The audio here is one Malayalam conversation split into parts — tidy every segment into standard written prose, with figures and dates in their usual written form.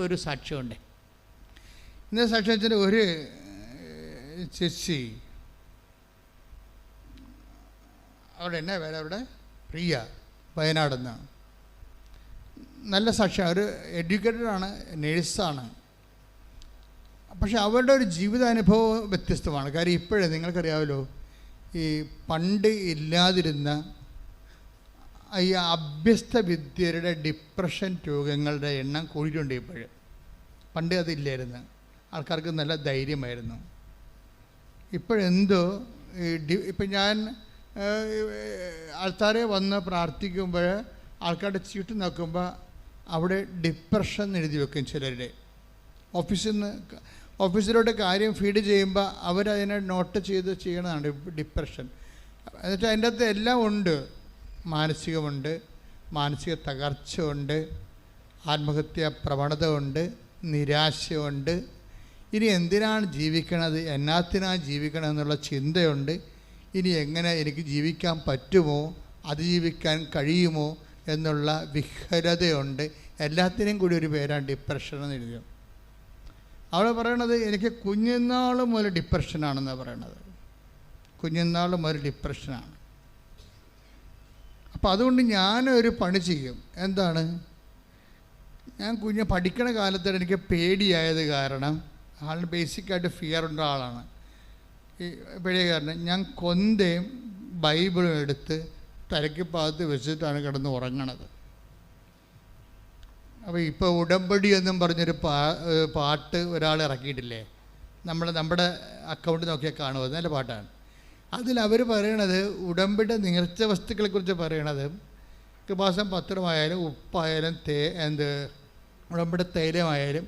ഒരു സാക്ഷ്യമുണ്ട്. ഇന്നത്തെ സാക്ഷ്യത്തിൽ ഒരു ചേച്ചി, അവിടെ എന്നാ പേര്, അവിടെ പ്രിയ, വയനാടെന്ന്, നല്ല സാക്ഷ്യം. ഒരു എഡ്യൂക്കേറ്റഡാണ്, നേഴ്സാണ്. പക്ഷെ അവരുടെ ഒരു ജീവിതാനുഭവം വ്യത്യസ്തമാണ്. കാര്യം ഇപ്പോഴേ നിങ്ങൾക്കറിയാമല്ലോ, ഈ പണ്ട് ഇല്ലാതിരുന്ന ഈ അഭ്യസ്ത വിദ്യരുടെ ഡിപ്രഷൻ രോഗങ്ങളുടെ എണ്ണം കൂടിയിട്ടുണ്ട് ഇപ്പോഴും. പണ്ട് അതില്ലായിരുന്നു, ആൾക്കാർക്ക് നല്ല ധൈര്യമായിരുന്നു. ഇപ്പോഴെന്തോ ഇപ്പം ഞാൻ ആൾക്കാരെ വന്ന് പ്രാർത്ഥിക്കുമ്പോൾ ആൾക്കാരുടെ ചീട്ട് നോക്കുമ്പോൾ അവിടെ ഡിപ്രഷൻ എഴുതി വെക്കും. ചിലരുടെ ഓഫീസിലോട്ട് കാര്യം ഫീഡ് ചെയ്യുമ്പോൾ അവരതിനെ നോട്ട് ചെയ്ത് ചെയ്യണതാണ് ഡിപ്രഷൻ. എന്നുവെച്ചാൽ അതിൻ്റെ അകത്ത് എല്ലാം ഉണ്ട്. മാനസികമുണ്ട്, മാനസിക തകർച്ച ഉണ്ട്, ആത്മഹത്യാ പ്രവണത ഉണ്ട്, നിരാശയുണ്ട്. ഇനി എന്തിനാണ് ജീവിക്കണത്, എന്നാത്തിനാണ് ജീവിക്കണം എന്നുള്ള ചിന്തയുണ്ട്. ഇനി എങ്ങനെ എനിക്ക് ജീവിക്കാൻ പറ്റുമോ, അതിജീവിക്കാൻ കഴിയുമോ എന്നുള്ള വിഹ്വലതയുണ്ട്. എല്ലാത്തിനും കൂടി ഒരു പേരാണ് ഡിപ്രഷൻ എന്ന് എഴുതിയോ. അവൾ പറയണത് എനിക്ക് കുഞ്ഞുനാൾ മുതൽ ഡിപ്രഷനാണെന്നാണ് പറയണത്. കുഞ്ഞുനാൾ മുതൽ ഡിപ്രഷനാണ്. അപ്പോൾ അതുകൊണ്ട് ഞാനൊരു പണി ചെയ്യും. എന്താണ്, ഞാൻ പഠിക്കണ കാലത്താണ് എനിക്ക് പേടിയായത്. കാരണം ആളിന് ബേസിക്കായിട്ട് ഫിയർ ഉള്ള ആളാണ്. ഈ പേടിയ കാരണം ഞാൻ കൊന്തയും ബൈബിളും എടുത്ത് തലയ്ക്ക് പാത്ത് വെച്ചിട്ടാണ് കിടന്ന് ഉറങ്ങണത്. അപ്പോൾ ഇപ്പോൾ ഉടമ്പടി എന്നും പറഞ്ഞൊരു പാട്ട് ഒരാൾ ഇറക്കിയിട്ടില്ലേ, നമ്മുടെ അക്കൗണ്ട് നോക്കിയാൽ കാണുമോ, നല്ല പാട്ടാണ്. അതിലവർ പറയണത് ഉടമ്പടി നേർച്ച വസ്തുക്കളെക്കുറിച്ച് പറയണത് കൃപാസം പത്രമായാലും ഉപ്പായാലും ഉടമ്പടി തൈലമായാലും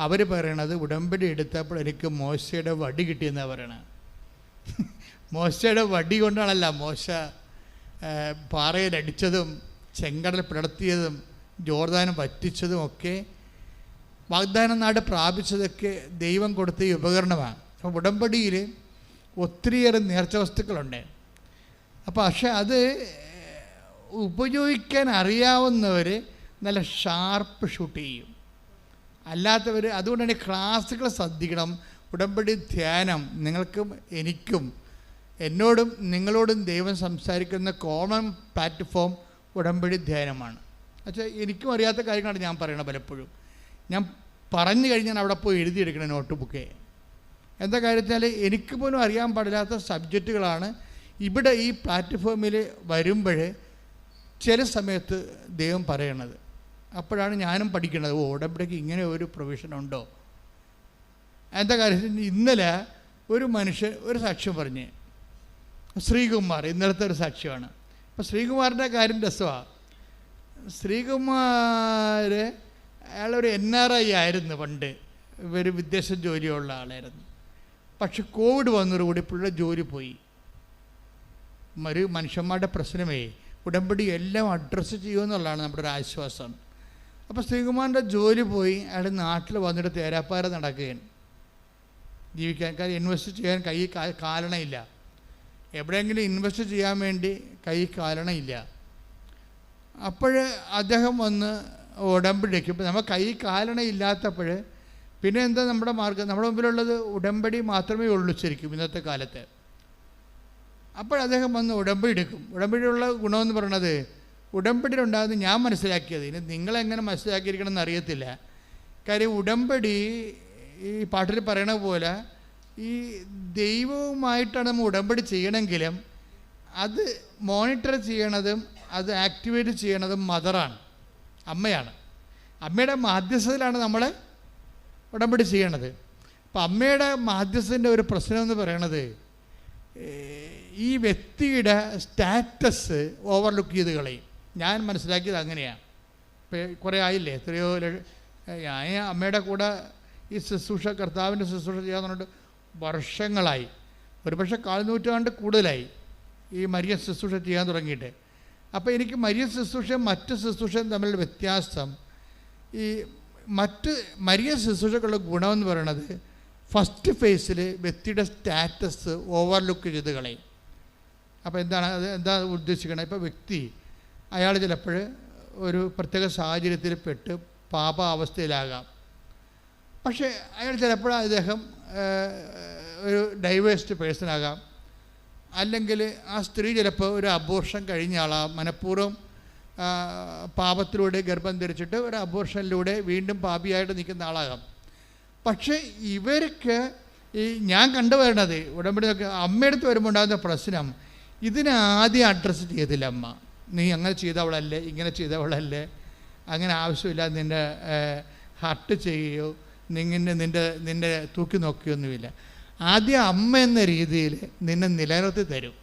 അവർ പറയണത് ഉടമ്പടി എടുത്തപ്പോൾ എനിക്ക് മോശയുടെ വടി കിട്ടിയെന്നാണ് പറയണത്. മോശയുടെ വടി കൊണ്ടാണല്ല മോശ പാറയിലടിച്ചതും ചെങ്കടൽ പിളർത്തിയതും ജോർദാനം വറ്റിച്ചതും ഒക്കെ വാഗ്ദാന നാട് പ്രാപിച്ചതൊക്കെ ദൈവം കൊടുത്ത ഈ ഉപകരണമാണ്. അപ്പോൾ ഉടമ്പടിയിൽ ഒത്തിരിയേറെ നേർച്ച വസ്തുക്കളുണ്ട്. അപ്പോൾ പക്ഷെ അത് ഉപയോഗിക്കാൻ അറിയാവുന്നവർ നല്ല ഷാർപ്പ് ഷൂട്ട് ചെയ്യും. അല്ലാത്തവർ അതുകൊണ്ട് തന്നെ ക്ലാസ്സുകൾ ശ്രദ്ധിക്കണം. ഉടമ്പടി ധ്യാനം നിങ്ങൾക്കും എനിക്കും എന്നോടും നിങ്ങളോടും ദൈവം സംസാരിക്കുന്ന കോമൺ പ്ലാറ്റ്ഫോം ഉടമ്പടി ധ്യാനമാണ്. പക്ഷേ എനിക്കും അറിയാത്ത കാര്യങ്ങളാണ് ഞാൻ പറയണത്. പലപ്പോഴും ഞാൻ പറഞ്ഞു കഴിഞ്ഞാൽ അവിടെ പോയി എഴുതിയെടുക്കണം നോട്ട് ബുക്കേ. എന്താ കാര്യത്തിനാൽ എനിക്ക് പോലും അറിയാൻ പാടില്ലാത്ത സബ്ജക്റ്റുകളാണ് ഇവിടെ ഈ പ്ലാറ്റ്ഫോമിൽ വരുമ്പോൾ ചില സമയത്ത് ദൈവം പറയണത്. അപ്പോഴാണ് ഞാനും പഠിക്കുന്നത്, ഉടമ്പടിക്ക് ഇങ്ങനെ ഒരു പ്രൊവിഷൻ ഉണ്ടോ. എന്താ കാര്യത്തിൽ ഇന്നലെ ഒരു മനുഷ്യൻ ഒരു സാക്ഷ്യം പറഞ്ഞ്, ശ്രീകുമാർ, ഇന്നലത്തെ ഒരു സാക്ഷ്യമാണ്. അപ്പോൾ ശ്രീകുമാറിൻ്റെ കാര്യം രസമാണ്. ശ്രീകുമാർ അയാളൊരു NRI ആയിരുന്നു പണ്ട്, ഒരു വിദേശ ജോലിയുള്ള ആളായിരുന്നു. പക്ഷെ കോവിഡ് വന്നതോടുകൂടി പുള്ളിയുടെ ജോലി പോയി. ഒരു മനുഷ്യന്മാരുടെ പ്രശ്നമേ ഉടമ്പടി എല്ലാം അഡ്രസ്സ് ചെയ്യുമെന്നുള്ളതാണ് നമ്മുടെ ഒരു ആശ്വാസം. അപ്പോൾ ശ്രീകുമാറിൻ്റെ ജോലി പോയി. അയാൾ നാട്ടിൽ വന്നിട്ട് തേരാപ്പാര നടക്കുകയാണ് ജീവിക്കാൻ. കാര്യം ഇൻവെസ്റ്റ് ചെയ്യാൻ കൈ കാലണയില്ല. എവിടെയെങ്കിലും ഇൻവെസ്റ്റ് ചെയ്യാൻ വേണ്ടി കൈ കാലണയില്ല. അപ്പോൾ അദ്ദേഹം വന്ന് ഉടമ്പടിക്ക്, ഇപ്പം നമ്മൾ കൈ കാലണയില്ലാത്തപ്പോൾ പിന്നെ എന്താ നമ്മുടെ മാർഗം? നമ്മുടെ മുമ്പിലുള്ളത് ഉടമ്പടി മാത്രമേ ഉള്ളൂ ശരിക്കും ഇന്നത്തെ കാലത്ത്. അപ്പോൾ അദ്ദേഹം വന്ന് ഉടമ്പടി എടുക്കും. ഉടമ്പടിയുള്ള ഗുണമെന്ന് പറയണത്, ഉടമ്പടിയിലുണ്ടാകുന്നത് ഞാൻ മനസ്സിലാക്കിയത്, ഇനി നിങ്ങളെങ്ങനെ മനസ്സിലാക്കിയിരിക്കണമെന്ന് അറിയത്തില്ല. കാര്യം ഉടമ്പടി ഈ പാട്ടിൽ പറയണ പോലെ ഈ ദൈവവുമായിട്ടാണ് നമ്മൾ ഉടമ്പടി ചെയ്യണമെങ്കിലും അത് മോണിറ്റർ ചെയ്യണതും അത് ആക്ടിവേറ്റ് ചെയ്യണതും മദറാണ്, അമ്മയാണ്. അമ്മയുടെ മാധ്യസ്ഥതയിലാണ് നമ്മൾ ഉടമ്പടി ചെയ്യണത്. അപ്പം അമ്മയുടെ മാധ്യസ്ഥൻ്റെ ഒരു പ്രശ്നം എന്ന് പറയണത് ഈ വ്യക്തിയുടെ സ്റ്റാറ്റസ് ഓവർലുക്ക് ചെയ്ത് കളയും. ഞാൻ മനസ്സിലാക്കിയത് അങ്ങനെയാണ്. കുറേ ആയില്ലേ, എത്രയോ ഞാൻ അമ്മയുടെ കൂടെ ഈ ശുശ്രൂഷ, കർത്താവിൻ്റെ ശുശ്രൂഷ ചെയ്യാൻ പറഞ്ഞിട്ട് വർഷങ്ങളായി, ഒരുപക്ഷെ 4 നൂറ്റാണ്ട് കൂടുതലായി ഈ മരിയ ശുശ്രൂഷ ചെയ്യാൻ തുടങ്ങിയിട്ട്. അപ്പോൾ എനിക്ക് മരിയ ശുശ്രൂഷയും മറ്റ് ശുശ്രൂഷയും തമ്മിലുള്ള വ്യത്യാസം, ഈ മറ്റ് മരിയ ശുശ്രൂഷക്കുള്ള ഗുണമെന്ന് പറയുന്നത് ഫസ്റ്റ് ഫേസിൽ വ്യക്തിയുടെ സ്റ്റാറ്റസ് ഓവർലുക്ക് ചെയ്ത് കളയും. അപ്പോൾ എന്താണ് അത്, എന്താ ഉദ്ദേശിക്കുന്നത്? ഇപ്പോൾ വ്യക്തി അയാൾ ചിലപ്പോൾ ഒരു പ്രത്യേക സാഹചര്യത്തിൽ പെട്ട് പാപാവസ്ഥയിലാകാം. പക്ഷേ അയാൾ ചിലപ്പോൾ അദ്ദേഹം ഒരു ഡൈവേഴ്സ്ഡ് പേഴ്സണാകാം, അല്ലെങ്കിൽ ആ സ്ത്രീ ചിലപ്പോൾ ഒരു അബോർഷൻ കഴിഞ്ഞ ആളാകാം, മനഃപൂർവ്വം പാപത്തിലൂടെ ഗർഭം ധരിച്ചിട്ട് ഒരു അബോർഷനിലൂടെ വീണ്ടും പാപിയായിട്ട് നിൽക്കുന്ന ആളാകാം. പക്ഷേ ഇവർക്ക് ഈ ഞാൻ കണ്ടുവരണത് ഉടമ്പടി അമ്മയെടുത്ത് വരുമ്പോൾ ഉണ്ടാകുന്ന പ്രശ്നം, ഇതിനെ ആദ്യം അഡ്രസ്സ് ചെയ്തില്ല അമ്മ. നീ അങ്ങനെ ചെയ്തവളല്ലേ, ഇങ്ങനെ ചെയ്തവളല്ലേ, അങ്ങനെ ആവശ്യമില്ല, നിൻ്റെ ഹർട്ട് ചെയ്യുകയോ നിന്നെ തൂക്കി നോക്കുകയൊന്നുമില്ല. ആദ്യം അമ്മ എന്ന രീതിയിൽ നിന്നെ നിലനിർത്തി തരും.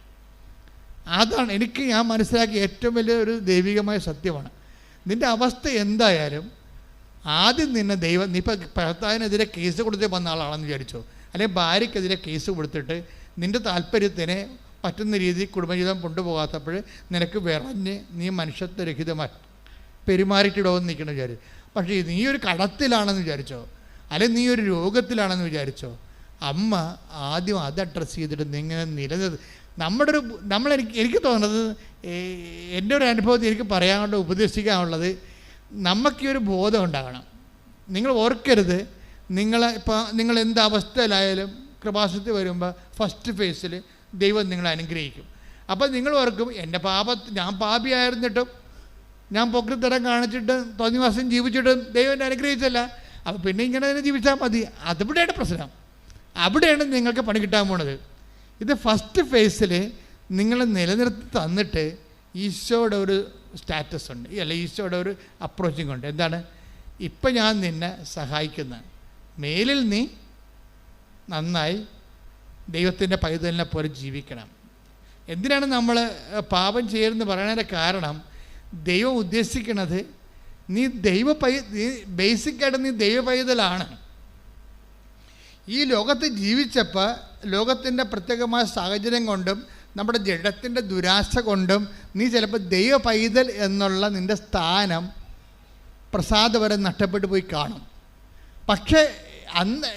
അതാണ് എനിക്ക് ഞാൻ മനസ്സിലാക്കിയ ഏറ്റവും വലിയ ഒരു ദൈവികമായ സത്യമാണ്. നിൻ്റെ അവസ്ഥ എന്തായാലും ആദ്യം നിന്നെ ദൈവം, നീ ഇപ്പോൾ ഭർത്താവിനെതിരെ കേസ് കൊടുത്ത് വന്ന ആളാണെന്ന് വിചാരിച്ചോ, അല്ലെങ്കിൽ ഭാര്യയ്ക്കെതിരെ കേസ് കൊടുത്തിട്ട് നിൻ്റെ താല്പര്യത്തിന് പറ്റുന്ന രീതിയിൽ കുടുംബജീവിതം കൊണ്ടുപോകാത്തപ്പോൾ നിനക്ക് വിറഞ്ഞ് നീ മനുഷ്യത്വരഹിതമായി പെരുമാറിയിട്ടിടവെന്ന് നിൽക്കണം വിചാരിച്ചു. പക്ഷേ നീ ഒരു കടത്തിലാണെന്ന് വിചാരിച്ചോ, അല്ലെങ്കിൽ നീ ഒരു രോഗത്തിലാണെന്ന് വിചാരിച്ചോ, അമ്മ ആദ്യം അത് അഡ്രസ്സ് ചെയ്തിട്ട് നിങ്ങനെ എനിക്ക് തോന്നുന്നത്, എൻ്റെ ഒരു അനുഭവത്തിൽ എനിക്ക് പറയാനുള്ള ഉപദേശിക്കാനുള്ളത്, നമുക്കീ ഒരു ബോധം ഉണ്ടാകണം. നിങ്ങൾ ഓർക്കരുത്, നിങ്ങൾ എന്ത് അവസ്ഥയിലായാലും കൃപാസനത്തിൽ വരുമ്പോൾ ഫസ്റ്റ് ഫേസിൽ ദൈവം നിങ്ങളെ അനുഗ്രഹിക്കും. അപ്പോൾ നിങ്ങൾ ഓർക്കും, ഞാൻ പാപിയായിരുന്നിട്ടും ഞാൻ പൊക്കിത്തരം കാണിച്ചിട്ട് തോന്നിവാസം ജീവിച്ചിട്ടും ദൈവം എന്നെ അനുഗ്രഹിച്ചല്ല, അപ്പോൾ പിന്നെ ഇങ്ങനെ തന്നെ ജീവിച്ചാൽ മതി. അതിവിടെയാണ് പ്രശ്നം, അവിടെയാണ് നിങ്ങൾക്ക് പണി കിട്ടാൻ പോണത്. ഇത് ഫസ്റ്റ് ഫേസിൽ നിങ്ങൾ നിലനിർത്തി തന്നിട്ട് ഈശോയുടെ ഒരു സ്റ്റാറ്റസ് ഉണ്ട്, അല്ല ഈശോയുടെ ഒരു അപ്രോച്ചിങ് ഉണ്ട്. എന്താണ്? ഇപ്പം ഞാൻ നിന്നെ സഹായിക്കുന്ന, മേലിൽ നീ നന്നായി ദൈവത്തിൻ്റെ പൈതലിനെ പോലെ ജീവിക്കണം. എന്തിനാണ് നമ്മൾ പാപം ചെയ്യരുതെന്ന് പറയുന്നതിൻ്റെ കാരണം, ദൈവം ഉദ്ദേശിക്കുന്നത് നീ ബേസിക്കായിട്ട് നീ ദൈവ പൈതലാണ്. ഈ ലോകത്ത് ജീവിച്ചപ്പോൾ ലോകത്തിൻ്റെ പ്രത്യേകമായ സാഹചര്യം കൊണ്ടും നമ്മുടെ ജഡത്തിൻ്റെ ദുരാശ കൊണ്ടും നീ ചിലപ്പോൾ ദൈവ പൈതൽ എന്നുള്ള നിൻ്റെ സ്ഥാനം പ്രസാദപരം നഷ്ടപ്പെട്ടു പോയി കാണും. പക്ഷേ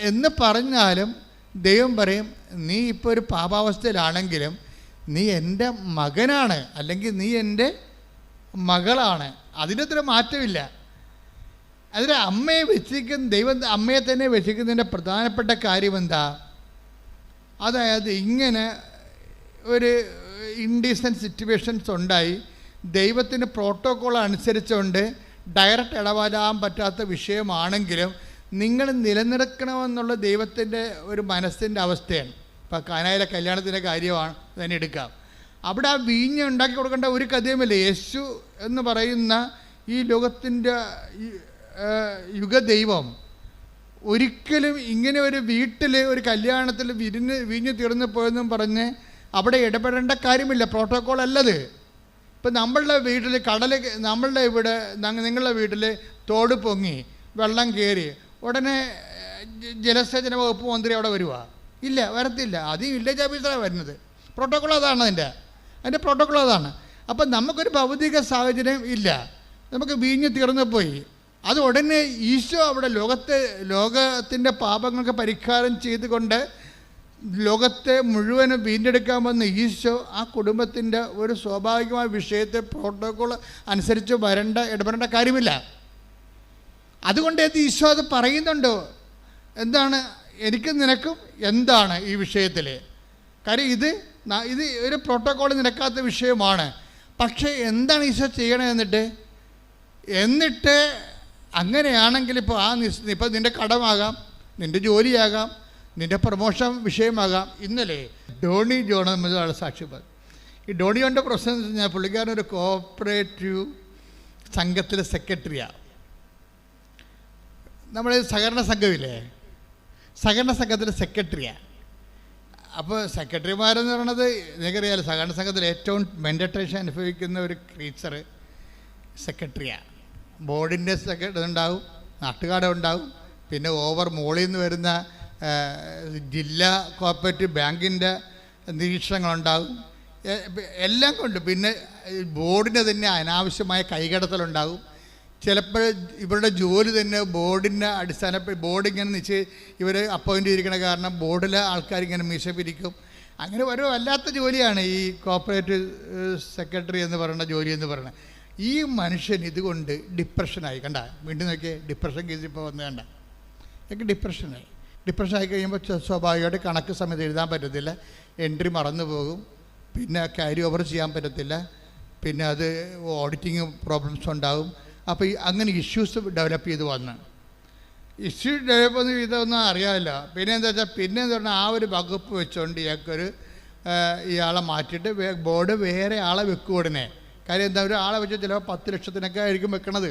എന്ന് പറഞ്ഞാലും ദൈവം പറയും, നീ ഇപ്പോൾ ഒരു പാപാവസ്ഥയിലാണെങ്കിലും നീ എൻ്റെ മകനാണ്, അല്ലെങ്കിൽ നീ എൻ്റെ മകളാണ്. അതിനത്ര മാറ്റമില്ല. അതിന് അമ്മയെ വെച്ചിരിക്കുന്ന ദൈവം അമ്മയെ തന്നെ വെച്ചിരിക്കുന്നതിൻ്റെ പ്രധാനപ്പെട്ട കാര്യം എന്താ? അതായത് ഇങ്ങനെ ഒരു ഇൻഡീസൻറ്റ് സിറ്റുവേഷൻസ് ഉണ്ടായി, ദൈവത്തിന് പ്രോട്ടോക്കോൾ അനുസരിച്ചുകൊണ്ട് ഡയറക്റ്റ് ഇടപെടാൻ പറ്റാത്ത വിഷയമാണെങ്കിലും നിങ്ങൾ നിലനിർത്തണമെന്നുള്ള ദൈവത്തിൻ്റെ ഒരു മനസ്സിൻ്റെ അവസ്ഥയാണ്. ഇപ്പോൾ കാനായിലെ കല്യാണത്തിൻ്റെ കാര്യമാണ് തന്നെ എടുക്കാം. അവിടെ ആ വീഞ്ഞ് ഉണ്ടാക്കി കൊടുക്കേണ്ട ഒരു കഥയുമില്ല. യേശു എന്ന് പറയുന്ന ഈ ലോകത്തിൻ്റെ യുഗദൈവം ഒരിക്കലും ഇങ്ങനെ ഒരു വീട്ടിൽ ഒരു കല്യാണത്തിൽ വീഞ്ഞ് തീർന്നു പോയെന്നും പറഞ്ഞ് അവിടെ ഇടപെടേണ്ട കാര്യമില്ല. പ്രോട്ടോക്കോൾ അല്ലത്. ഇപ്പം നമ്മളുടെ വീട്ടിൽ നിങ്ങളുടെ വീട്ടിൽ തോട് പൊങ്ങി വെള്ളം കയറി ഉടനെ ജലസേചന വകുപ്പ് മന്ത്രി അവിടെ വരുവാ? ഇല്ല, വരത്തില്ല. അത് വില്ലേജ് ഓഫീസറാണ് വരുന്നത്. പ്രോട്ടോക്കോൾ അതാണ്, അതിൻ്റെ പ്രോട്ടോക്കോൾ അതാണ്. അപ്പം നമുക്കൊരു ഭൗതിക സാഹചര്യം ഇല്ല, നമുക്ക് വീഞ്ഞ് തീർന്നു പോയി. അത് ഉടനെ ഈശോ അവിടെ ലോകത്തിൻ്റെ പാപങ്ങൾക്ക് പരിഹാരം ചെയ്തുകൊണ്ട് ലോകത്തെ മുഴുവനും വീണ്ടെടുക്കാൻ വന്ന ഈശോ ആ കുടുംബത്തിൻ്റെ ഒരു സ്വാഭാവികമായ വിഷയത്തെ പ്രോട്ടോക്കോൾ അനുസരിച്ച് ഇടപെടേണ്ട കാര്യമില്ല. അതുകൊണ്ട് ഈശോ അത് പറയുന്നുണ്ടോ? എന്താണ് എനിക്കും നിനക്കും എന്താണ് ഈ വിഷയത്തിൽ? കാര്യം ഇത് ഒരു പ്രോട്ടോക്കോൾ നിരക്കാത്ത വിഷയമാണ്. പക്ഷേ എന്താണ് ഈശോ ചെയ്യണത്? എന്നിട്ട് അങ്ങനെയാണെങ്കിൽ ഇപ്പോൾ നിൻ്റെ കടമാകാം, നിൻ്റെ ജോലിയാകാം, നിൻ്റെ പ്രമോഷൻ വിഷയമാകാം. ഇന്നലെ ഡോണി ജോൺ എന്നൊരാൾ സാക്ഷ്യപ്പെടും. ഈ ഡോണി ജോണിൻ്റെ പ്രശ്നം എന്ന് വെച്ച് കഴിഞ്ഞാൽ പുള്ളിക്കാരനൊരു കോഓപ്പറേറ്റീവ് സംഘത്തിലെ സെക്രട്ടറിയാണ്. നമ്മൾ സഹകരണ സംഘമില്ലേ, സഹകരണ സംഘത്തിലെ സെക്രട്ടറിയാണ്. അപ്പോൾ സെക്രട്ടറിമാരെന്ന് പറയണത് നിങ്ങൾക്കറിയാമല്ലോ, സഹകരണ സംഘത്തിൽ ഏറ്റവും മെൻറ്റേഷൻ അനുഭവിക്കുന്ന ഒരു ക്രീച്ചർ സെക്രട്ടറിയാണ്. ബോർഡിൻ്റെ ഇതുണ്ടാവും, നാട്ടുകാട ഉണ്ടാവും, പിന്നെ ഓവർ മോളിൽ നിന്ന് വരുന്ന ജില്ലാ കോർപ്പറേറ്റീവ് ബാങ്കിൻ്റെ നിരീക്ഷണങ്ങളുണ്ടാകും, എല്ലാം കൊണ്ട്. പിന്നെ ബോർഡിന് തന്നെ അനാവശ്യമായ കൈകടത്തലുണ്ടാകും. ചിലപ്പോൾ ഇവരുടെ ജോലി തന്നെ ബോർഡിൻ്റെ ബോർഡ് ഇങ്ങനെ ഇവർ അപ്പോയിൻ്റ് ചെയ്തിരിക്കണ കാരണം ബോർഡിലെ ആൾക്കാരിങ്ങനെ മീശ പിരിക്കും. അങ്ങനെ ഒരു വല്ലാത്ത ജോലിയാണ് ഈ കോർപ്പറേറ്റീവ് സെക്രട്ടറി എന്ന് പറയുന്ന ജോലി എന്ന് പറയുന്നത്. ഈ മനുഷ്യൻ ഇതുകൊണ്ട് ഡിപ്രഷനായി. കണ്ട, വീണ്ടും നോക്കിയേ, ഡിപ്രഷൻ കേസ് ഇപ്പോൾ വന്ന് കണ്ട, എനിക്ക് ഡിപ്രഷനായി. ഡിപ്രഷനായി കഴിയുമ്പോൾ സ്വാഭാവികമായിട്ട് കണക്ക് സമയത്ത് എഴുതാൻ പറ്റത്തില്ല, എൻട്രി മറന്നു പോകും, പിന്നെ ക്യാരി ഓവർ ചെയ്യാൻ പറ്റത്തില്ല, പിന്നെ അത് ഓഡിറ്റിങ് പ്രോബ്ലംസ് ഉണ്ടാകും. അപ്പോൾ അങ്ങനെ ഇഷ്യൂസ് ഡെവലപ്പ് ചെയ്ത് വന്ന് ഡെവലപ്പ് ചെയ്തൊന്നും അറിയാമല്ല. പിന്നെ എന്താ വെച്ചാൽ പറഞ്ഞാൽ ആ ഒരു വകുപ്പ് വെച്ചുകൊണ്ട് ഇയാളെ മാറ്റിയിട്ട് ബോർഡ് വേറെ ആളെ വെക്കും ഉടനെ. കാര്യം എന്താ, ഒരു ആളെ വെച്ച് ചിലപ്പോൾ 10 ലക്ഷത്തിനൊക്കെ ആയിരിക്കും വെക്കണത്.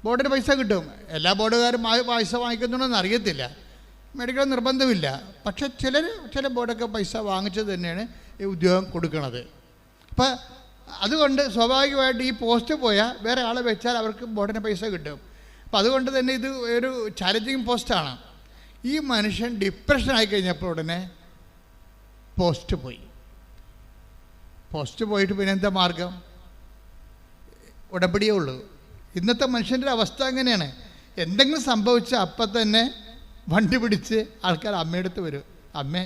ബോർഡിന് പൈസ കിട്ടും. എല്ലാ ബോർഡുകാരും പൈസ വാങ്ങിക്കുന്നുണ്ടെന്ന് അറിയത്തില്ല, മേടിക്കണം നിർബന്ധമില്ല. പക്ഷേ ചില ബോർഡൊക്കെ പൈസ വാങ്ങിച്ചത് തന്നെയാണ് ഈ ഉദ്യോഗം കൊടുക്കുന്നത്. അപ്പം അതുകൊണ്ട് സ്വാഭാവികമായിട്ട് ഈ പോസ്റ്റ് പോയാൽ വേറെ ആളെ വെച്ചാൽ അവർക്ക് ബോർഡിന് പൈസ കിട്ടും. അപ്പം അതുകൊണ്ട് തന്നെ ഇത് ഒരു ചാലഞ്ചിങ് പോസ്റ്റാണ്. ഈ മനുഷ്യൻ ഡിപ്രഷൻ ആയി കഴിഞ്ഞപ്പോൾ ഉടനെ പോസ്റ്റ് പോയിട്ട് പിന്നെ എന്താ മാർഗം? ഉടമ്പടിയേ ഉള്ളൂ. ഇന്നത്തെ മനുഷ്യൻ്റെ അവസ്ഥ അങ്ങനെയാണ്. എന്തെങ്കിലും സംഭവിച്ചാൽ അപ്പം തന്നെ വണ്ടി പിടിച്ച് ആൾക്കാർ അമ്മയെടുത്ത് വരും. അമ്മേ,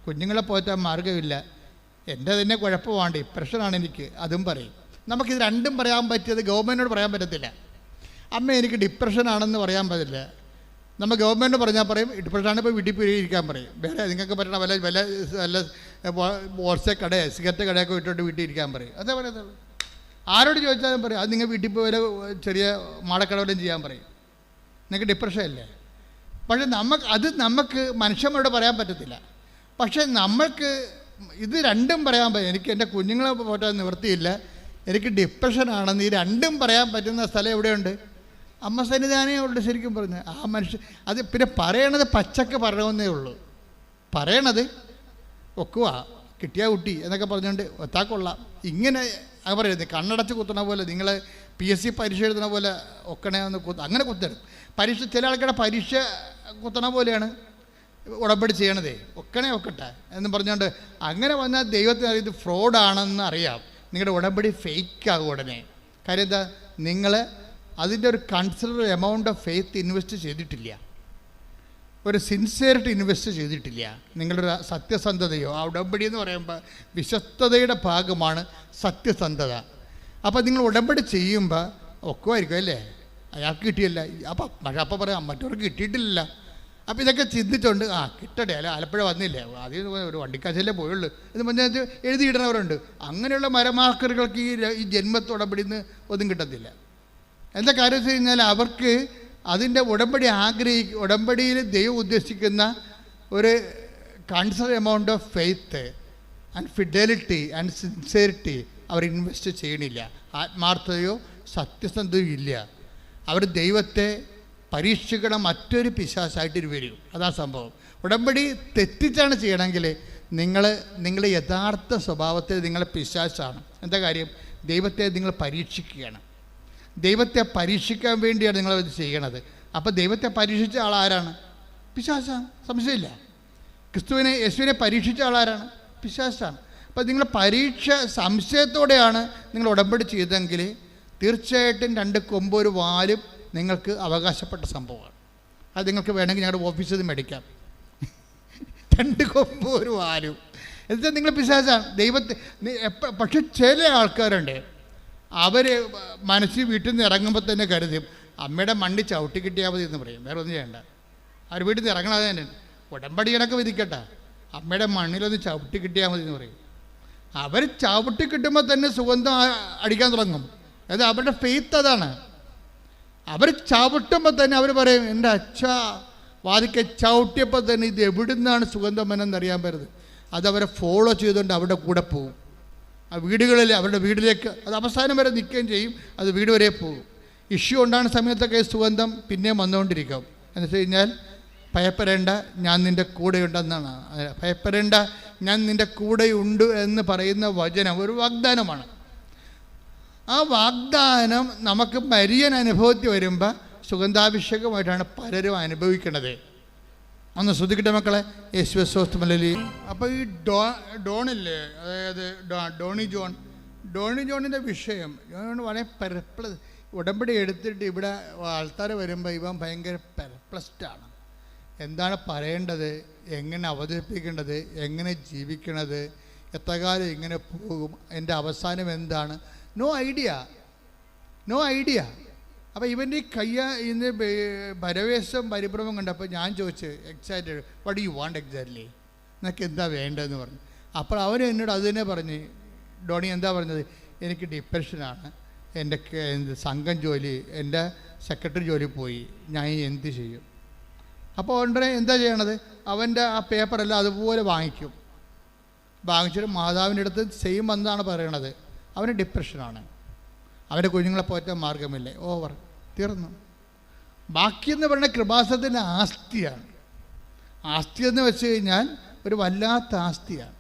കുഞ്ഞുങ്ങളെ പോറ്റാൻ മാർഗ്ഗമില്ല, എൻ്റെ തന്നെ കുഴപ്പമാണ്, ഡിപ്രഷനാണ് എനിക്ക്, അതും പറയും. നമുക്കിത് രണ്ടും പറയാൻ പറ്റിയത് ഗവൺമെൻറ്റിനോട് പറയാൻ പറ്റത്തില്ല. അമ്മ, എനിക്ക് ഡിപ്രഷനാണെന്ന് പറയാൻ പറ്റില്ല. നമ്മൾ ഗവൺമെൻറ് പറഞ്ഞാൽ പറയും ഡിപ്രഷനാണ്, ഇപ്പോൾ വീട്ടിൽ പോയി ഇരിക്കാൻ പറയും. വേറെ നിങ്ങൾക്ക് പറ്റണ വല്ല ഹോൾസെയിൽ കടയോ സിഗരറ്റ് കടയൊക്കെ വിട്ടിട്ട് വീട്ടിൽ ഇരിക്കാൻ പറയും. അതേ പറയുന്നുള്ളൂ. ആരോട് ചോദിച്ചാലും പറയും അത് നിങ്ങൾ വീട്ടിൽ പോയി വല്ല ചെറിയ മാടക്കടവലും ചെയ്യാൻ പറയും. നിങ്ങൾക്ക് ഡിപ്രഷൻ അല്ലേ? പക്ഷേ നമുക്ക് മനുഷ്യന്മാരോട് പറയാൻ പറ്റത്തില്ല. പക്ഷേ നമ്മൾക്ക് ഇത് രണ്ടും പറയാൻ പറ്റും. എനിക്ക് എൻ്റെ കുഞ്ഞുങ്ങളെ പോറ്റാൻ നിവൃത്തിയില്ല, എനിക്ക് ഡിപ്രഷനാണെന്ന് ഈ രണ്ടും പറയാൻ പറ്റുന്ന സ്ഥലം എവിടെയുണ്ട്? അമ്മ സന്നിധാനേ ഉള്ളൂ. ശരിക്കും പറഞ്ഞ് ആ മനുഷ്യൻ അത് പിന്നെ പറയണത് പച്ചക്ക് പറയണമെന്നേ ഉള്ളൂ. പറയണത് ഒക്കുക കിട്ടിയ കുട്ടി എന്നൊക്കെ പറഞ്ഞുകൊണ്ട് ഒത്താക്കൊള്ളാം ഇങ്ങനെ അത് പറയുന്നത്. കണ്ണടച്ച് കുത്തണ പോലെ, നിങ്ങൾ PSC പരീക്ഷ എഴുതണ പോലെ ഒക്കണേ ഒന്ന് അങ്ങനെ കുത്തരും. ചില ആൾക്കാരുടെ പരീക്ഷ കുത്തണ പോലെയാണ് ഉടമ്പടി ചെയ്യണതേ. ഒക്കട്ടെ എന്ന് പറഞ്ഞുകൊണ്ട് അങ്ങനെ വന്നാൽ ദൈവത്തിന് ഇത് ഫ്രോഡാണെന്ന് അറിയാം. നിങ്ങളുടെ ഉടമ്പടി ഫേക്കാകും ഉടനെ. കാര്യം എന്താ, നിങ്ങൾ അതിൻ്റെ ഒരു consider amount of faith invest ചെയ്തിട്ടില്ല, ഒരു സിൻസിയറിറ്റി ഇൻവെസ്റ്റ് ചെയ്തിട്ടില്ല. നിങ്ങളുടെ സത്യസന്ധതയോ, ആ ഉടമ്പടി എന്ന് പറയുമ്പോൾ വിശ്വസ്തതയുടെ ഭാഗമാണ് സത്യസന്ധത. അപ്പോൾ നിങ്ങൾ ഉടമ്പടി ചെയ്യുമ്പോൾ ഒക്കുമായിരിക്കും അല്ലേ, അയാൾക്ക് കിട്ടിയല്ല, അപ്പം പറയാം മറ്റവർക്ക് കിട്ടിയിട്ടില്ല. അപ്പോൾ ഇതൊക്കെ ചിന്തിച്ചുകൊണ്ട് കിട്ടട്ടെ, അല്ല ആലപ്പുഴ വന്നില്ലേ, ആദ്യം ഒരു വണ്ടിക്കാശല്ലേ പോയുള്ളൂ എന്ന് പറഞ്ഞാൽ എഴുതിയിടുന്നവരുണ്ട്. അങ്ങനെയുള്ള മരമാക്കറുകൾക്ക് ഈ ജന്മത്തുടമ്പടി നിന്ന് ഒന്നും കിട്ടത്തില്ല. എന്താ കാര്യം വെച്ച് കഴിഞ്ഞാൽ അവർക്ക് അതിൻ്റെ ഉടമ്പടിയിൽ ദൈവം ഉദ്ദേശിക്കുന്ന ഒരു consider amount of faith and fidelity and sincerity അവർ ഇൻവെസ്റ്റ് ചെയ്യണില്ല. ആത്മാർത്ഥതയോ സത്യസന്ധതയോ ഇല്ല. അവർ ദൈവത്തെ പരീക്ഷിക്കണ മറ്റൊരു പിശാചായിട്ട് വരും. അതാ സംഭവം. ഉടമ്പടി തെറ്റിച്ചാണ് ചെയ്യണമെങ്കിൽ നിങ്ങൾ യഥാർത്ഥ സ്വഭാവത്തിൽ നിങ്ങൾ പിശാചാണ്. എന്താ കാര്യം? ദൈവത്തെ നിങ്ങൾ പരീക്ഷിക്കുകയാണ്. ദൈവത്തെ പരീക്ഷിക്കാൻ വേണ്ടിയാണ് നിങ്ങളത് ചെയ്യണത്. അപ്പോൾ ദൈവത്തെ പരീക്ഷിച്ച ആളാരാണ്? പിശാചാണ്, സംശയമില്ല. യേശുവിനെ പരീക്ഷിച്ച ആളാരാണ്? പിശാചാണ്. അപ്പോൾ നിങ്ങൾ പരീക്ഷ സംശയത്തോടെയാണ് നിങ്ങൾ ഉടമ്പടി ചെയ്തെങ്കിൽ തീർച്ചയായിട്ടും 2 കൊമ്പ് ഒരു വാലും നിങ്ങൾക്ക് അവകാശപ്പെട്ട സംഭവമാണ്. അത് നിങ്ങൾക്ക് വേണമെങ്കിൽ ഞങ്ങളുടെ ഓഫീസിൽ നിന്ന് മേടിക്കാം. 2 കൊമ്പ് ഒരു വാലും എന്നുവെച്ചാൽ നിങ്ങൾ പിശാചാണ്. ദൈവത്തെ പക്ഷെ ചില ആൾക്കാരുണ്ട്, അവർ മനസ്സിൽ വീട്ടിൽ നിന്ന് ഇറങ്ങുമ്പോൾ തന്നെ കരുതും അമ്മയുടെ മണ്ണി ചവിട്ടി കിട്ടിയാൽ മതി എന്ന് പറയും. വേറെ ഒന്നും ചെയ്യണ്ട, അവർ വീട്ടിൽ നിന്ന് ഇറങ്ങണത് തന്നെ ഉടമ്പടി കണക്ക് വിധിക്കട്ടെ, അമ്മയുടെ മണ്ണിലൊന്ന് ചവിട്ടി കിട്ടിയാൽ മതി എന്ന് പറയും. അവർ ചവിട്ടി കിട്ടുമ്പോൾ തന്നെ സുഗന്ധം അടിക്കാൻ തുടങ്ങും. അത് അവരുടെ ഫെയ്ത്ത് അതാണ്. അവർ ചവിട്ടുമ്പോൾ തന്നെ അവർ പറയും എൻ്റെ അച്ഛാ വാതിക്കെ ചവിട്ടിയപ്പോൾ തന്നെ ഇത് എവിടെ നിന്നാണ് സുഗന്ധം എന്നറിയാൻ പറ്റുന്നത്. അതവരെ ഫോളോ ചെയ്തുകൊണ്ട് അവരുടെ കൂടെ പോകും. ആ വീടുകളിൽ അവരുടെ വീട്ടിലേക്ക് അത് അവസാനം വരെ നിൽക്കുകയും ചെയ്യും. അത് വീട് വരെ പോകും. ഇഷ്യൂ ഉണ്ടാകുന്ന സമയത്തൊക്കെ സുഗന്ധം പിന്നെയും വന്നുകൊണ്ടിരിക്കും. എന്ന് വെച്ച് കഴിഞ്ഞാൽ ഭയപ്പെടേണ്ട, ഞാൻ നിൻ്റെ കൂടെയുണ്ടെന്നാണ്. ഭയപ്പെടേണ്ട, ഞാൻ നിൻ്റെ കൂടെയുണ്ട് എന്ന് പറയുന്ന വചനം ഒരു വാഗ്ദാനമാണ്. ആ വാഗ്ദാനം നമുക്ക് മരിയൻ അനുഭവത്തിൽ വരുമ്പോൾ സുഗന്ധാഭിഷേകമായിട്ടാണ് പലരും അനുഭവിക്കുന്നത്. ഒന്ന് ശ്രദ്ധിക്കട്ടെ മക്കളെ. യേശുവസ്വസ്തമല്ലി. അപ്പോൾ ഈ ഡോണില്ലേ, അതായത് ഡോണി ജോണിൻ്റെ വിഷയം വളരെ ഉടമ്പടി എടുത്തിട്ട് ഇവിടെ ആൾക്കാർ വരുമ്പോൾ ഇവൻ ഭയങ്കര പെർപ്ലസ്ഡാണ്. എന്താണ് പറയേണ്ടത്, എങ്ങനെ അവതരിപ്പിക്കേണ്ടത്, എങ്ങനെ ജീവിക്കണത്, എത്ര കാലം ഇങ്ങനെ പോകും, എൻ്റെ അവസാനം എന്താണ്, നോ ഐഡിയ. അപ്പോൾ ഇവൻ്റെ ഈ ഇന്ന് പരവേശം പരിഭ്രമം കണ്ടപ്പോൾ ഞാൻ ചോദിച്ചു, excited, what you want exactly, നിനക്ക് എന്താ വേണ്ടതെന്ന് പറഞ്ഞു. അപ്പോൾ അവൻ എന്നോട് അത് തന്നെ പറഞ്ഞ്, ഡോണി എന്താ പറഞ്ഞത്, എനിക്ക് ഡിപ്രഷനാണ്, എൻ്റെ സംഘം ജോലി, എൻ്റെ സെക്രട്ടറി ജോലി പോയി, ഞാൻ എന്ത് ചെയ്യും? അപ്പോൾ ഉടനെ എന്താ ചെയ്യണത്, അവൻ്റെ ആ പേപ്പറെല്ലാം അതുപോലെ വാങ്ങിച്ചിട്ട് മാതാവിൻ്റെ അടുത്ത് സെയിം എന്താണ് പറയണത്, അവന് ഡിപ്രഷനാണ്, അവൻ്റെ കുഞ്ഞുങ്ങളെ പോറ്റാൻ മാർഗമില്ലേ, ഓവർ, തീർന്നു. ബാക്കിയെന്ന് പറയുന്ന കൃപാസനത്തിൻ്റെ ആസ്തിയാണ്. ആസ്തിയെന്ന് വെച്ച് കഴിഞ്ഞാൽ ഒരു വല്ലാത്ത ആസ്തിയാണ്.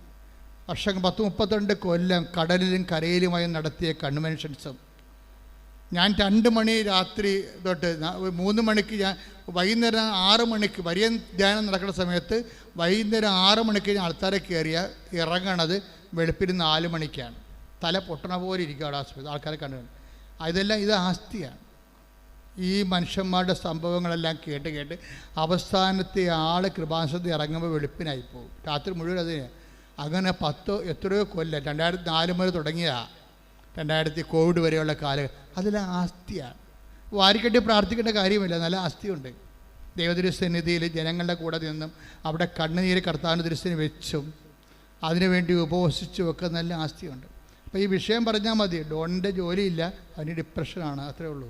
വർഷം 10-32 കൊല്ലം കടലിലും കരയിലുമായി നടത്തിയ കൺവെൻഷൻസും, ഞാൻ 2 മണി രാത്രി തൊട്ട് 3 മണിക്ക്, ഞാൻ വൈകുന്നേരം 6 മണിക്ക് വലിയ ധ്യാനം നടക്കുന്ന സമയത്ത് വൈകുന്നേരം 6 മണിക്ക് ഞാൻ ആൾക്കാരെ കയറിയ ഇറങ്ങണത് വെളുപ്പിന് 4 മണിക്കാണ്. തല പൊട്ടണ പോലെ ഇരിക്കുക അവിടെ ആസ്പത്രി ആൾക്കാരെ കണ്ടു. ഇതെല്ലാം ഇത് ആസ്തിയാണ്. ഈ മനുഷ്യന്മാരുടെ സംഭവങ്ങളെല്ലാം കേട്ട് അവസാനത്തെ ആൾ കൃപാസനത്തിൽ ഇറങ്ങുമ്പോൾ വെളുപ്പിനായി പോകും, രാത്രി മുഴുവൻ അത്. അങ്ങനെ എത്രയോ കൊല്ലം, 2004 മുതൽ തുടങ്ങിയതാണ്, 2000 കോവിഡ് വരെയുള്ള കാലം, അതെല്ലാം ആസ്തിയാണ്. വാരിക്കെട്ടി പ്രാർത്ഥിക്കേണ്ട കാര്യമില്ല, നല്ല ആസ്തിയുണ്ട്. ദൈവതിരുസന്നിധിയിൽ ജനങ്ങളുടെ കൂടെ നിന്നും അവിടെ കണ്ണുനീര് കർത്താവിൻ്റെ തിരുസന്നിധി വെച്ചും അതിനുവേണ്ടി ഉപവസിച്ചും ഒക്കെ നല്ല ആസ്തിയുണ്ട്. അപ്പോൾ ഈ വിഷയം പറഞ്ഞാൽ മതി, ഡോണിൻ്റെ ജോലിയില്ല, അവന് ഡിപ്രഷനാണ്, അത്രേ ഉള്ളൂ.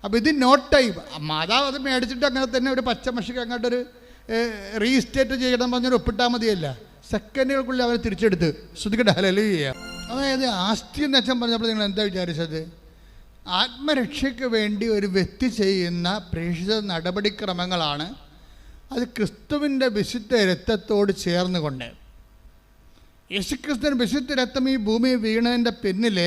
അപ്പോൾ ഇത് നോട്ട് ടൈം. മാതാവ് അത് മേടിച്ചിട്ട് അങ്ങനെ തന്നെ ഒരു പച്ചമഷിക്ക് അങ്ങോട്ടൊരു റീസ്റ്റേറ്റ് ചെയ്യണം പറഞ്ഞൊരു ഒപ്പിട്ടാൽ മതിയല്ല, സെക്കൻഡുകൾക്കുള്ളിൽ അവരെ തിരിച്ചെടുത്ത് ശ്രദ്ധിക്കട്ടെ. ഹല്ലേലൂയ. അതായത് ആസ്തി എന്ന് അച്ഛൻ പറഞ്ഞപ്പോൾ നിങ്ങൾ എന്താ വിചാരിച്ചത്? ആത്മരക്ഷയ്ക്ക് വേണ്ടി ഒരു വ്യക്തി ചെയ്യുന്ന പ്രേക്ഷിത നടപടിക്രമങ്ങളാണ്. അത് ക്രിസ്തുവിൻ്റെ വിശുദ്ധ രക്തത്തോട് ചേർന്നുകൊണ്ട്, യേശുക്രിസ്തുവിന് വിശുദ്ധ രക്തം ഈ ഭൂമി വീണതിൻ്റെ പിന്നിൽ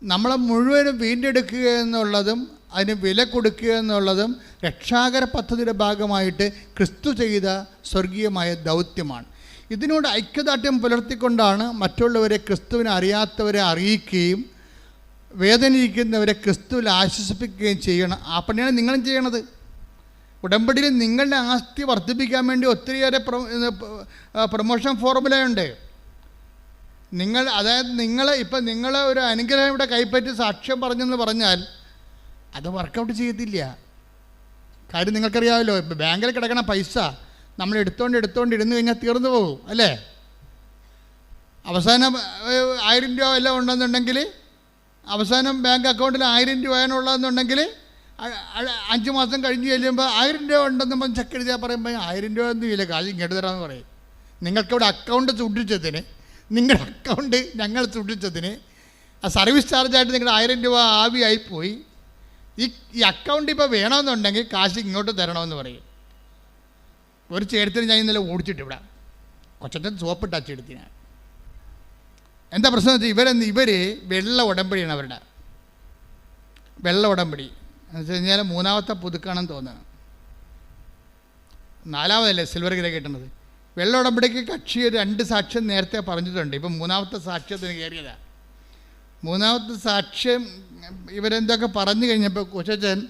നമ്മളെ മുഴുവനും വീണ്ടെടുക്കുക എന്നുള്ളതും അതിന് വില കൊടുക്കുക എന്നുള്ളതും രക്ഷാകര പദ്ധതിയുടെ ഭാഗമായിട്ട് ക്രിസ്തു ചെയ്ത സ്വർഗീയമായ ദൗത്യമാണ്. ഇതിനോട് ഐക്യദാർഢ്യം പുലർത്തിക്കൊണ്ടാണ് മറ്റുള്ളവരെ ക്രിസ്തുവിനെ അറിയാത്തവരെ അറിയിക്കുകയും വേദനിക്കുന്നവരെ ക്രിസ്തുവിൽ ആശ്വസിപ്പിക്കുകയും ചെയ്യണം. ആ പണിയാണ് നിങ്ങളും ചെയ്യണത്. ഉടമ്പടിയിൽ നിങ്ങളുടെ ആസ്തി വർദ്ധിപ്പിക്കാൻ വേണ്ടി ഒത്തിരിയേറെ പ്രൊമോഷൻ ഫോർമുലയുണ്ട്. ഇപ്പം നിങ്ങൾ ഒരു അനുഗ്രഹം ഇവിടെ കൈപ്പറ്റി സാക്ഷ്യം പറഞ്ഞെന്ന് പറഞ്ഞാൽ അത് വർക്കൗട്ട് ചെയ്യത്തില്ല. കാര്യം നിങ്ങൾക്കറിയാമല്ലോ, ബാങ്കിൽ കിടക്കണ പൈസ നമ്മൾ എടുത്തോണ്ട് ഇരുന്ന് കഴിഞ്ഞാൽ തീർന്നു പോകും, അല്ലേ? അവസാനം 1000 രൂപ എല്ലാം ഉണ്ടെന്നുണ്ടെങ്കിൽ, അവസാനം ബാങ്ക് അക്കൗണ്ടിൽ 1000 രൂപയാണുള്ളതെന്നുണ്ടെങ്കിൽ 5 മാസം കഴിഞ്ഞ് ചെല്ലുമ്പോൾ 1000 രൂപ ഉണ്ടെന്ന് പറഞ്ഞ് ചെക്ക് എഴുതിയാൽ പറയുമ്പോൾ 1000 രൂപ ഒന്നും ഇല്ല, കാശ് ഇങ്ങോട്ട് തരാമെന്ന് പറയും. നിങ്ങൾക്കിവിടെ അക്കൗണ്ട് സൂക്ഷിച്ചതിന്, നിങ്ങളുടെ അക്കൗണ്ട് ഞങ്ങൾ സൂക്ഷിച്ചതിന് ആ സർവീസ് ചാർജായിട്ട് നിങ്ങളുടെ 1000 രൂപ ആവിയായിപ്പോയി. ഈ അക്കൗണ്ട് ഇപ്പോൾ വേണമെന്നുണ്ടെങ്കിൽ കാശ് ഇങ്ങോട്ട് തരണമെന്ന് പറയും. ഒരു ചേട്ടത്തിന് ഞാൻ ഇന്നലെ ഓടിച്ചിട്ട് ഇവിടെ കൊച്ചറ്റൻ സോപ്പിട്ട് അച്ചെടുത്തിന്. എന്താ പ്രശ്നം വെച്ചാൽ ഇവർ വെള്ള ഉടമ്പടിയാണ് അവരുടെ. വെള്ള ഉടമ്പടി എന്ന് വെച്ച് കഴിഞ്ഞാൽ 3ാമത്തെ പുതുക്കാണെന്ന് തോന്നുന്നു, 4ാമതല്ലേ സിൽവർ ഗ്രേ കിട്ടുന്നത്. വെള്ള ഉടമ്പടിക്ക് കക്ഷി 2 സാക്ഷ്യം നേരത്തെ പറഞ്ഞിട്ടുണ്ട്. ഇപ്പം 3ാമത്തെ സാക്ഷ്യത്തിന് കയറിയതാണ്. 3ാമത്തെ സാക്ഷ്യം ഇവരെന്തൊക്കെ പറഞ്ഞു കഴിഞ്ഞപ്പോൾ കൊച്ചച്ചൻ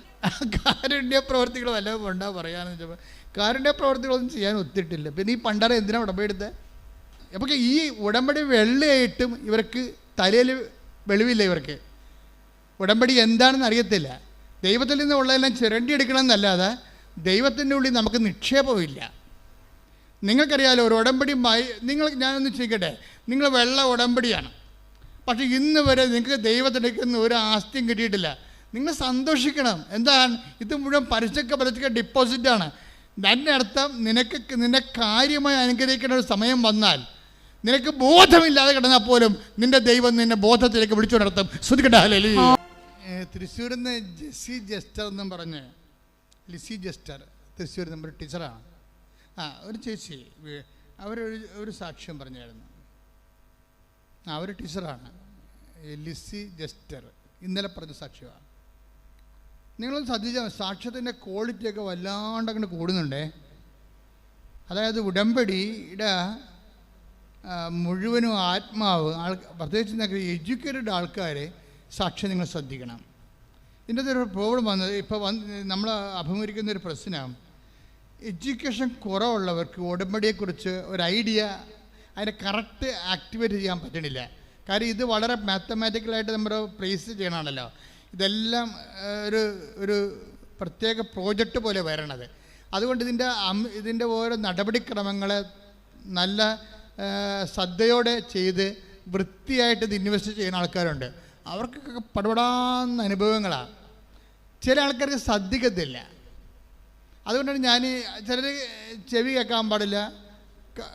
കാരുണ്യ പ്രവർത്തികൾ വല്ലതും ഉണ്ടാ പറയാമെന്ന് വെച്ചപ്പോൾ കാരുണ്യ പ്രവർത്തികളൊന്നും ചെയ്യാൻ ഒത്തിട്ടില്ല. പിന്നെ ഈ പണ്ടാരം എന്തിനാണ് ഉടമ്പടി എടുത്തത്? അപ്പോൾ ഈ ഉടമ്പടി വെള്ളയായിട്ടും ഇവർക്ക് തലയിൽ വെളിവില്ല. ഇവർക്ക് ഉടമ്പടി എന്താണെന്ന് അറിയത്തില്ല. ദൈവത്തിൽ നിന്നുള്ളതെല്ലാം ചിരണ്ടിയെടുക്കണമെന്നല്ലാതെ ദൈവത്തിൻ്റെ ഉള്ളിൽ നമുക്ക് നിക്ഷേപമില്ല. നിങ്ങൾക്കറിയാമല്ലോ, ഒരു ഉടമ്പടി ഞാനൊന്ന് ചോദിക്കട്ടെ, നിങ്ങൾ വെള്ള ഉടമ്പടിയാണ്, പക്ഷേ ഇന്ന് വരെ നിങ്ങൾക്ക് ദൈവത്തിൻ്റെ ഒരു ആസ്തിയും കിട്ടിയിട്ടില്ല. നിങ്ങൾ സന്തോഷിക്കണം. എന്താണ്? ഇത് മുഴുവൻ പരസ്യ ഡിപ്പോസിറ്റാണ്. അതിൻ്റെ അർത്ഥം നിന്നെ കാര്യമായി അനുഗ്രഹിക്കേണ്ട ഒരു സമയം വന്നാൽ, നിനക്ക് ബോധമില്ലാതെ കിടന്നാൽ പോലും നിന്റെ ദൈവം നിന്നെ ബോധത്തിലേക്ക് വിളിച്ചു നടത്തും. ശ്രദ്ധിക്കട്ടെ. ഹല്ലേലൂയ. തൃശ്ശൂരിൽ നിന്ന് ലിസി ജസ്റ്റർ തൃശ്ശൂരിൽ നമ്മുടെ ടീച്ചറാണ്. ഒരു ചേച്ചി അവരൊരു സാക്ഷ്യം പറഞ്ഞായിരുന്നു. അവർ ടീച്ചറാണ്. ലിസി ജസ്റ്റർ ഇന്നലെ പറഞ്ഞ സാക്ഷ്യമാണ്. നിങ്ങളൊന്ന് ശ്രദ്ധിച്ചാൽ സാക്ഷ്യത്തിൻ്റെ ക്വാളിറ്റിയൊക്കെ വല്ലാണ്ട് അങ്ങനെ കൂടുന്നുണ്ടേ. അതായത് ഉടമ്പടിയുടെ മുഴുവനും ആത്മാവ് പ്രത്യേകിച്ച് എഡ്യൂക്കേറ്റഡ് ആൾക്കാർ സാക്ഷ്യം നിങ്ങൾ ശ്രദ്ധിക്കണം. ഇതിൻ്റെ ഒരു പ്രോബ്ലം വന്നത് ഇപ്പോൾ നമ്മൾ അഭിമുഖീകരിക്കുന്നൊരു പ്രശ്നം, എഡ്യൂക്കേഷൻ കുറവുള്ളവർക്ക് ഉടമ്പടിയെക്കുറിച്ച് ഒരു ഐഡിയ അതിനെ കറക്റ്റ് ആക്ടിവേറ്റ് ചെയ്യാൻ പറ്റണില്ല. കാര്യം ഇത് വളരെ മാത്തമാറ്റിക്കലായിട്ട് നമ്മൾ പ്രേസ് ചെയ്യണമാണല്ലോ. ഇതെല്ലാം ഒരു പ്രത്യേക പ്രോജക്റ്റ് പോലെ വരണത്. അതുകൊണ്ട് ഇതിൻ്റെ ഓരോ നടപടിക്രമങ്ങളെ നല്ല ശ്രദ്ധയോടെ ചെയ്ത് വൃത്തിയായിട്ട് ഇത് ഇൻവെസ്റ്റ് ചെയ്യുന്ന ആൾക്കാരുണ്ട്. അവർക്കൊക്കെ പടപടാന്ന അനുഭവങ്ങളാണ്. ചില ആൾക്കാർക്ക് ശ്രദ്ധിക്കത്തില്ല. അതുകൊണ്ടാണ് ഞാൻ ചിലർ ചെവി കേൾക്കാൻ പാടില്ല,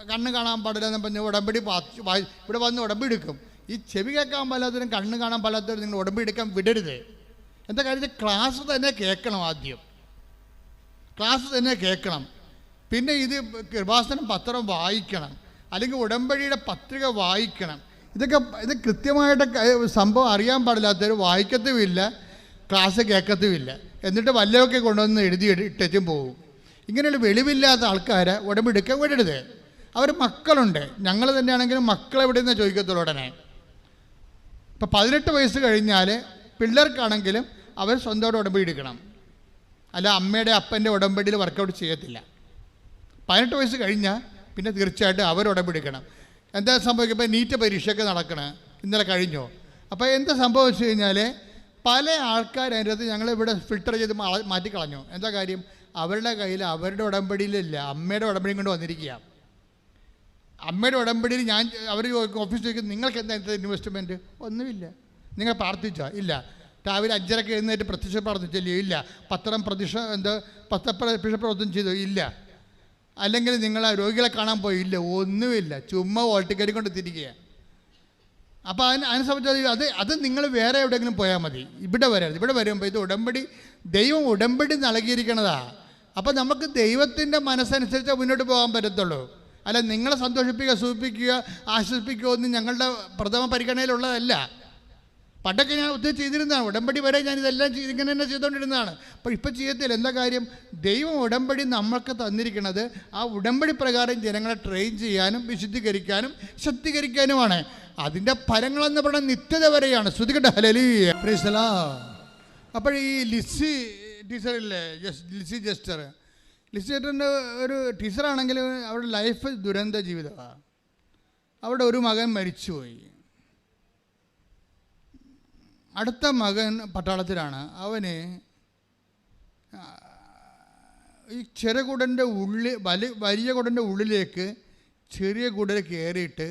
കണ്ണ് കാണാൻ പാടില്ല എന്ന് പറഞ്ഞ് ഉടമ്പടി ഇവിടെ വന്ന് ഉടമ്പടി എടുക്കും. ഈ ചെവി കേൾക്കാൻ പാടില്ലാത്തവരും കണ്ണ് കാണാൻ പാടില്ലാത്തവരും നിങ്ങൾ ഉടമ്പടി എടുക്കാൻ വിടരുത്. എന്താ കാര്യത്തിൽ ക്ലാസ് തന്നെ കേൾക്കണം. ആദ്യം ക്ലാസ് തന്നെ കേൾക്കണം. പിന്നെ ഇത് കൃപാസനം പത്രം വായിക്കണം, അല്ലെങ്കിൽ ഉടമ്പടിയുടെ പത്രിക വായിക്കണം. ഇത് കൃത്യമായിട്ട് സംഭവം അറിയാൻ പാടില്ലാത്തവർ വായിക്കത്തുമില്ല, ക്ലാസ് കേൾക്കത്തുമില്ല. എന്നിട്ട് വല്ലതൊക്കെ കൊണ്ടുവന്ന് എഴുതി ഇട്ടും പോകും. ഇങ്ങനെയുള്ള വെളിവില്ലാത്ത ആൾക്കാരെ ഉടമ്പടി എടുക്കാൻ വിടരുത്. അവർ മക്കളുണ്ട്, ഞങ്ങൾ തന്നെയാണെങ്കിലും മക്കളെവിടെ നിന്നാണ് ചോദിക്കത്തുള്ളൂ ഉടനെ. ഇപ്പം 18 വയസ്സ് കഴിഞ്ഞാൽ പിള്ളേർക്കാണെങ്കിലും അവർ സ്വന്തമായിട്ട് ഉടമ്പടി എടുക്കണം. അല്ല അമ്മയുടെ അപ്പൻ്റെ ഉടമ്പടിയിൽ വർക്കൗട്ട് ചെയ്യത്തില്ല. 18 വയസ്സ് കഴിഞ്ഞാൽ പിന്നെ തീർച്ചയായിട്ടും അവർ ഉടമ്പടി എടുക്കണം. എന്താ സംഭവിക്കുക? ഇപ്പോൾ നീറ്റ് പരീക്ഷയൊക്കെ നടക്കണം, ഇന്നലെ കഴിഞ്ഞോ. അപ്പോൾ എന്താ സംഭവിച്ചു കഴിഞ്ഞാൽ പല ആൾക്കാർ അതിൻ്റെ അകത്ത് ഞങ്ങളിവിടെ ഫിൽട്ടർ ചെയ്ത് മാറ്റിക്കളഞ്ഞു. എന്താ കാര്യം? അവരുടെ കയ്യിൽ അവരുടെ ഉടമ്പടിയിലില്ല, അമ്മയുടെ ഉടമ്പടിയും കൊണ്ട് വന്നിരിക്കുക. അമ്മയുടെ ഉടമ്പടിയിൽ അവർ ഓഫീസ് ചോദിക്കും, നിങ്ങൾക്ക് എന്താ ഇൻവെസ്റ്റ്മെൻറ്റ്? ഒന്നുമില്ല. നിങ്ങൾ പ്രാർത്ഥിച്ചോ? ഇല്ല. രാവിലെ 5:30 എഴുന്നേറ്റ് പ്രത്യക്ഷ പ്രാർത്ഥിച്ചല്ലോ? ഇല്ല. പ്രവർത്തനം ചെയ്തോ? ഇല്ല. അല്ലെങ്കിൽ നിങ്ങൾ രോഗികളെ കാണാൻ പോയി? ഇല്ല. ഒന്നുമില്ല. ചുമ്മാ വോൾട്ടിക്കരി കൊണ്ട് തിരിക്കുക. അപ്പോൾ അതിനെ സംബന്ധിച്ച് അത് നിങ്ങൾ വേറെ എവിടെയെങ്കിലും പോയാൽ മതി, ഇവിടെ വരരുത്. ഇവിടെ വരുമ്പോൾ ഇത് ഉടമ്പടി, ദൈവം ഉടമ്പടി നൽകിയിരിക്കണതാണ്. അപ്പോൾ നമുക്ക് ദൈവത്തിൻ്റെ മനസ്സനുസരിച്ച് മുന്നോട്ട് പോകാൻ പറ്റത്തുള്ളൂ. അല്ല നിങ്ങളെ സന്തോഷിപ്പിക്കുക, സൂചിപ്പിക്കുക, ആശ്വസിപ്പിക്കുക ഒന്നും ഞങ്ങളുടെ പ്രഥമ പരിഗണനയിലുള്ളതല്ല. പണ്ടൊക്കെ ഞാൻ ഒത്തിരി ചെയ്തിരുന്നതാണ്. ഉടമ്പടി വരെ ഞാൻ ഇതെല്ലാം ഇങ്ങനെ തന്നെ ചെയ്തുകൊണ്ടിരുന്നതാണ്. അപ്പോൾ ഇപ്പം ചെയ്യത്തില്ല. എന്താ കാര്യം? ദൈവം ഉടമ്പടി നമ്മൾക്ക് തന്നിരിക്കുന്നത് ആ ഉടമ്പടി പ്രകാരം ജനങ്ങളെ ട്രെയിൻ ചെയ്യാനും വിശുദ്ധീകരിക്കാനും ശക്തീകരിക്കാനുമാണ്. അതിൻ്റെ ഫലങ്ങളെന്ന് പറയുന്നത് നിത്യത വരെയാണ്. ശ്രുതികട്ടെ ഹല്ലേലൂയ, പ്രൈസ് ദി ലോർഡ്. അപ്പോൾ ഈ ലിസി ടീച്ചറില്ലേ, ലിസി ജസ്റ്ററിൻ്റെ ഒരു ടീച്ചറാണെങ്കിൽ അവരുടെ ലൈഫ് ദുരന്ത ജീവിതമാണ്. അവിടെ ഒരു മകൻ മരിച്ചുപോയി. അടുത്ത മകൻ പട്ടാളത്തിലാണ്. അവന് ഈ ചെറുകുടൻ്റെ വലിയ കുടൻ്റെ ഉള്ളിലേക്ക് ചെറിയ കുടൽ കയറിയിട്ട്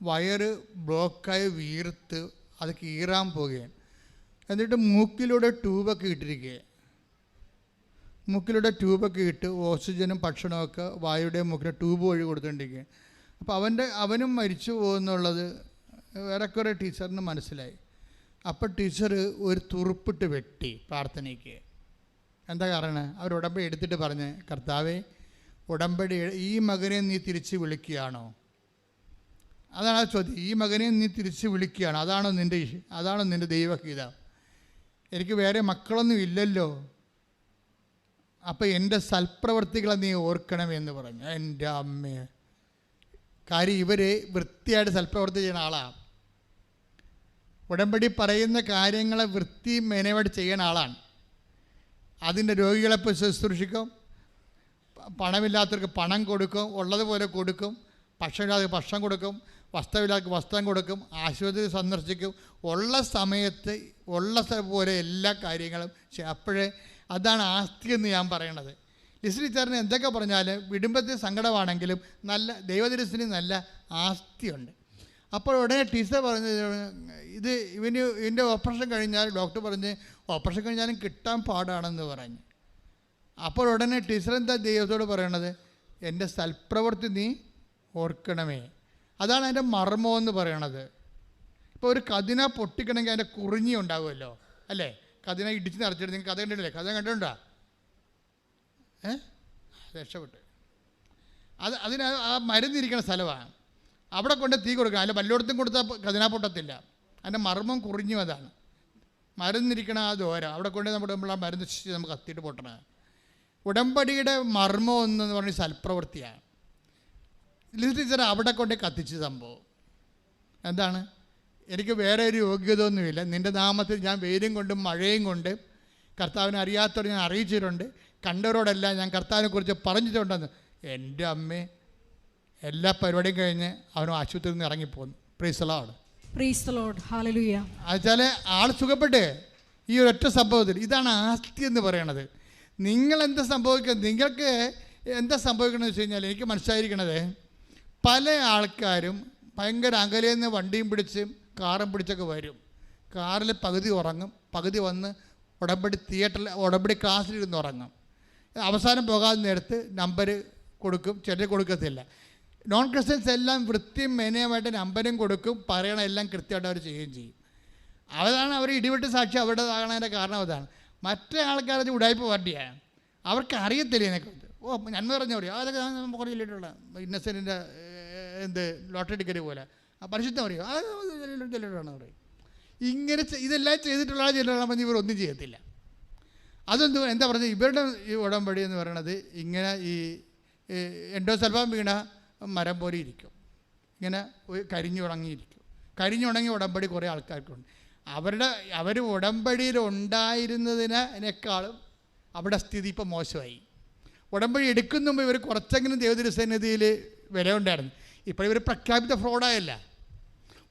വയറ് ബ്ലോക്കായി വീർത്ത് അത് കീറാൻ പോവുകയാണ്. എന്നിട്ട് മൂക്കിലൂടെ ട്യൂബൊക്കെ ഇട്ടിരിക്കുക. മൂക്കിലൂടെ ട്യൂബൊക്കെ ഇട്ട് ഓക്സിജനും ഭക്ഷണമൊക്കെ വായുടെ മൂക്കിലെ ട്യൂബ് വഴി കൊടുത്തുകൊണ്ടിരിക്കുക. അപ്പോൾ അവനും മരിച്ചു പോകുന്നുള്ളത് ഏറെക്കുറെ ടീച്ചറിന് മനസ്സിലായി. അപ്പോൾ ടീച്ചർ ഒരു തുറുപ്പിട്ട് വെട്ടി പ്രാർത്ഥനയ്ക്ക്. എന്താ കാരണം? അവർ ഉടമ്പടി എടുത്തിട്ട് പറഞ്ഞ്, കർത്താവേ, ഉടമ്പടി ഈ മകനെ നീ തിരിച്ച് വിളിക്കുകയാണോ? അതാണ് ആ ചോദ്യം. ഈ മകനെ നീ തിരിച്ച് വിളിക്കുകയാണോ? അതാണോ നിൻ്റെ ദൈവഹിതം? എനിക്ക് വേറെ മക്കളൊന്നും ഇല്ലല്ലോ. അപ്പോൾ എൻ്റെ സൽപ്രവർത്തികളെ നീ ഓർക്കണമെന്ന് പറഞ്ഞു. എൻ്റെ അമ്മയെ, കാര്യം ഇവർ വൃത്തിയായിട്ട് സൽപ്രവർത്തി ചെയ്യുന്ന ആളാണ്. ഉടമ്പടി പറയുന്ന കാര്യങ്ങളെ വൃത്തി മെനയോട് ചെയ്യുന്ന ആളാണ്. അതിൻ്റെ രോഗികളെ ശുശ്രൂഷിക്കും, പണമില്ലാത്തവർക്ക് പണം കൊടുക്കും, ഉള്ളതുപോലെ കൊടുക്കും, ഭക്ഷണമില്ലാത്തവർക്ക് ഭക്ഷണം കൊടുക്കും, വസ്ത്രമില്ലാത്തവർക്ക് വസ്ത്രം കൊടുക്കും, ആശുപത്രി സന്ദർശിക്കും, ഉള്ള സമയത്ത് ഉള്ള പോലെ എല്ലാ കാര്യങ്ങളും. അപ്പോഴേ അതാണ് ആസ്തി എന്ന് ഞാൻ പറയണത്. ലിസി ടീച്ചറിന് എന്തൊക്കെ പറഞ്ഞാലും വിടുംബത്തിൽ സങ്കടമാണെങ്കിലും നല്ല ദൈവദർശന് നല്ല ആസ്തിയുണ്ട്. അപ്പോൾ ഉടനെ ടീച്ചർ പറഞ്ഞ്, ഇതിൻ്റെ ഓപ്പറേഷൻ കഴിഞ്ഞാൽ ഡോക്ടർ പറഞ്ഞ് ഓപ്പറേഷൻ കഴിഞ്ഞാലും കിട്ടാൻ പാടാണെന്ന് പറഞ്ഞു. അപ്പോൾ ഉടനെ ടീച്ചർ എന്താ ദൈവത്തോട് പറയണത്? എൻ്റെ സൽപ്രവൃത്തി നീ ഓർക്കണമേ. അതാണ് അതിൻ്റെ മർമ്മമെന്ന് പറയണത്. ഇപ്പോൾ ഒരു കതിന പൊട്ടിക്കണമെങ്കിൽ അതിൻ്റെ കുറിഞ്ഞി ഉണ്ടാകുമല്ലോ, അല്ലേ? കതിന ഇടിച്ച് നിറച്ചിട്ട് നിങ്ങൾ കഥ കണ്ടിട്ടില്ലേ? കഥ കണ്ടിട്ടുണ്ടോ? രക്ഷപ്പെട്ട് അതിന് ആ മരുന്നിരിക്കുന്ന സ്ഥലമാണ്. അവിടെ കൊണ്ട് തീ കൊടുക്കണം. അല്ല വല്ലോടത്തും കൊടുത്താൽ കതിന പൊട്ടത്തില്ല. അതിൻ്റെ മർമ്മം കുറിഞ്ഞു അതാണ്. മരുന്നിരിക്കണ ആ ദോരം അവിടെ കൊണ്ട് നമ്മൾ ആ മരുന്ന് നമുക്ക് കത്തിയിട്ട് പൊട്ടണ. ഉടമ്പടിയുടെ മർമ്മം എന്ന് പറഞ്ഞ സൽപ്രവൃത്തിയാണ്. ടീച്ചർ അവിടെ കൊണ്ട് കത്തിച്ച സംഭവം എന്താണ്? എനിക്ക് വേറെ ഒരു യോഗ്യത ഒന്നുമില്ല, നിൻ്റെ നാമത്തിൽ ഞാൻ വെയിലും കൊണ്ടും മഴയും കൊണ്ട് കർത്താവിനെ അറിയാത്തവർ ഞാൻ അറിയിച്ചിട്ടുണ്ട്, കണ്ടവരോടെല്ലാം ഞാൻ കർത്താവിനെക്കുറിച്ച് പറഞ്ഞിട്ടുണ്ടെന്ന്. എൻ്റെ അമ്മേ, എല്ലാ പരിപാടിയും കഴിഞ്ഞ് അവനും ആശുപത്രിയിൽ നിന്ന് ഇറങ്ങിപ്പോന്നു. Praise the Lord. Praise the Lord. Hallelujah. എന്നുവെച്ചാൽ ആൾ സുഖപ്പെട്ടേ ഈ ഒരൊറ്റ സംഭവത്തിൽ. ഇതാണ് ആസ്തി എന്ന് പറയണത്. നിങ്ങൾ എന്താ സംഭവിക്കുന്നത്? നിങ്ങൾക്ക് എന്താ സംഭവിക്കണമെന്ന് വെച്ച് കഴിഞ്ഞാൽ എനിക്ക് മനസ്സിലായിരിക്കണത്, പല ആൾക്കാരും ഭയങ്കര അകലെ നിന്ന് വണ്ടിയും പിടിച്ച് കാറും പിടിച്ചൊക്കെ വരും. കാറിൽ പകുതി ഉറങ്ങും, പകുതി വന്ന് ഉടമ്പടി തിയേറ്ററിൽ ഉടമ്പടി ക്ലാസ്സിലിരുന്ന് ഉറങ്ങും. അവസാനം പോകാതെ നേരത്ത് നമ്പർ കൊടുക്കും, ചിലർ കൊടുക്കത്തില്ല. നോൺ ക്രിസ്ത്യൻസ് എല്ലാം വൃത്തിയും മേനയുമായിട്ട് നമ്പരും കൊടുക്കും, പറയണ എല്ലാം കൃത്യമായിട്ട് അവർ ചെയ്യുകയും ചെയ്യും. അതാണ് അവർ ഇടിവെട്ട് സാക്ഷി അവരുടെ ആകണതിൻ്റെ കാരണം അതാണ്. മറ്റേ ആൾക്കാരുടെ ഉടായ്പ പാർട്ടിയാണ്, അവർക്ക് അറിയത്തില്ല ഇതിനെക്കുറിച്ച്. നന്മ പറഞ്ഞ പറയും, അതൊക്കെ കുറേ ചൊല്ലിട്ടുള്ള ഇന്നസെൻറ്റിൻ്റെ ലോട്ടറി ടിക്കറ്റ് പോലെ പരിശുദ്ധം പറയും, അത് ചൊല്ലിട്ടാണ് പറയും. ഇങ്ങനെ ഇതെല്ലാം ചെയ്തിട്ടുള്ള ചിലരാണെന്ന് ഇവരൊന്നും ചെയ്യത്തില്ല. അതെന്ത് എന്താ പറഞ്ഞത്? ഇവരുടെ ഈ ഉടമ്പടി എന്ന് പറയണത് ഇങ്ങനെ ഈ എൻഡോസൾഫാൻ വീണ മരം പോലെ ഇരിക്കും, ഇങ്ങനെ കരിഞ്ഞുണങ്ങിയിരിക്കും. കരിഞ്ഞുണങ്ങി ഉടമ്പടി കുറേ ആൾക്കാർക്കുണ്ട്. അവർ ഉടമ്പടിയിൽ ഉണ്ടായിരുന്നതിനേക്കാളും അവിടെ സ്ഥിതി ഇപ്പം മോശമായി. ഉടമ്പടി എടുക്കുന്ന മുമ്പ് ഇവർ കുറച്ചെങ്കിലും ദൈവതിരുസന്നിധിയിൽ വില ഉണ്ടായിരുന്നു. ഇപ്പോൾ ഇവർ പ്രഖ്യാപിത ഫ്രോഡായല്ല.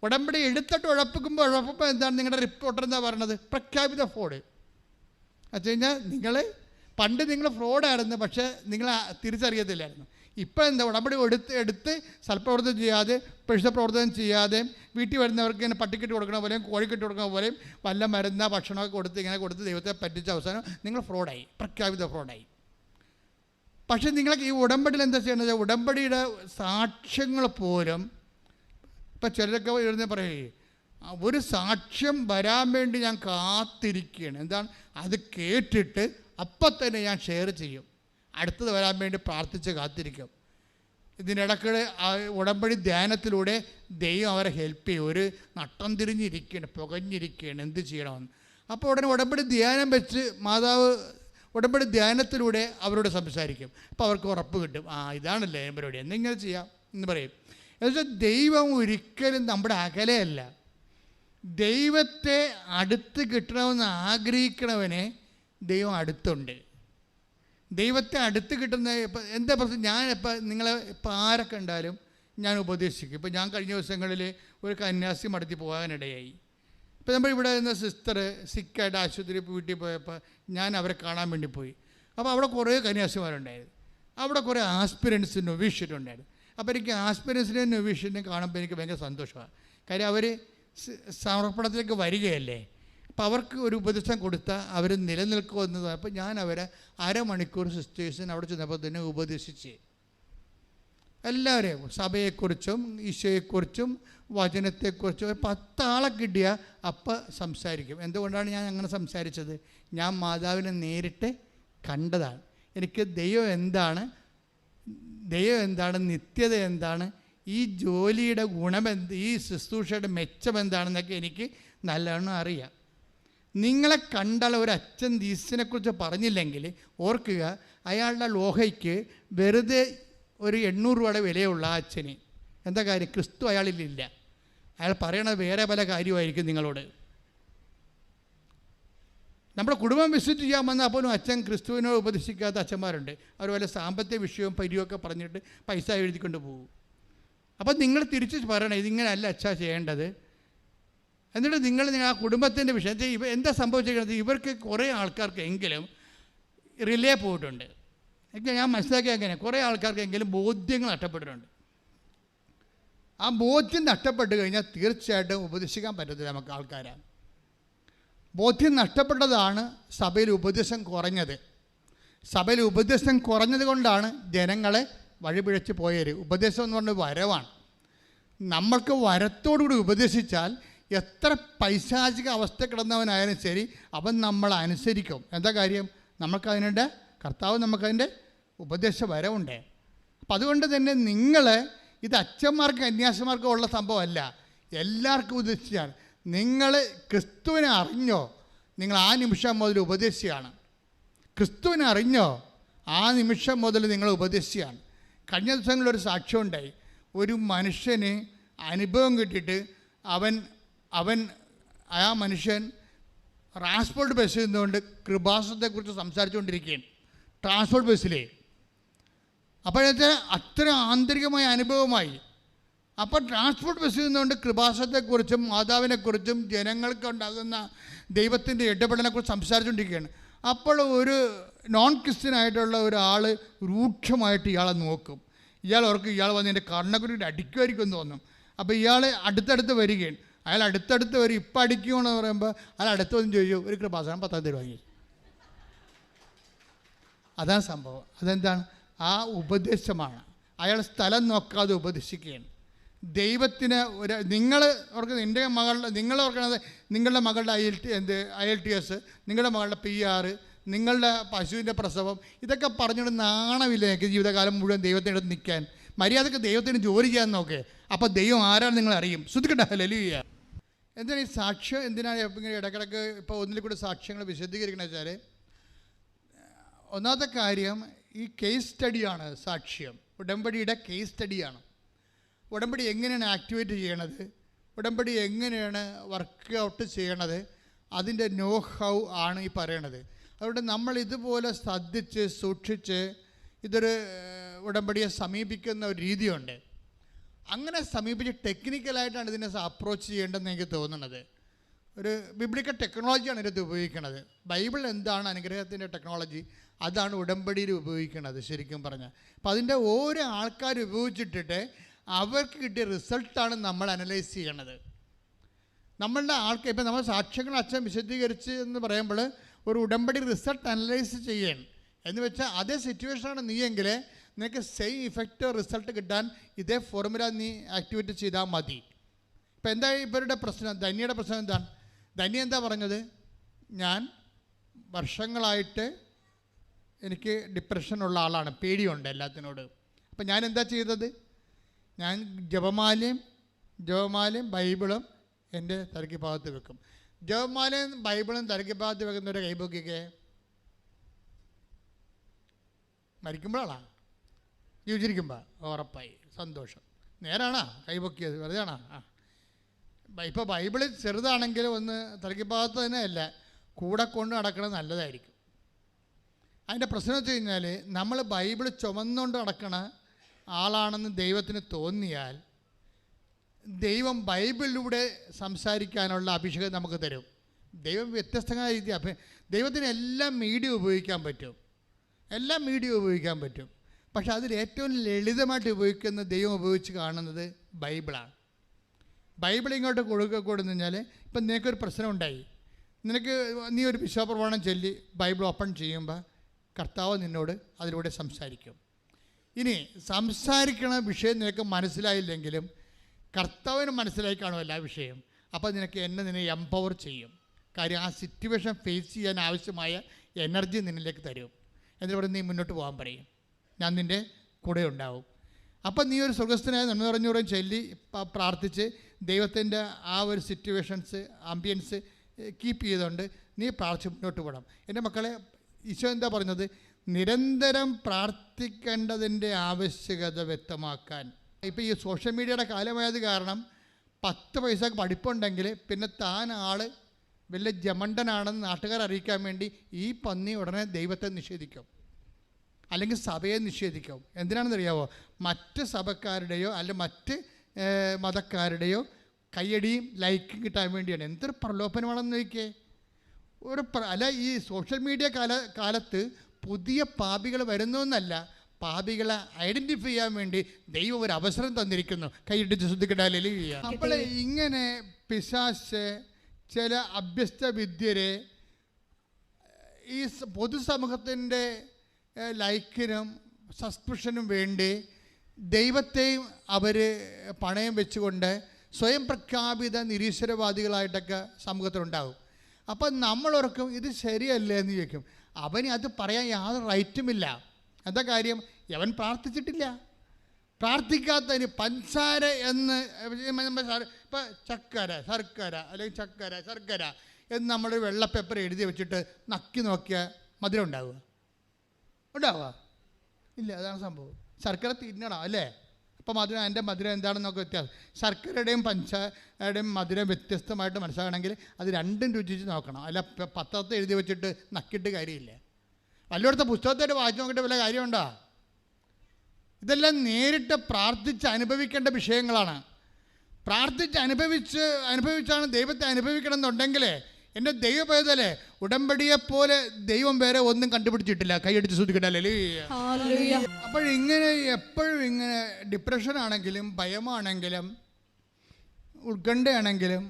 ഉടമ്പടി എടുത്തിട്ട് ഉഴപ്പിക്കുമ്പോൾ എന്താണ് നിങ്ങളുടെ റിപ്പോർട്ടർ എന്താ പറയണത്? പ്രഖ്യാപിത ഫ്രോഡ്. വെച്ച് കഴിഞ്ഞാൽ പണ്ട് നിങ്ങൾ ഫ്രോഡായിരുന്നു, പക്ഷേ നിങ്ങൾ തിരിച്ചറിയത്തില്ലായിരുന്നു. ഇപ്പം എന്താ, ഉടമ്പടി എടുത്ത് സൽപ്രവർത്തനം ചെയ്യാതെ പരിശുദ്ധ പ്രവർത്തനം ചെയ്യാതെ വീട്ടിൽ വരുന്നവർക്ക് ഇങ്ങനെ പട്ടിക്കെട്ട് കൊടുക്കണ പോലെയും കോഴിക്കെട്ട് കൊടുക്കണ പോലെയും വല്ല മരുന്ന ഭക്ഷണമൊക്കെ കൊടുത്ത് ഇങ്ങനെ കൊടുത്ത് ദൈവത്തെ പറ്റിച്ച അവസാനം നിങ്ങൾ ഫ്രോഡായി, പ്രഖ്യാപിത ഫ്രോഡായി. പക്ഷേ നിങ്ങൾക്ക് ഈ ഉടമ്പടിയിൽ എന്താ ചെയ്യണത്? ഉടമ്പടിയുടെ സാക്ഷ്യങ്ങൾ പോലും ഇപ്പം ചിലരൊക്കെ എഴുതി പറയേ, ഒരു സാക്ഷ്യം വരാൻ വേണ്ടി ഞാൻ കാത്തിരിക്കുകയാണ്. എന്താണ്? അത് കേട്ടിട്ട് അപ്പം തന്നെ ഞാൻ ഷെയർ ചെയ്യും, അടുത്തത് വരാൻ വേണ്ടി പ്രാർത്ഥിച്ച് കാത്തിരിക്കും. ഇതിനിടയ്ക്ക് ഉടമ്പടി ധ്യാനത്തിലൂടെ ദൈവം അവരെ ഹെൽപ്പ് ചെയ്യും. ഒരു നട്ടം തിരിഞ്ഞിരിക്കുകയാണ്, പുകഞ്ഞിരിക്കുകയാണ്, എന്ത് ചെയ്യണമെന്ന്. അപ്പോൾ ഉടനെ ഉടമ്പടി ധ്യാനം വെച്ച് മാതാവ് ഉടമ്പടി ധ്യാനത്തിലൂടെ അവരോട് സംസാരിക്കും. അപ്പോൾ അവർക്ക് ഉറപ്പ് കിട്ടും, ഇതാണല്ലേ പരിപാടി, എന്തെങ്കിലും ചെയ്യാം എന്ന് പറയും. എന്നുവെച്ചാൽ ദൈവം ഒരിക്കലും നമ്മുടെ അകലെയല്ല. ദൈവത്തെ അടുത്ത് കിട്ടണമെന്ന് ആഗ്രഹിക്കണവനെ ദൈവം അടുത്തുണ്ട്. ദൈവത്തെ അടുത്ത് കിട്ടുന്ന എന്താ പ്രശ്നം? ഞാനിപ്പോൾ നിങ്ങളെ ഇപ്പോൾ ആരൊക്കെ ഉണ്ടാലും ഞാൻ ഉപദേശിക്കും. ഇപ്പോൾ ഞാൻ കഴിഞ്ഞ ദിവസങ്ങളിൽ ഒരു കന്യാസ്ത്രീ മടത്തി പോകാനിടയായി. ഇപ്പോൾ നമ്മൾ ഇവിടെ നിന്ന് സിസ്റ്റർ സിക്കായിട്ട് ആശുപത്രിയിൽ വീട്ടിൽ പോയപ്പോൾ ഞാൻ അവരെ കാണാൻ വേണ്ടി പോയി. അപ്പോൾ അവിടെ കുറേ കന്യാസ്ത്രീമാരുണ്ടായിരുന്നു, അവിടെ കുറേ ആസ്പിരൻസ് നൊവീഷ്യനുണ്ടായിരുന്നു. അപ്പോൾ എനിക്ക് ആസ്പിരൻസിനെയും നൊവീഷ്യനെയും കാണുമ്പോൾ എനിക്ക് ഭയങ്കര സന്തോഷമാണ്. കാര്യം അവർ സമർപ്പണത്തിലേക്ക് വരികയല്ലേ. അപ്പോൾ അവർക്ക് ഒരു ഉപദേശം കൊടുത്താൽ അവർ നിലനിൽക്കുമെന്ന്. അപ്പോൾ ഞാൻ അവരെ അരമണിക്കൂർ സിസ്റ്റേഴ്സിന് അവിടെ ചെന്നപ്പോൾ തന്നെ ഉപദേശിച്ച് എല്ലാവരെയും സഭയെക്കുറിച്ചും ഈശോയെക്കുറിച്ചും വചനത്തെക്കുറിച്ചും 10 ആളെ കിട്ടിയാൽ അപ്പം സംസാരിക്കും. എന്തുകൊണ്ടാണ് ഞാൻ അങ്ങനെ സംസാരിച്ചത്? ഞാൻ മാതാവിനെ നേരിട്ട് കണ്ടതാണ്. എനിക്ക് ദൈവം എന്താണ്, നിത്യത എന്താണ്, ഈ ജോലിയുടെ ഗുണമെന്ത്, ഈ ശുശ്രൂഷയുടെ മെച്ചമെന്താണെന്നൊക്കെ എനിക്ക് നല്ലവണ്ണം അറിയാം. നിങ്ങളെ കണ്ടാൽ ഒരു അച്ഛൻ ദീസിനെക്കുറിച്ച് പറഞ്ഞില്ലെങ്കിൽ ഓർക്കുക, അയാളുടെ ലോഹയ്ക്ക് വെറുതെ ഒരു 800 രൂപയുടെ വിലയുള്ള ആ അച്ഛന് എന്താ കാര്യം? ക്രിസ്തു അയാളിലില്ല. അയാൾ പറയണത് വേറെ പല കാര്യമായിരിക്കും നിങ്ങളോട്. നമ്മുടെ കുടുംബം വിസിറ്റ് ചെയ്യാൻ വന്നാൽ പോലും അച്ഛൻ ക്രിസ്തുവിനോട് ഉപദേശിക്കാത്ത അച്ഛന്മാരുണ്ട്. അവർ വല്ല സാമ്പത്തിക വിഷയവും പരിയൊക്കെ പറഞ്ഞിട്ട് പൈസ എഴുതിക്കൊണ്ട് പോകും. അപ്പം നിങ്ങൾ തിരിച്ച് പറയണം, ഇതിങ്ങനെയല്ല അച്ഛാ ചെയ്യേണ്ടത്. എന്നിട്ട് നിങ്ങൾ ആ കുടുംബത്തിൻ്റെ വിഷയം എന്താ സംഭവിച്ചിരിക്കുന്നത്? ഇവർക്ക് കുറേ ആൾക്കാർക്കെങ്കിലും റിലേ പോയിട്ടുണ്ട്. ഞാൻ മനസ്സിലാക്കിയ അങ്ങനെ കുറേ ആൾക്കാർക്കെങ്കിലും ബോധ്യങ്ങൾ നഷ്ടപ്പെട്ടിട്ടുണ്ട്. ആ ബോധ്യം നഷ്ടപ്പെട്ട് കഴിഞ്ഞാൽ തീർച്ചയായിട്ടും ഉപദേശിക്കാൻ പറ്റത്തില്ല നമുക്ക് ആൾക്കാരാണ്. ബോധ്യം നഷ്ടപ്പെട്ടതാണ് സഭയിൽ ഉപദേശം കുറഞ്ഞത്. സഭയിൽ ഉപദേശം കുറഞ്ഞത് കൊണ്ടാണ് ജനങ്ങളെ വഴിപിഴച്ച് പോയത്. ഉപദേശം എന്ന് പറഞ്ഞാൽ വരവാണ്. നമ്മൾക്ക് വരത്തോടുകൂടി ഉപദേശിച്ചാൽ എത്ര പൈശാചിക അവസ്ഥ കിടന്നവനായാലും ശരി, അവൻ നമ്മളെ അനുസരിക്കും. എന്താ കാര്യം? നമുക്കതിനുണ്ട്, കർത്താവ് നമുക്കതിൻ്റെ ഉപദേശ വരവുണ്ട്. അപ്പം അതുകൊണ്ട് തന്നെ നിങ്ങൾ ഇത് അച്ഛന്മാർക്ക് കന്യാസിമാർക്കും ഉള്ള സംഭവമല്ല, എല്ലാവർക്കും ഉദ്ദേശിച്ചാണ്. നിങ്ങൾ ക്രിസ്തുവിനെ അറിഞ്ഞോ, നിങ്ങൾ ആ നിമിഷം മുതൽ ഉപദേശിയാണ്. ക്രിസ്തുവിനെ അറിഞ്ഞോ, ആ നിമിഷം മുതൽ നിങ്ങൾ ഉപദേശിയാണ്. കഴിഞ്ഞ ദിവസങ്ങളിലൊരു സാക്ഷ്യം ഉണ്ടായി. ഒരു മനുഷ്യന് അനുഭവം കിട്ടിയിട്ട് ആ മനുഷ്യൻ ട്രാൻസ്പോർട്ട് ബസ്സിൽ നിന്നുകൊണ്ട് കൃപാസനത്തെക്കുറിച്ച് സംസാരിച്ചുകൊണ്ടിരിക്കുകയാണ്. ട്രാൻസ്പോർട്ട് ബസ്സിലേ അപ്പോഴത്തെ അത്ര ആന്തരികമായ അനുഭവമായി. അപ്പോൾ ട്രാൻസ്പോർട്ട് ബസ്സിൽ നിന്നുകൊണ്ട് കൃപാസനത്തെക്കുറിച്ചും മാതാവിനെക്കുറിച്ചും ജനങ്ങൾക്ക് ഉണ്ടാകുന്ന ദൈവത്തിൻ്റെ ഇടപെടലിനെക്കുറിച്ച് സംസാരിച്ചുകൊണ്ടിരിക്കുകയാണ്. അപ്പോൾ ഒരു നോൺ ക്രിസ്ത്യനായിട്ടുള്ള ഒരാൾ രൂക്ഷമായിട്ട് ഇയാളെ നോക്കും. ഇയാൾ ഓർക്കും ഇയാൾ വന്ന് എൻ്റെ കണ്ണക്കുരുട്ട് അടിക്കുമായിരിക്കും എന്ന് തോന്നും. അപ്പോൾ ഇയാൾ അടുത്തടുത്ത് വരികയാണ്. അയാൾ അടുത്തടുത്ത് വരും. ഇപ്പം അടിക്കുമെന്ന് പറയുമ്പോൾ അയാൾ അടുത്ത് വന്ന് ചോദിച്ചു, ഒരു കൃപാസനം 10,000 വാങ്ങി. അതാണ് സംഭവം. അതെന്താണ്? ആ ഉപദേശമാണ്. അയാൾ സ്ഥലം നോക്കാതെ ഉപദേശിക്കുകയാണ്. ദൈവത്തിന് നിങ്ങൾ ഓർക്കുന്നത്, നിങ്ങൾ ഓർക്കണത് നിങ്ങളുടെ മകളുടെ IELTS, നിങ്ങളുടെ മകളുടെ PR, നിങ്ങളുടെ പശുവിൻ്റെ പ്രസവം, ഇതൊക്കെ പറഞ്ഞുകൊണ്ട് നാണമില്ല എനിക്ക് ജീവിതകാലം മുഴുവൻ ദൈവത്തിൻ്റെ അടുത്ത് നിൽക്കാൻ. മര്യാദക്ക് ദൈവത്തിന് ജോലി ചെയ്യാൻ നോക്കേ. അപ്പോൾ ദൈവം ആരാണ് നിങ്ങൾ അറിയും. ശ്രദ്ധിക്കട്ടെ. ഹല്ലേലൂയ. എന്തിനാണ് ഈ സാക്ഷ്യം, എന്തിനാണ് ഇങ്ങനെ ഇടയ്ക്കിടയ്ക്ക് ഇപ്പോൾ ഒന്നിൽ കൂടെ സാക്ഷ്യങ്ങൾ വിശദീകരിക്കണമെന്ന് വെച്ചാൽ, ഒന്നാമത്തെ കാര്യം ഈ കേസ് സ്റ്റഡിയാണ് സാക്ഷ്യം. ഉടമ്പടിയുടെ കേസ് സ്റ്റഡിയാണ്. ഉടമ്പടി എങ്ങനെയാണ് ആക്ടിവേറ്റ് ചെയ്യണത്, ഉടമ്പടി എങ്ങനെയാണ് വർക്ക് ഔട്ട് ചെയ്യണത്, അതിൻ്റെ നോ ഹൗ ആണ് ഈ പറയണത്. അതുകൊണ്ട് നമ്മൾ ഇതുപോലെ ശ്രദ്ധിച്ച് സൂക്ഷിച്ച് ഇതൊരു ഉടമ്പടിയെ സമീപിക്കുന്ന ഒരു രീതിയുണ്ട്. അങ്ങനെ സമീപിച്ച് ടെക്നിക്കലായിട്ടാണ് ഇതിനെ അപ്രോച്ച് ചെയ്യേണ്ടതെന്ന് എനിക്ക് തോന്നുന്നത്. ഒരു ബിബ്ലിക്കൽ ടെക്നോളജിയാണ് ഇതിനകത്ത് ഉപയോഗിക്കുന്നത്. ബൈബിൾ എന്താണ് അനുഗ്രഹത്തിൻ്റെ ടെക്നോളജി, അതാണ് ഉടമ്പടിയിൽ ഉപയോഗിക്കുന്നത് ശരിക്കും പറഞ്ഞാൽ. അപ്പോൾ അതിൻ്റെ ഓരോ ആൾക്കാർ ഉപയോഗിച്ചിട്ടിട്ട് അവർക്ക് കിട്ടിയ റിസൾട്ടാണ് നമ്മൾ അനലൈസ് ചെയ്യണത്. നമ്മളുടെ ആൾക്കാർ ഇപ്പം നമ്മൾ സാക്ഷ്യങ്ങൾ അച്ഛൻ വിശദീകരിച്ച് എന്ന് പറയുമ്പോൾ ഒരു ഉടമ്പടി റിസൾട്ട് അനലൈസ് ചെയ്യണം എന്ന് വെച്ചാൽ അതേ സിറ്റുവേഷനാണ് നീയെങ്കിൽ നിനക്ക് സെയിം ഇഫക്റ്റ് റിസൾട്ട് കിട്ടാൻ ഇതേ ഫോർമുല നീ ആക്ടിവേറ്റ് ചെയ്താൽ മതി. ഇപ്പം എന്താ ഇവരുടെ പ്രശ്നം, ധന്യയുടെ പ്രശ്നം എന്താണ്? ധന്യ എന്താ പറഞ്ഞത്? ഞാൻ വർഷങ്ങളായിട്ട് എനിക്ക് ഡിപ്രഷനുള്ള ആളാണ്, പേടിയുണ്ട് എല്ലാത്തിനോട്. അപ്പം ഞാൻ എന്താ ചെയ്തത്? ഞാൻ ജപമാലയും ബൈബിളും എൻ്റെ തലയ്ക്ക് ഭാഗത്ത് വെക്കും. ജപമാലയും ബൈബിളും തലയ്ക്ക് ഭാഗത്ത് വെക്കുന്നവരെ കൈപൊക്കിക്കേ. മരിക്കുമ്പോഴാണോ? ജീവിച്ചിരിക്കുമ്പോൾ ഉറപ്പായി, സന്തോഷം. നേരാണോ കൈപൊക്കിയത്? വെറുതെ ആണോ? ഇപ്പോൾ ബൈബിൾ ചെറുതാണെങ്കിലും ഒന്ന് തലയ്ക്ക് ഭാഗത്ത് തന്നെ അല്ല, കൂടെ കൊണ്ട് നടക്കണത് നല്ലതായിരിക്കും. അതിൻ്റെ പ്രശ്നം വെച്ച് കഴിഞ്ഞാൽ നമ്മൾ ബൈബിൾ ചുമന്നുകൊണ്ട് നടക്കണ ആളാണെന്ന് ദൈവത്തിന് തോന്നിയാൽ ദൈവം ബൈബിളിലൂടെ സംസാരിക്കാനുള്ള അഭിഷേകം നമുക്ക് തരും. ദൈവം വ്യത്യസ്തമായ രീതി ദൈവത്തിന് എല്ലാ മീഡിയ ഉപയോഗിക്കാൻ പറ്റും. പക്ഷെ അതിൽ ഏറ്റവും ലളിതമായിട്ട് ഉപയോഗിക്കുന്ന ദൈവം ഉപയോഗിച്ച് കാണുന്നത് ബൈബിളാണ്. ബൈബിൾ ഇങ്ങോട്ട് കൊടുന്നു കഴിഞ്ഞാൽ ഇപ്പം നിനക്കൊരു പ്രശ്നം ഉണ്ടായി, നീ ഒരു വിശ്വാസപ്രമാണം ചൊല്ലി ബൈബിൾ ഓപ്പൺ ചെയ്യുമ്പോൾ കർത്താവ് നിന്നോട് അതിലൂടെ സംസാരിക്കും. ഇനി സംസാരിക്കണ വിഷയം നിനക്ക് മനസ്സിലായില്ലെങ്കിലും കർത്താവിന് മനസ്സിലായി കാണും എല്ലാ വിഷയം. അപ്പോൾ നിന്നെ എംപവർ ചെയ്യും. കാര്യം ആ സിറ്റുവേഷൻ ഫേസ് ചെയ്യാൻ ആവശ്യമായ എനർജി നിന്നിലേക്ക് തരും. എന്നിട്ട് പറഞ്ഞ് നീ മുന്നോട്ട് പോകാൻ പറയും, ഞാൻ നിൻ്റെ കൂടെ ഉണ്ടാവും. അപ്പം നീ ഒരു സ്വർഗസ്ഥനായ നന്മ പറഞ്ഞൂറും ചൊല്ലി പ്രാർത്ഥിച്ച് ദൈവത്തിൻ്റെ ആ ഒരു സിറ്റുവേഷൻസ് ആംബിയൻസ് കീപ്പ് ചെയ്തുകൊണ്ട് നീ പ്രാർത്ഥിച്ച് മുന്നോട്ട് പോകണം. എൻ്റെ മക്കളെ, ഈശോ എന്താ പറഞ്ഞത്? നിരന്തരം പ്രാർത്ഥിക്കേണ്ടതിൻ്റെ ആവശ്യകത വ്യക്തമാക്കാൻ. ഇപ്പോൾ ഈ സോഷ്യൽ മീഡിയയുടെ കാലമായത് കാരണം 10 പൈസക്ക് പഠിപ്പുണ്ടെങ്കിൽ പിന്നെ താൻ ആൾ വലിയ ജമണ്ടനാണെന്ന് നാട്ടുകാർ അറിയിക്കാൻ വേണ്ടി ഈ പന്നി ഉടനെ ദൈവത്തെ നിഷേധിക്കും, അല്ലെങ്കിൽ സഭയെ നിഷേധിക്കും. എന്തിനാണെന്നറിയാവോ? മറ്റ് സഭക്കാരുടെയോ അല്ലെങ്കിൽ മറ്റ് മതക്കാരുടെയോ കയ്യടിയും ലൈക്കും കിട്ടാൻ വേണ്ടിയാണ്. എന്തൊരു പ്രലോഭനമാണെന്ന് നോക്കിയേ. അല്ല, ഈ സോഷ്യൽ മീഡിയ കാലത്ത് പുതിയ പാപികൾ വരുന്നു എന്നല്ല, പാപികളെ ഐഡൻറ്റിഫൈ ചെയ്യാൻ വേണ്ടി ദൈവം ഒരു അവസരം തന്നിരിക്കുന്നു. കൈയിട്ടിച്ച് ശ്രദ്ധിക്കട്ടെ. അപ്പോൾ ഇങ്ങനെ പിശാച് ചില അഭ്യസ്ത വിദ്യരെ ഈ പൊതുസമൂഹത്തിൻ്റെ ലൈക്കിനും സബ്സ്ക്രിപ്ഷനും വേണ്ടി ദൈവത്തെയും അവർ പണയം വെച്ചുകൊണ്ട് സ്വയം പ്രഖ്യാപിത നിരീശ്വരവാദികളായിട്ടൊക്കെ സമൂഹത്തിലുണ്ടാകും. അപ്പം നമ്മളോർക്കും ഇത് ശരിയല്ലേ എന്ന് ചോദിക്കും. അവന് അത് പറയാൻ യാതൊരു റൈറ്റുമില്ല. എന്താ കാര്യം? അവൻ പ്രാർത്ഥിച്ചിട്ടില്ല. പ്രാർത്ഥിക്കാത്തതിന് പഞ്ചസാര എന്ന് ഇപ്പം ശർക്കര അല്ലെങ്കിൽ ശർക്കര എന്ന് നമ്മൾ വെള്ള പേപ്പർ എഴുതി വെച്ചിട്ട് നക്കി നോക്കിയാൽ മധുരം ഉണ്ടാവുക ഇല്ല. അതാണ് സംഭവം. ശർക്കര തിന്നണം അല്ലേ? അപ്പം അതിൻ്റെ മധുരം എന്താണെന്നൊക്കെ വ്യത്യാസം. ശർക്കരയുടെയും പഞ്ചസാരയുടെയും മധുരം വ്യത്യസ്തമായിട്ട് മനസ്സിലാക്കണമെങ്കിൽ അത് രണ്ടും രുചിച്ച് നോക്കണം. അല്ല പത്രത്തെ എഴുതി വെച്ചിട്ട് നക്കിയിട്ട് കാര്യമില്ല. വല്ലയിടത്തെ പുസ്തകത്തിൻ്റെ വായിച്ച് നോക്കിയിട്ട് വല്ല കാര്യമുണ്ടോ? ഇതെല്ലാം നേരിട്ട് പ്രാർത്ഥിച്ച് അനുഭവിക്കേണ്ട വിഷയങ്ങളാണ്. പ്രാർത്ഥിച്ച് അനുഭവിച്ചാണ് ദൈവത്തെ അനുഭവിക്കണം എന്നുണ്ടെങ്കിൽ എൻ്റെ ദൈവപേതലെ ഉടമ്പടിയെപ്പോലെ ദൈവം വേറെ ഒന്നും കണ്ടുപിടിച്ചിട്ടില്ല. കൈയടിച്ച് ശ്രദ്ധിക്കട്ടല്ലേ. അപ്പോഴിങ്ങനെ എപ്പോഴും ഇങ്ങനെ ഡിപ്രഷനാണെങ്കിലും ഭയമാണെങ്കിലും ഉത്കണ്ഠയാണെങ്കിലും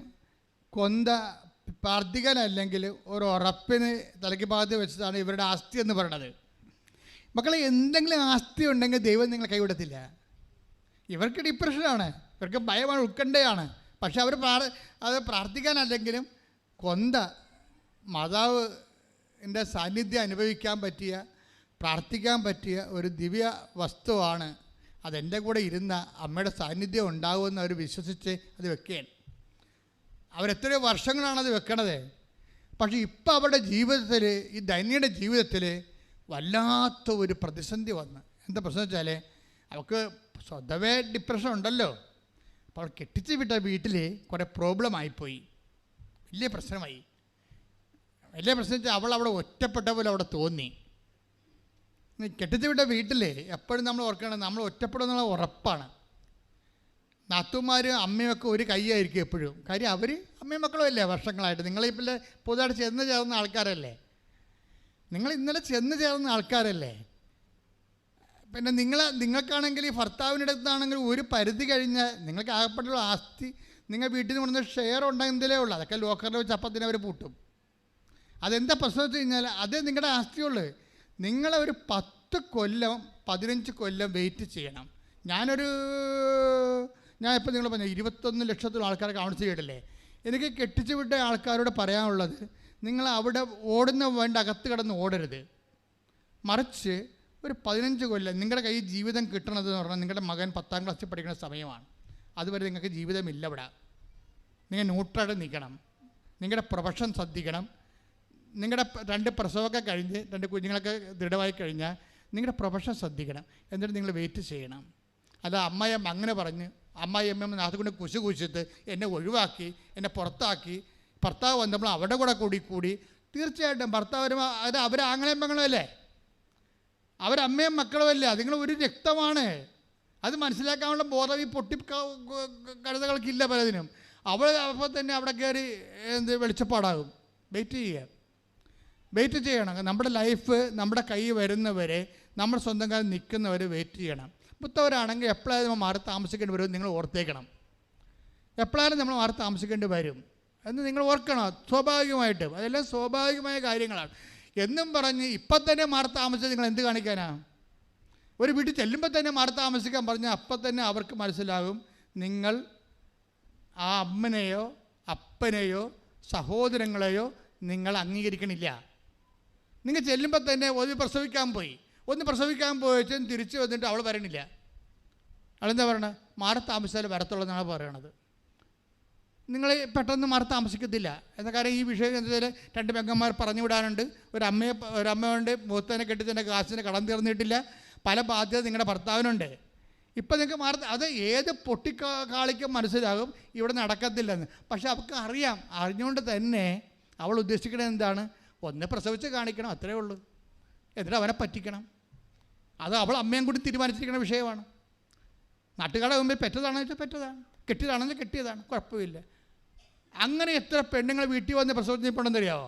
പ്രാർത്ഥിക്കാനല്ലെങ്കിൽ ഒരു ഉറപ്പിന് തലയ്ക്ക് ഭാഗത്ത് വെച്ചതാണ് ഇവരുടെ ആസ്തി എന്ന് പറയണത്. മക്കളെ, എന്തെങ്കിലും ആസ്തി ഉണ്ടെങ്കിൽ ദൈവം നിങ്ങളെ കൈവിടത്തില്ല. ഇവർക്ക് ഡിപ്രഷനാണ്, ഇവർക്ക് ഭയമാണ്, ഉത്കണ്ഠയാണ്. പക്ഷെ അവർ അത് പ്രാർത്ഥിക്കാനല്ലെങ്കിലും മാതാവിൻ്റെ സാന്നിധ്യം അനുഭവിക്കാൻ പറ്റിയ, പ്രാർത്ഥിക്കാൻ പറ്റിയ ഒരു ദിവ്യ വസ്തുവാണ്. അതെൻ്റെ കൂടെ ഇരുന്ന അമ്മയുടെ സാന്നിധ്യം ഉണ്ടാകുമെന്ന് അവർ വിശ്വസിച്ച് അത് വെക്കുകയാണ്. അവരെത്രയോ വർഷങ്ങളാണത് വെക്കണത്. പക്ഷേ ഇപ്പം അവരുടെ ജീവിതത്തിൽ, ഈ ധന്യയുടെ ജീവിതത്തിൽ വല്ലാത്ത ഒരു പ്രതിസന്ധി വന്ന്. എന്താ പ്രശ്നം വെച്ചാൽ അവൾക്ക് സ്വതവേ ഡിപ്രഷൻ ഉണ്ടല്ലോ. അപ്പോൾ അവൾ കെട്ടിച്ച് വിട്ട വീട്ടിൽ കുറേ പ്രോബ്ലം ആയിപ്പോയി. വലിയ പ്രശ്നമായി. വലിയ പ്രശ്നം വെച്ചാൽ അവൾ അവിടെ ഒറ്റപ്പെട്ട പോലെ അവിടെ തോന്നി. കെട്ടിച്ച് വിട്ട വീട്ടിൽ എപ്പോഴും നമ്മൾ ഓർക്കണം, നമ്മൾ ഒറ്റപ്പെടുന്നുള്ള ഉറപ്പാണ്. നാത്തുമാരും അമ്മയൊക്കെ ഒരു കൈയായിരിക്കും എപ്പോഴും. കാര്യം അവർ അമ്മയും മക്കളും അല്ലേ വർഷങ്ങളായിട്ട്. നിങ്ങളിപ്പോൾ പുതുതായിട്ട് ചെന്ന് ചേർന്ന ആൾക്കാരല്ലേ, നിങ്ങൾ ഇന്നലെ ചെന്ന് ചേർന്ന ആൾക്കാരല്ലേ. പിന്നെ നിങ്ങൾക്കാണെങ്കിൽ ഈ ഭർത്താവിൻ്റെ അടുത്താണെങ്കിൽ ഒരു പരിധി കഴിഞ്ഞാൽ നിങ്ങൾക്ക് ആകപ്പെട്ടുള്ള ആസ്തി നിങ്ങൾ വീട്ടിൽ നിന്ന് കൊണ്ടുവന്ന ഷെയർ ഉണ്ടെങ്കിലേ ഉള്ളൂ. അതൊക്കെ ലോക്കറിൽ വെച്ച് അപ്പത്തിന് അവർ പൂട്ടും. അതെന്താ പ്രശ്നം വെച്ച് കഴിഞ്ഞാൽ അതേ നിങ്ങളുടെ ആസ്തിയുള്ളൂ. നിങ്ങളെ ഒരു 10 കൊല്ലം 15 കൊല്ലം വെയിറ്റ് ചെയ്യണം. ഞാൻ ഇപ്പോൾ നിങ്ങൾ പറഞ്ഞു 21 ലക്ഷത്തോളം ആൾക്കാരെ കൗൺസിൽ ചെയ്തിട്ടില്ലേ. എനിക്ക് കെട്ടിച്ചു വിട്ട ആൾക്കാരോട് പറയാനുള്ളത്, നിങ്ങൾ അവിടെ വേണ്ട അകത്ത് കിടന്ന് ഓടരുത്. മറിച്ച് ഒരു 15 കൊല്ലം നിങ്ങളുടെ കയ്യിൽ ജീവിതം കിട്ടണതെന്ന് പറഞ്ഞാൽ നിങ്ങളുടെ മകൻ 10ാം ക്ലാസ്സിൽ പഠിക്കുന്ന സമയമാണ്. അതുവരെ നിങ്ങൾക്ക് ജീവിതമില്ല ഇവിടെ. നിങ്ങൾ ന്യൂട്രലായിട്ട് നിൽക്കണം. നിങ്ങളുടെ പ്രൊഫഷൻ ശ്രദ്ധിക്കണം. നിങ്ങളുടെ 2 പ്രസവമൊക്കെ കഴിഞ്ഞ് 2 കുഞ്ഞുങ്ങളൊക്കെ ദൃഢമായി കഴിഞ്ഞാൽ നിങ്ങളുടെ പ്രൊഫഷൻ ശ്രദ്ധിക്കണം. എന്നിട്ട് നിങ്ങൾ വെയിറ്റ് ചെയ്യണം. അല്ല അമ്മയമ്മ അങ്ങനെ പറഞ്ഞ് അമ്മായിയമ്മ അതുകൊണ്ട് കുശിച്ചിട്ട് എന്നെ ഒഴിവാക്കി, എന്നെ പുറത്താക്കി, ഭർത്താവ് വന്നപ്പോൾ അവിടെ കൂടി തീർച്ചയായിട്ടും ഭർത്താവ് അത് അവരാങ്ങളെയും മക്കളും അല്ലേ, അവരമ്മയും മക്കളും അല്ലേ, അതുങ്ങൾ ഒരു രക്തമാണ്. അത് മനസ്സിലാക്കാനുള്ള ബോധം ഈ കഴുതകൾക്കില്ല പലതിനും. അപ്പോൾ തന്നെ അവിടെ കയറി വെളിച്ചപ്പാടാകും. വെയിറ്റ് ചെയ്യണം. നമ്മുടെ ലൈഫ് നമ്മുടെ കൈ വരുന്നവരെ, നമ്മുടെ സ്വന്തം കാലം നിൽക്കുന്നവരെ വെയിറ്റ് ചെയ്യണം. മുത്തവരാണെങ്കിൽ എപ്പോഴായാലും നമ്മൾ മാറി താമസിക്കേണ്ടി വരും. നിങ്ങൾ ഓർത്തേക്കണം, എപ്പോഴായാലും നമ്മൾ മാറി താമസിക്കേണ്ടി വരും എന്ന് നിങ്ങൾ ഓർക്കണം. സ്വാഭാവികമായിട്ടും അതെല്ലാം സ്വാഭാവികമായ കാര്യങ്ങളാണ് എന്നും പറഞ്ഞ് ഇപ്പം തന്നെ മാറി താമസിച്ച് നിങ്ങൾ എന്ത് കാണിക്കാനാ? ഒരു വീട്ടിൽ ചെല്ലുമ്പോൾ തന്നെ മാറി താമസിക്കാൻ പറഞ്ഞാൽ അപ്പം തന്നെ അവർക്ക് മനസ്സിലാകും നിങ്ങൾ ആ അമ്മനെയോ അപ്പനെയോ സഹോദരങ്ങളെയോ നിങ്ങൾ അംഗീകരിക്കണില്ല. നിങ്ങൾ ചെല്ലുമ്പോൾ തന്നെ ഒന്ന് പ്രസവിക്കാൻ പോയച്ചും തിരിച്ച് വന്നിട്ട് അവൾ വരണില്ല. അവളെന്താ പറയണത്? മാറി താമസിച്ചാൽ വരത്തുള്ളതെന്നാണ് പറയണത്. നിങ്ങൾ പെട്ടെന്ന് മാറി താമസിക്കത്തില്ല എന്ന കാര്യം ഈ വിഷയം എന്താ വെച്ചാൽ 2 പെങ്ങന്മാർ പറഞ്ഞു വിടാനുണ്ട്. ഒരമ്മയുണ്ട്, മൂത്തനെ കെട്ടിച്ചതിൻ്റെ കാശിന് കടം തീർന്നിട്ടില്ല. പല ബാധ്യത നിങ്ങളുടെ ഭർത്താവിനുണ്ട്. ഇപ്പം നിങ്ങൾക്ക് അത് ഏത് പൊട്ടിക്കാളിക്കും മനസ്സിലാകും ഇവിടെ നടക്കത്തില്ലെന്ന്. പക്ഷെ അവൾക്ക് അറിയാം. അറിഞ്ഞുകൊണ്ട് തന്നെ അവൾ ഉദ്ദേശിക്കുന്നത് എന്താണ്? ഒന്ന് പ്രസവിച്ച് കാണിക്കണം, അത്രേ ഉള്ളൂ. എന്നിട്ട് അവനെ പറ്റിക്കണം. അത് അവൾ അമ്മയും കൂടി തീരുമാനിച്ചിരിക്കുന്ന വിഷയമാണ്. നാട്ടുകാരുടെ മുമ്പിൽ പെറ്റതാണെന്ന് വെച്ചാൽ പെറ്റതാണ്, കെട്ടിയതാണെന്ന് കെട്ടിയതാണ്, കുഴപ്പമില്ല. അങ്ങനെ എത്ര പെണ്ണുങ്ങൾ വീട്ടിൽ വന്ന് പ്രസവിച്ചിട്ടുണ്ടെന്ന് അറിയാമോ?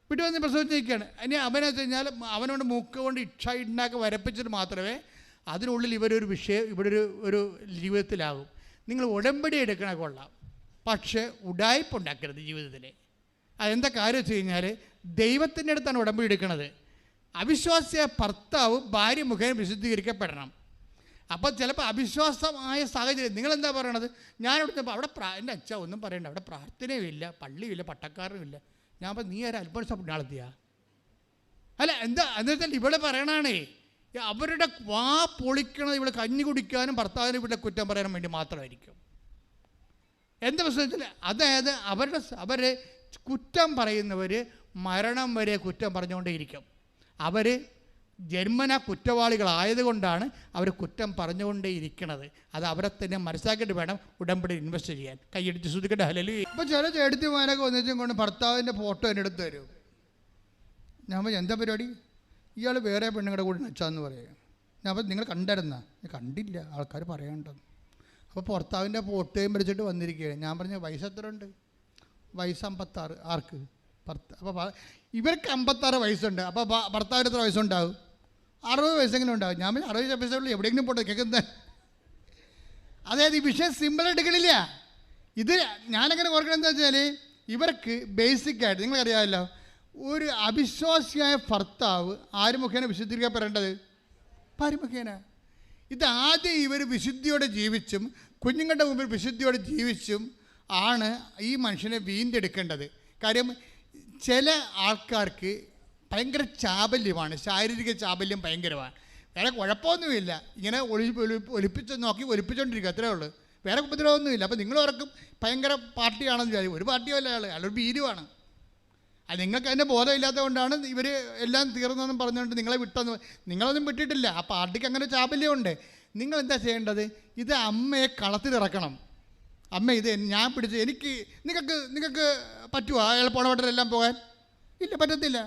വീട്ടിൽ വന്ന് പ്രസവിച്ചിരിക്കുകയാണ്. ഇനി അവനെ വെച്ച് കഴിഞ്ഞാൽ അവനോട് മൂക്ക് കൊണ്ട് ഇണ്ടാക്കി വരപ്പിച്ചിട്ട് മാത്രമേ അതിനുള്ളിൽ ഇവിടെ ഒരു ജീവിതത്തിലാകും. നിങ്ങൾ ഉടമ്പടി എടുക്കണ കൊള്ളാം, പക്ഷേ ഉടായ്പുണ്ടാക്കരുത് ജീവിതത്തിൽ. അതെന്താ കാര്യം വെച്ച് കഴിഞ്ഞാൽ ദൈവത്തിൻ്റെ അടുത്താണ് ഉടമ്പടി എടുക്കുന്നത്. അവിശ്വാസിയായ ഭർത്താവ് ഭാര്യ മുഖേന വിശുദ്ധീകരിക്കപ്പെടണം. അപ്പോൾ ചിലപ്പോൾ അവിശ്വാസമായ സാഹചര്യം നിങ്ങളെന്താ പറയണത്? ഞാനിവിടെ അവിടെ എൻ്റെ അച്ഛ ഒന്നും പറയണ്ട, അവിടെ പ്രാർത്ഥനയുമില്ല, പള്ളിയുമില്ല, പട്ടക്കാരനുമില്ല. ഞാൻ അപ്പം നീ ആരും അത്ഭുത പുണ്യാളത്തിയാ? അല്ല എന്താ വെച്ചാൽ ഇവിടെ പറയണാണേ, അവരുടെ വാ പൊളിക്കണത് ഇവിടെ കഞ്ഞി കുടിക്കാനും ഭർത്താവിനെ ഇവിടെ കുറ്റം പറയാനും വേണ്ടി മാത്രമായിരിക്കും. എന്താ പ്രശ്നം വെച്ചാൽ അതായത് അവരെ കുറ്റം പറയുന്നവർ മരണം വരെ കുറ്റം പറഞ്ഞുകൊണ്ടേയിരിക്കും. അവർ ജന്മന കുറ്റവാളികളായതുകൊണ്ടാണ് അവർ കുറ്റം പറഞ്ഞുകൊണ്ടേയിരിക്കണത്. അത് അവരെ തന്നെ മനസ്സിലാക്കിയിട്ട് വേണം ഉടമ്പടി ഇൻവെസ്റ്റ് ചെയ്യാൻ. കൈയടിച്ച് ശ്രദ്ധിക്കട്ടെ. ഹല്ലേലൂയ. ഇപ്പോൾ ചില ചേട്ടത്തിമാരൊക്കെ ഒന്നിച്ചും കൊണ്ട് ഭർത്താവിൻ്റെ ഫോട്ടോ എൻ്റെ അടുത്ത് തരും. ഞാൻ പറഞ്ഞു എന്താ പരിപാടി? ഇയാൾ വേറെ പെണ്ണുങ്ങളുടെ കൂടെ നച്ചാന്ന് പറയുക. ഞാൻ അപ്പോൾ നിങ്ങൾ കണ്ടായിരുന്ന? കണ്ടില്ല, ആൾക്കാർ പറയാനുണ്ടെന്ന്. അപ്പോൾ ഭർത്താവിൻ്റെ ഫോട്ടോയും പിടിച്ചിട്ട് വന്നിരിക്കുകയാണ്. ഞാൻ പറഞ്ഞ വയസ്സ് എത്ര ഉണ്ട്? വയസ്സ് 56. ആർക്ക്? അപ്പോൾ ഇവർക്ക് 56 വയസ്സുണ്ട്. അപ്പോൾ ഭർത്താവിന് എത്ര വയസ്സുണ്ടാവും? 60 വയസ്സെങ്കിലും ഉണ്ടാവും. ഞാൻ 60 വയസ്സുള്ള എവിടെയെങ്കിലും പോട്ടെ കേൾക്കുന്നത്. അതായത് ഈ വിഷയം സിമ്പിൾ എടുക്കണില്ല. ഇത് ഞാനങ്ങനെ ഓർക്കണം എന്താ വെച്ചാൽ ഇവർക്ക് ബേസിക്കായിട്ട് നിങ്ങൾക്കറിയാമല്ലോ, ഒരു അവിശ്വാസിയായ ഭർത്താവ് ആര് മുഖേന വിശുദ്ധീകരിക്കപ്പെടേണ്ടത്? ഭാര്യ മുഖേന. ഇത് ആദ്യം ഇവർ വിശുദ്ധിയോടെ ജീവിച്ചും കുഞ്ഞുങ്ങളുടെ മുമ്പിൽ വിശുദ്ധിയോടെ ജീവിച്ചും ആണ് ഈ മനുഷ്യനെ വീണ്ടെടുക്കേണ്ടത്. കാര്യം ചില ആൾക്കാർക്ക് ഭയങ്കര ചാബല്യമാണ്, ശാരീരിക ചാബല്യം ഭയങ്കരമാണ്. വേറെ കുഴപ്പമൊന്നുമില്ല, ഇങ്ങനെ ഒലിപ്പിച്ച് നോക്കി ഒലിപ്പിച്ചുകൊണ്ടിരിക്കുക, അത്രേ ഉള്ളൂ. വേറെ ഉപദ്രവമൊന്നുമില്ല. അപ്പോൾ നിങ്ങൾ ഓർക്കും ഭയങ്കര പാർട്ടിയാണെന്ന് വിചാരിക്കും. ഒരു പാർട്ടിയല്ല അയാളൊരു ഭീരുവാണ്. അത് നിങ്ങൾക്ക് അതിൻ്റെ ബോധമില്ലാത്തതുകൊണ്ടാണ് ഇവർ എല്ലാം തീർന്നെന്നും പറഞ്ഞുകൊണ്ട് നിങ്ങളെ വിട്ടെന്ന്. നിങ്ങളൊന്നും വിട്ടിട്ടില്ല, ആ പാർട്ടിക്ക് അങ്ങനെ ചാബല്യമുണ്ട്. നിങ്ങൾ എന്താ ചെയ്യേണ്ടത്? ഇത് അമ്മയെ കളത്തിലിറക്കണം. അമ്മ ഇത് ഞാൻ പിടിച്ച് നിങ്ങൾക്ക് പറ്റുമോ അയാൾ പോണവട്ടെല്ലാം പോകാൻ? ഇല്ല, പറ്റത്തില്ല.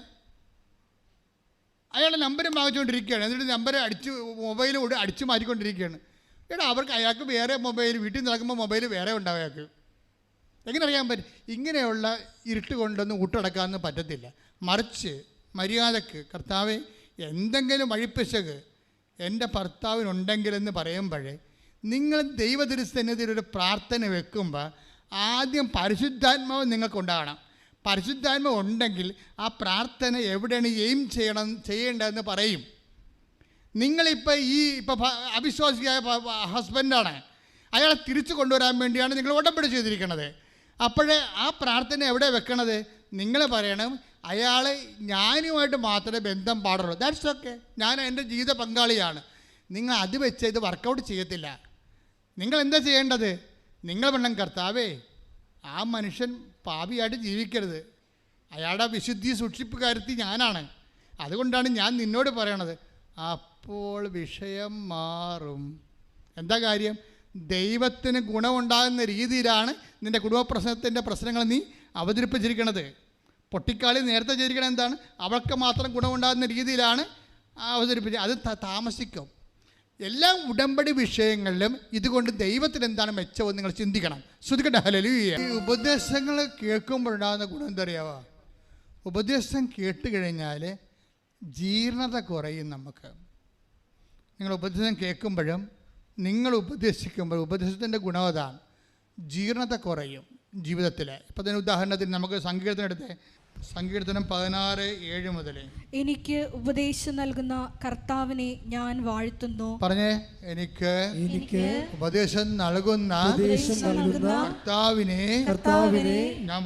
അയാളുടെ നമ്പരും വാങ്ങിച്ചുകൊണ്ടിരിക്കുകയാണ്. എന്നിട്ട് നമ്പർ മൊബൈലും അടിച്ചു മാറ്റിക്കൊണ്ടിരിക്കുകയാണ്. അയാൾക്ക് വേറെ മൊബൈൽ, വീട്ടിൽ നടക്കുമ്പോൾ മൊബൈൽ വേറെ ഉണ്ടാവും അയാൾക്ക്. എങ്ങനെ അറിയാൻ പറ്റും? ഇങ്ങനെയുള്ള ഇരുട്ട് കൊണ്ടൊന്നും ഊട്ടടക്കാനൊന്നും പറ്റത്തില്ല. മറിച്ച് മര്യാദക്ക് കർത്താവേ എന്തെങ്കിലും വഴിപ്പിശക് എൻ്റെ ഭർത്താവിനുണ്ടെങ്കിലെന്ന് പറയുമ്പോഴേ നിങ്ങൾ ദൈവതിരുസന്നിധിയിൽ ഒരു പ്രാർത്ഥന വെക്കുമ്പോൾ ആദ്യം പരിശുദ്ധാത്മാവ് നിങ്ങൾക്കുണ്ടാകണം. പരിശുദ്ധാത്മാവ് ഉണ്ടെങ്കിൽ ആ പ്രാർത്ഥന എവിടെയാണ് ചെയ്യേണ്ടതെന്ന് പറയും. നിങ്ങളിപ്പോൾ ഇപ്പോൾ അവിശ്വാസിയായ ഹസ്ബൻഡാണ്, അയാളെ തിരിച്ചു കൊണ്ടുവരാൻ വേണ്ടിയാണ് നിങ്ങൾ ഉടമ്പടി ചെയ്തിരിക്കുന്നത്. അപ്പോഴേ ആ പ്രാർത്ഥന എവിടെ വെക്കണത്? നിങ്ങൾ പറയണം അയാൾ ഞാനുമായിട്ട് മാത്രമേ ബന്ധം പാടുള്ളൂ. ദാറ്റ്സ് ഓക്കെ, ഞാൻ എൻ്റെ ജീവിത പങ്കാളിയാണ്. നിങ്ങൾ അത് വെച്ച് ഇത് വർക്കൗട്ട് ചെയ്യത്തില്ല. നിങ്ങൾ എന്താ ചെയ്യേണ്ടത്? നിങ്ങൾ വേണം കർത്താവേ ആ മനുഷ്യൻ പാപിയായിട്ട് ജീവിക്കരുത്, അയാളുടെ വിശുദ്ധി സൂക്ഷിപ്പുകാരത്തി ഞാനാണ്, അതുകൊണ്ടാണ് ഞാൻ നിന്നോട് പറയണത്. അപ്പോൾ വിഷയം മാറും. എന്താ കാര്യം? ദൈവത്തിന് ഗുണമുണ്ടാകുന്ന രീതിയിലാണ് നിൻ്റെ കുടുംബ പ്രശ്നങ്ങൾ നീ അവതരിപ്പിച്ചിരിക്കണത്. പൊട്ടിക്കാളി നേരത്തെ ചെയ്തിരിക്കണത് എന്താണ്? അവൾക്ക് മാത്രം ഗുണമുണ്ടാകുന്ന രീതിയിലാണ് അവതരിപ്പിച്ചത്. അത് താമസിക്കും. എല്ലാ ഉടമ്പടി വിഷയങ്ങളിലും ഇതുകൊണ്ട് ദൈവത്തിന് എന്താണ് മെച്ചമെന്ന് നിങ്ങൾ ചിന്തിക്കണം. ശ്രദ്ധിക്കട്ടെ. ഹല്ലേലൂയ. ഈ ഉപദേശങ്ങൾ കേൾക്കുമ്പോഴുണ്ടാകുന്ന ഗുണം എന്താ അറിയാവോ? ഉപദേശം കേട്ട് കഴിഞ്ഞാൽ ജീർണത കുറയും നമുക്ക്. നിങ്ങൾ ഉപദേശം കേൾക്കുമ്പോഴും നിങ്ങൾ ഉപദേശിക്കുമ്പോൾ ഉപദേശത്തിൻ്റെ ഗുണം അതാണ്, ജീർണത കുറയും ജീവിതത്തിൽ. ഇപ്പം തന്നെ ഉദാഹരണത്തിന് നമുക്ക് സങ്കീർത്തനം എടുത്തേ. സങ്കീർത്തനം 16:7 മുതൽ. എനിക്ക് ഉപദേശം നൽകുന്ന കർത്താവിനെ ഞാൻ വാഴ്ത്തുന്നു. പറഞ്ഞേ, എനിക്ക് ഉപദേശം നൽകുന്ന കർത്താവിനെ ഞാൻ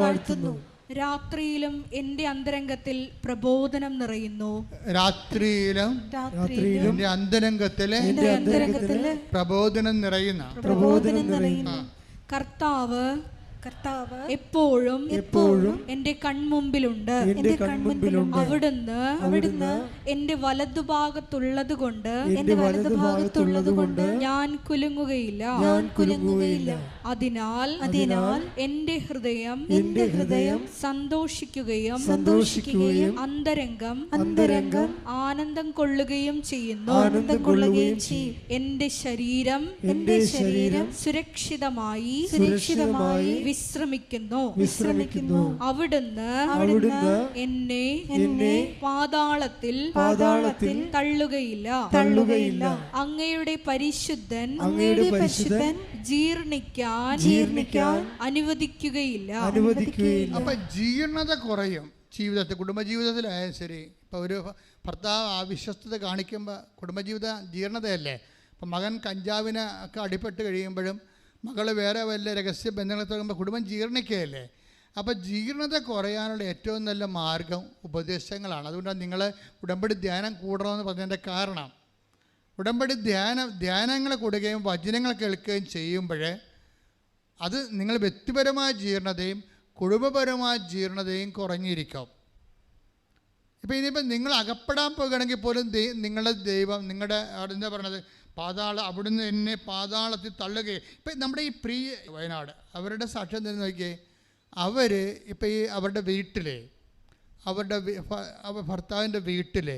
വാഴ്ത്തുന്നു. രാത്രിയിലും എൻ്റെ അന്തരംഗത്തിൽ പ്രബോധനം നിറയുന്നു. രാത്രിയിലും എൻ്റെ അന്തരംഗത്തിൽ പ്രബോധനം നിറയുന്ന കർത്താവ് എപ്പോഴും എന്റെ കൺമുമ്പിലുണ്ട്. അവിടുന്ന് എന്റെ വലതുഭാഗത്തുള്ളത് കൊണ്ട് ഞാൻ കുലുങ്ങുകയില്ല. അതിനാൽ എന്റെ ഹൃദയം സന്തോഷിക്കുകയും അന്തരംഗം ആനന്ദം കൊള്ളുകയും ചെയ്യുന്നു. എന്റെ ശരീരം സുരക്ഷിതമായി വിശ്രമിക്കുന്നു. അവിടുന്ന് എന്നെ പാതാളത്തിൽ തള്ളുകയില്ല. അങ്ങയുടെ പരിശുദ്ധൻ ജീർണിക്കാൻ അനുവദിക്കുകയില്ല. അപ്പൊ ജീർണത കുറയും ജീവിതത്തിൽ, കുടുംബജീവിതത്തിലായാലും ശരി. ഇപ്പൊ ഒരു ഭർത്താവ് അവിശ്വസ്തത കാണിക്കുമ്പോൾ കുടുംബജീവിത ജീർണതയല്ലേ. അപ്പം മകൻ കഞ്ചാവിന് ഒക്കെ അടിപ്പെട്ട് കഴിയുമ്പോഴും മകൾ വേറെ വല്ല രഹസ്യ ബന്ധങ്ങളെ തുടങ്ങുമ്പോൾ കുടുംബം ജീർണിക്കുകയല്ലേ. അപ്പോൾ ജീർണത കുറയാനുള്ള ഏറ്റവും നല്ല മാർഗം ഉപദേശങ്ങളാണ്. അതുകൊണ്ടാണ് നിങ്ങൾ ഉടമ്പടി ധ്യാനം കൂടണമെന്ന് പറഞ്ഞതിൻ്റെ കാരണം. ഉടമ്പടി ധ്യാനങ്ങൾ കൂടുകയും വചനങ്ങൾ കേൾക്കുകയും ചെയ്യുമ്പോൾ അത് നിങ്ങൾ വ്യക്തിപരമായ ജീർണതയും കുടുംബപരമായ ജീർണതയും കുറഞ്ഞിരിക്കും. ഇപ്പം ഇനിയിപ്പം നിങ്ങൾ അകപ്പെടാൻ പോകുകയാണെങ്കിൽ പോലും നിങ്ങളുടെ ദൈവം നിങ്ങളുടെ എന്താ പറയണത് അവിടുന്ന് എന്നെ പാതാളത്തിൽ തള്ളുകയും. ഇപ്പം നമ്മുടെ ഈ പ്രിയ വയനാട് അവരുടെ സാക്ഷ്യം തന്നെ നോക്കിയേ. അവർ ഇപ്പം ഈ അവരുടെ വീട്ടിൽ അവരുടെ ഭർത്താവിൻ്റെ വീട്ടിൽ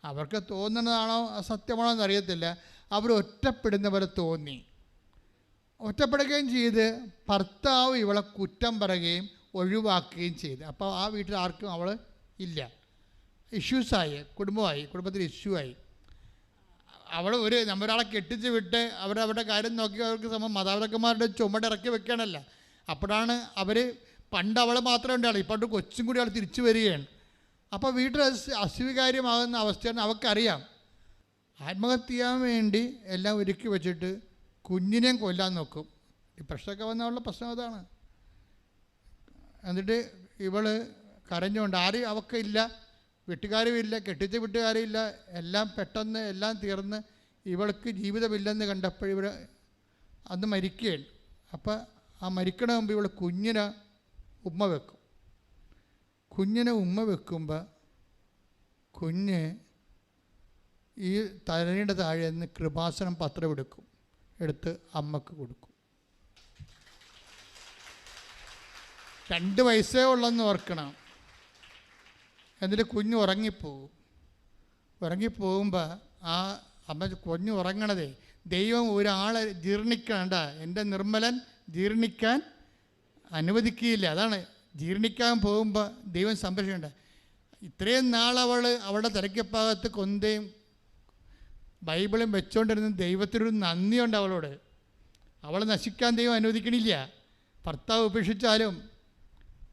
അവർക്ക് തോന്നുന്നതാണോ സത്യമാണോ എന്നറിയത്തില്ല, അവർ ഒറ്റപ്പെടുന്ന പോലെ തോന്നി. ഒറ്റപ്പെടുകയും ചെയ്ത് ഭർത്താവ് ഇവളെ കുറ്റം പറയുകയും ഒഴിവാക്കുകയും ചെയ്ത്. അപ്പോൾ ആ വീട്ടിൽ ആർക്കും അവൾ ഇല്ല. ഇഷ്യൂസായി, കുടുംബത്തിൽ ഇഷ്യൂ ആയി. അവൾ നമ്മളൊരാളെ കെട്ടിച്ച് വിട്ട് അവരുടെ കാര്യം നോക്കി അവർക്ക് മാതാപിതാക്കന്മാരുടെ ചുമടിറക്കി വെക്കണമല്ല. അപ്പോഴാണ് അവർ പണ്ട് അവൾ മാത്രമേ ഉണ്ടാവുള്ളൂ, ഇപ്പോൾ കൊച്ചും കൂടി അവൾ തിരിച്ചു വരികയാണ്. അപ്പോൾ വീട്ടിൽ അസ്വീകാര്യമാകുന്ന അവസ്ഥയാണ് അവൾക്കറിയാം. ആത്മഹത്യ ചെയ്യാൻ വേണ്ടി എല്ലാം ഒരുക്കി വെച്ചിട്ട് കുഞ്ഞിനെയും കൊല്ലാൻ നോക്കും. ഈ പ്രശ്നമൊക്കെ വന്നുള്ള പ്രശ്നം അതാണ്. എന്നിട്ട് ഇവൾ കരഞ്ഞുകൊണ്ട് ആരും അവൾക്കില്ല, വീട്ടുകാരുമില്ല, കെട്ടിച്ച വീട്ടുകാരുമില്ല, എല്ലാം പെട്ടെന്ന് എല്ലാം തീർന്ന് ഇവൾക്ക് ജീവിതമില്ലെന്ന് കണ്ടപ്പോൾ ഇവർ അന്ന് മരിക്കുകയാണ്. അപ്പോൾ ആ മരിക്കണ മുമ്പ് ഇവൾ കുഞ്ഞിനെ ഉമ്മ വെക്കും. കുഞ്ഞിനെ ഉമ്മ വെക്കുമ്പോൾ കുഞ്ഞ് ഈ തലയുടെ താഴെ നിന്ന് കൃപാസനം പത്രം എടുത്ത് അമ്മക്ക് കൊടുക്കും. 2 വയസ്സേ ഉള്ളെന്ന് ഓർക്കണം. എന്നിട്ട് കുഞ്ഞ് ഉറങ്ങിപ്പോകുമ്പോൾ ആ അമ്മ കുഞ്ഞ് ഉറങ്ങണതേ ദൈവം ഒരാളെ ജീർണിക്കണ്ട, എൻ്റെ നിർമ്മലൻ ജീർണിക്കാൻ അനുവദിക്കുകയില്ല. അതാണ് ജീർണിക്കാൻ പോകുമ്പോൾ ദൈവം സംരക്ഷിക്കേണ്ട. ഇത്രയും നാൾ അവളുടെ തലയ്ക്കപ്പാകത്ത് കൊന്തയും ബൈബിളും വെച്ചുകൊണ്ടിരുന്ന ദൈവത്തിനൊരു നന്ദിയുണ്ട് അവളോട്. അവൾ നശിക്കാൻ ദൈവം അനുവദിക്കണില്ല. ഭർത്താവ് ഉപേക്ഷിച്ചാലും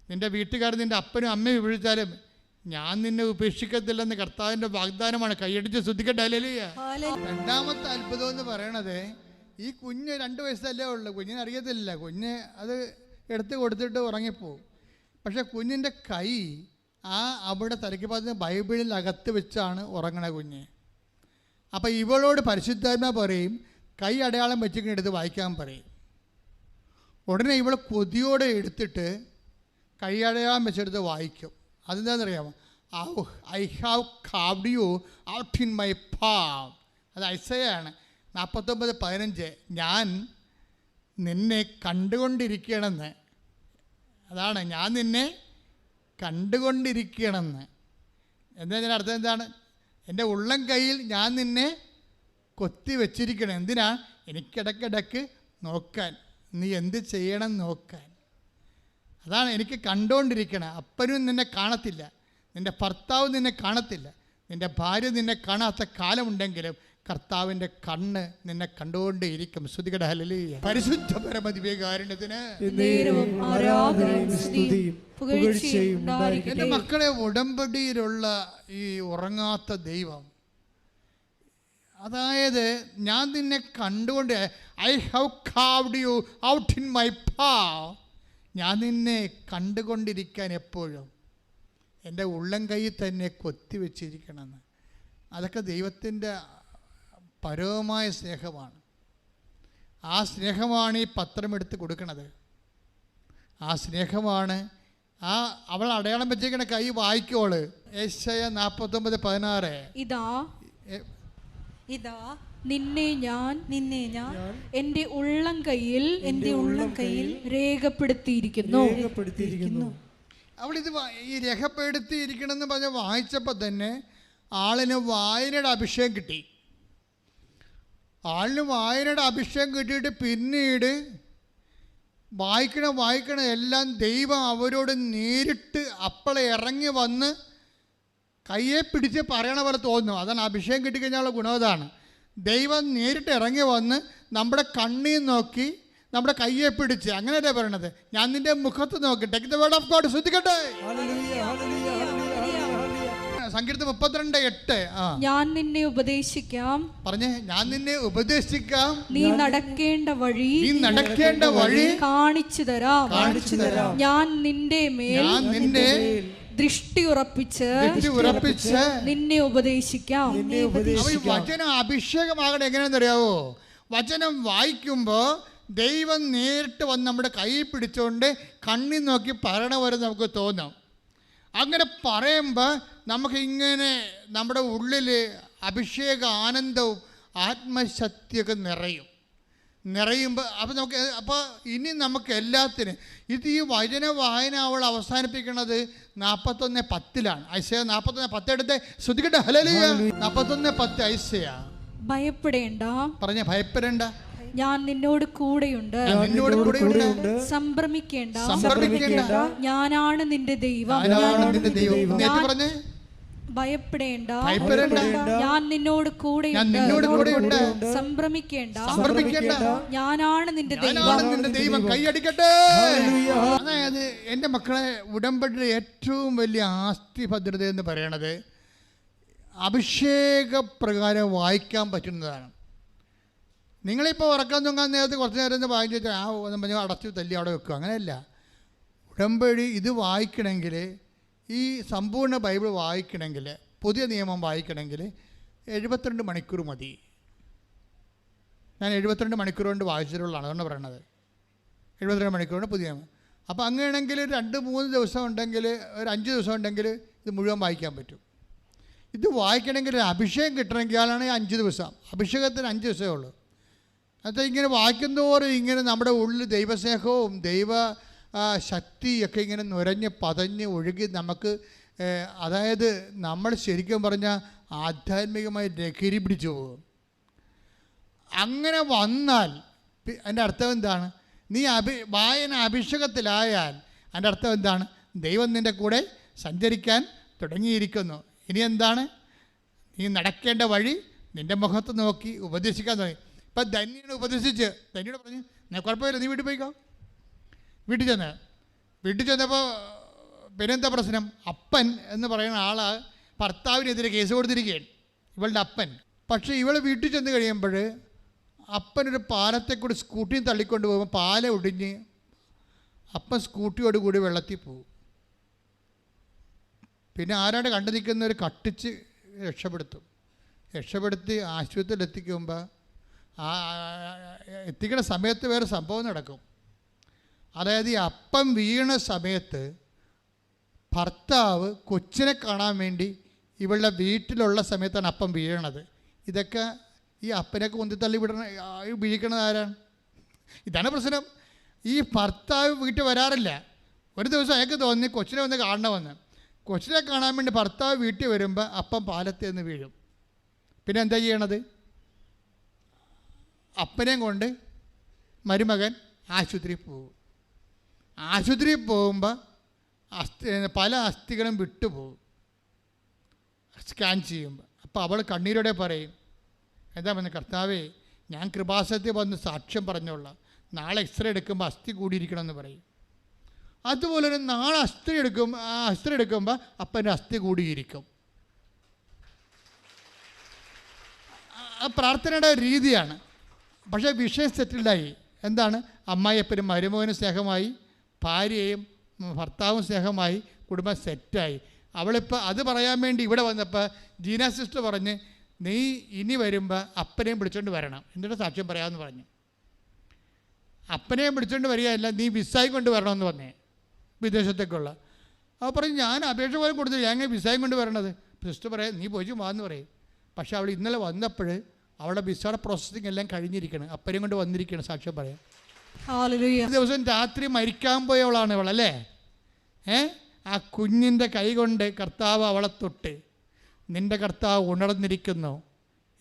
നിൻ്റെ വീട്ടുകാർ നിൻ്റെ അപ്പനും അമ്മയും ഉപേക്ഷിച്ചാലും ഞാൻ നിന്നെ ഉപേക്ഷിക്കത്തില്ലെന്ന് കർത്താവിൻ്റെ വാഗ്ദാനമാണ്. കൈയടിച്ച് ശ്രദ്ധിക്കട്ടെ. ഹല്ലേലൂയ. രണ്ടാമത്തെ അത്ഭുതം എന്ന് പറയണത് ഈ കുഞ്ഞ് 2 വയസ്സല്ലേ ഉള്ളൂ, കുഞ്ഞിനെ അറിയത്തില്ല. കുഞ്ഞ് അത് എടുത്ത് കൊടുത്തിട്ട് ഉറങ്ങിപ്പോവും. പക്ഷേ കുഞ്ഞിൻ്റെ കൈ അവിടെ തലയ്ക്ക് പറഞ്ഞ ബൈബിളിൽ അകത്ത് വെച്ചാണ് ഉറങ്ങണ കുഞ്ഞ്. അപ്പോൾ ഇവളോട് പരിശുദ്ധാത്മാ പറയും കൈ അടയാളം വെച്ചിങ്ങനെ എടുത്ത് വായിക്കാൻ പറയും. ഉടനെ ഇവൾ കൊതിയോടെ എടുത്തിട്ട് കൈ അടയാളം വെച്ചെടുത്ത് വായിക്കും. അതെന്താണെന്നറിയാമോ? I have carved you out in my palm. അത് ഐസയാണ് 49:15. ഞാൻ നിന്നെ കണ്ടുകൊണ്ടിരിക്കണമെന്ന്. അതാണ് ഞാൻ നിന്നെ കണ്ടുകൊണ്ടിരിക്കണമെന്ന്. എന്താ അർത്ഥം? എന്താണ്? എൻ്റെ ഉള്ളം കയ്യിൽ ഞാൻ നിന്നെ കൊത്തി വെച്ചിരിക്കണം. എന്തിനാ? എനിക്കിടയ്ക്കിടയ്ക്ക് നോക്കാൻ, നീ എന്ത് ചെയ്യണം നോക്കാൻ. അതാണ് എനിക്ക് കണ്ടുകൊണ്ടിരിക്കണം. അപ്പനും നിന്നെ കാണത്തില്ല, നിൻ്റെ ഭർത്താവ് നിന്നെ കാണത്തില്ല, നിൻ്റെ ഭാര്യ നിന്നെ കാണാത്ത കാലമുണ്ടെങ്കിലും കർത്താവിൻ്റെ കണ്ണ് നിന്നെ കണ്ടുകൊണ്ടേയിരിക്കും. സ്തുതിക്കട്ടെ. ഹല്ലേലൂയ. പരിശുദ്ധ പരമദിവ്യകാരുണ്യത്തിന് എൻ്റെ മക്കളെ, ഉടമ്പടിയിലുള്ള ഈ ഉറങ്ങാത്ത ദൈവം, അതായത് ഞാൻ നിന്നെ കണ്ടുകൊണ്ട് I have carved you out in my palm. ഞാൻ നിന്നെ കണ്ടുകൊണ്ടിരിക്കാൻ എപ്പോഴും എൻ്റെ ഉള്ളം കൈയിൽ തന്നെ കൊത്തിവെച്ചിരിക്കണമെന്ന്. അതൊക്കെ ദൈവത്തിൻ്റെ പരമമായ സ്നേഹമാണ്. ആ സ്നേഹമാണ് ഈ പത്രമെടുത്ത് കൊടുക്കണത്. ആ സ്നേഹമാണ് അവൾ അടയാളം വെച്ചേക്കണ കൈ വായിക്കോള്. യെശയ്യാ 49:16. ഇതാ നിന്നെ ഞാൻ എൻ്റെ ഉള്ളം കയ്യിൽ രേഖപ്പെടുത്തിയിരിക്കുന്നു. അവൾ ഇത് ഈ രേഖപ്പെടുത്തിയിരിക്കണമെന്ന് പറഞ്ഞ് വായിച്ചപ്പോൾ തന്നെ ആളിന് വായനയുടെ അഭിഷേകം കിട്ടി. വായനയുടെ അഭിഷേകം കിട്ടിയിട്ട് പിന്നീട് വായിക്കണ എല്ലാം ദൈവം അവരോട് നേരിട്ട് അപ്പളെ ഇറങ്ങി വന്ന് കയ്യെ പിടിച്ച് പറയണ പോലെ തോന്നുന്നു. അതാണ് അഭിഷേകം കിട്ടിക്കഴിഞ്ഞാലുള്ള ഗുണം. അതാണ് ദൈവം നേരിട്ട് ഇറങ്ങി വന്ന് നമ്മുടെ കണ്ണിൽ നോക്കി നമ്മുടെ കയ്യെ പിടിച്ച്, അങ്ങനെയല്ലേ പറയണത്, ഞാൻ നിന്റെ മുഖത്ത് നോക്കി. Take the word of God. ശ്രദ്ധിക്കട്ടെ. സങ്കീർത്തനം 32:8. ഞാൻ നിന്നെ ഉപദേശിക്കാം. പറഞ്ഞേ, ഞാൻ നിന്നെ ഉപദേശിക്കാം. നീ നടക്കേണ്ട വഴി കാണിച്ചു തരാം. ഞാൻ നിന്റെ മേൽ ദൃഷ്ടി ഉറപ്പിച്ച് നിന്നെ ഉപദേശിക്കാം. വചനം അഭിഷേകമാകണം. എങ്ങനെയാണെന്നറിയാവോ? വചനം വായിക്കുമ്പോൾ ദൈവം നേരിട്ട് വന്ന് നമ്മുടെ കൈ പിടിച്ചുകൊണ്ട് കണ്ണിൽ നോക്കി പറയണ പോലെ നമുക്ക് തോന്നും. അങ്ങനെ പറയുമ്പോൾ നമുക്കിങ്ങനെ നമ്മുടെ ഉള്ളിൽ അഭിഷേക ആനന്ദവും ആത്മശക്തിയൊക്കെ നിറയുമ്പോൾ അപ്പോൾ ഇനി നമുക്ക് എല്ലാത്തിനും ഇത് ഈ വചന വായന അവൾ അവസാനിപ്പിക്കുന്നത് 41:10 ഐസയ 41:10 എടുത്ത് ശ്രദ്ധിക്കട്ടെ. ഹല്ലേലൂയ. 41:10 ഐസയ. ഭയപ്പെടേണ്ട, പറഞ്ഞ ഭയപ്പെടേണ്ട, ഞാൻ നിന്നോട് കൂടെയുണ്ട്. സംഭ്രമിക്കേണ്ട, ഞാനാണ് നിന്റെ ദൈവം. പറഞ്ഞേ, ഭയപ്പെടേണ്ട, ഞാൻ നിന്നോട് കൂടെയുണ്ട്. സംഭ്രമിക്കേണ്ട, ഞാനാണ് നിന്റെ ദൈവം. കൈയടിക്കട്ടെ. അതായത് എൻ്റെ മക്കളെ, ഉടമ്പടിയുടെ ഏറ്റവും വലിയ ആസ്തി ഭദ്രത എന്ന് പറയണത് അഭിഷേകപ്രകാരം വായിക്കാൻ പറ്റുന്നതാണ്. നിങ്ങളിപ്പോൾ ഉറക്കം തൂങ്ങാൻ നേരത്ത് കുറച്ച് നേരം വായിച്ചിട്ട് പറഞ്ഞാൽ അടച്ചു തല്ലി അവിടെ വെക്കുക, അങ്ങനെയല്ല. ഉടമ്പടി ഇത് വായിക്കണമെങ്കിൽ, ഈ സമ്പൂർണ്ണ ബൈബിൾ വായിക്കണമെങ്കിൽ, പുതിയ നിയമം വായിക്കണമെങ്കിൽ 72 മണിക്കൂർ മതി. ഞാൻ 72 മണിക്കൂർ കൊണ്ട് വായിച്ചിട്ടുള്ളതാണ്, അതുകൊണ്ട് പറയണത്. 72 മണിക്കൂർ കൊണ്ട് പുതിയ നിയമം. അപ്പോൾ അങ്ങനെയാണെങ്കിൽ 2-3 ദിവസം ഉണ്ടെങ്കിൽ, ഒരു 5 ദിവസം ഉണ്ടെങ്കിൽ ഇത് മുഴുവൻ വായിക്കാൻ പറ്റും. ഇത് വായിക്കണമെങ്കിൽ അഭിഷേകം കിട്ടണമെങ്കിൽ ആളാണ് 5 ദിവസം. അഭിഷേകത്തിന് 5 ദിവസമേ ഉള്ളൂ. അത് ഇങ്ങനെ വായിക്കുന്നതോറും ഇങ്ങനെ നമ്മുടെ ഉള്ളിൽ ദൈവസ്നേഹവും ദൈവ ശക്തിയൊക്കെ ഇങ്ങനെ നുരഞ്ഞ് പതഞ്ഞ് ഒഴുകി നമുക്ക്, അതായത് നമ്മൾ ശരിക്കും പറഞ്ഞാൽ ആധ്യാത്മികമായി ലഹരി പിടിച്ചു പോകും. അങ്ങനെ വന്നാൽ അതിൻ്റെ അർത്ഥം എന്താണ്? നീ വായന അഭിഷേകത്തിലായാൽ അതിൻ്റെ അർത്ഥം എന്താണ്? ദൈവം നിൻ്റെ കൂടെ സഞ്ചരിക്കാൻ തുടങ്ങിയിരിക്കുന്നു. ഇനി എന്താണ്? നീ നടക്കേണ്ട വഴി നിൻ്റെ മുഖത്ത് നോക്കി ഉപദേശിക്കാൻ തുടങ്ങി. ഇപ്പം ധന്യനെ ഉപദേശിച്ച് ധന്യോട് പറഞ്ഞു, കുഴപ്പമില്ല, നീ വീട്ടിൽ പോയിക്കോ. വീട്ടിൽ ചെന്നപ്പോൾ പിന്നെന്താ പ്രശ്നം? അപ്പൻ എന്ന് പറയുന്ന ആൾ ഭർത്താവിനെതിരെ കേസ് കൊടുത്തിരിക്കുകയാണ്, ഇവളുടെ അപ്പൻ. പക്ഷേ ഇവൾ വീട്ടിൽ ചെന്ന് കഴിയുമ്പോൾ അപ്പനൊരു പാലത്തെക്കൂടി സ്കൂട്ടിയും തള്ളിക്കൊണ്ട് പോകുമ്പോൾ പാല ഒടിഞ്ഞ് അപ്പൻ സ്കൂട്ടിയോടുകൂടി വെള്ളത്തിൽ പോകും. പിന്നെ ആരാണ്ട് കണ്ടു നിൽക്കുന്നവർ കട്ടിച്ച് രക്ഷപ്പെടുത്തി ആശുപത്രിയിൽ എത്തിക്കുമ്പോൾ എത്തിക്കുന്ന സമയത്ത് വേറെ സംഭവം നടക്കും. അതായത് ഈ അപ്പം വീണ സമയത്ത് ഭർത്താവ് കൊച്ചിനെ കാണാൻ വേണ്ടി ഇവളുടെ വീട്ടിലുള്ള സമയത്താണ് അപ്പം വീഴണത്. ഇതൊക്കെ ഈ അപ്പനൊക്കെ ഉന്തിത്തള്ളി വീഴിക്കണത് ആരാണ്? ഇതാണ് പ്രശ്നം. ഈ ഭർത്താവ് വീട്ടിൽ വരാറില്ല. ഒരു ദിവസം അയാൾക്ക് തോന്നി കൊച്ചിനെ വന്ന് കാണണമെന്ന്. കൊച്ചിനെ കാണാൻ വേണ്ടി ഭർത്താവ് വീട്ടിൽ വരുമ്പോൾ അപ്പം പാലത്തിൽ നിന്ന് വീഴും. പിന്നെ എന്താ ചെയ്യണത്? അപ്പനെയും കൊണ്ട് മരുമകൻ ആശുപത്രിയിൽ പോകും. ആശുപത്രിയിൽ പോകുമ്പോൾ പല അസ്ഥികളും വിട്ടുപോകും സ്കാൻ ചെയ്യുമ്പോൾ. അപ്പോൾ അവൾ കണ്ണീരോടെ പറയും, എന്താ പറഞ്ഞത്? കർത്താവേ, ഞാൻ കൃപാസനത്തിൽ വന്ന് സാക്ഷ്യം പറഞ്ഞോളാം, നാളെ എക്സ്റേ എടുക്കുമ്പോൾ അസ്ഥി കൂടിയിരിക്കണമെന്ന് പറയും. അതുപോലെ തന്നെ നാളെ അസ്ഥി എടുക്കുമ്പോൾ അപ്പൻ്റെ അസ്ഥി കൂടിയിരിക്കും. പ്രാർത്ഥനയുടെ രീതിയാണ്. പക്ഷേ വിഷയം സെറ്റിൽഡായി. എന്താണ്? അമ്മായിയപ്പനും മരുമകനും സ്നേഹമായി, ഭാര്യയും ഭർത്താവും സ്നേഹമായി, കുടുംബം സെറ്റായി. അവളിപ്പോൾ അത് പറയാൻ വേണ്ടി ഇവിടെ വന്നപ്പോൾ ജീന സിസ്റ്റർ പറഞ്ഞ്, നീ ഇനി വരുമ്പോൾ അപ്പനെയും വിളിച്ചുകൊണ്ട് വരണം, എന്നിട്ട് സാക്ഷ്യം പറയാമെന്ന് പറഞ്ഞു. അപ്പനെയും വിളിച്ചുകൊണ്ട് വരികയല്ല, നീ വിസായും കൊണ്ട് വരണമെന്ന് പറഞ്ഞേ, വിദേശത്തേക്കുള്ള. അപ്പോൾ പറയും, ഞാൻ അപേക്ഷ പോലും കൊടുത്തില്ല, ഞാൻ വിസായും കൊണ്ട് വരണത്. സിസ്റ്റർ പറയാം, നീ പോയി വാന്ന് പറയും. പക്ഷേ അവൾ ഇന്നലെ വന്നപ്പോൾ അവളുടെ വിസയുടെ പ്രോസസ്സിങ് എല്ലാം കഴിഞ്ഞിരിക്കണം, അപ്പനെയും കൊണ്ട് വന്നിരിക്കണം സാക്ഷ്യം പറയാം. ദിവസം രാത്രി മരിക്കാൻ പോയവളാണ് ഇവളല്ലേ. ആ കുഞ്ഞിൻ്റെ കൈ കൊണ്ട് കർത്താവ് അവളെ തൊട്ട്, നിൻ്റെ കർത്താവ് ഉണർന്നിരിക്കുന്നു,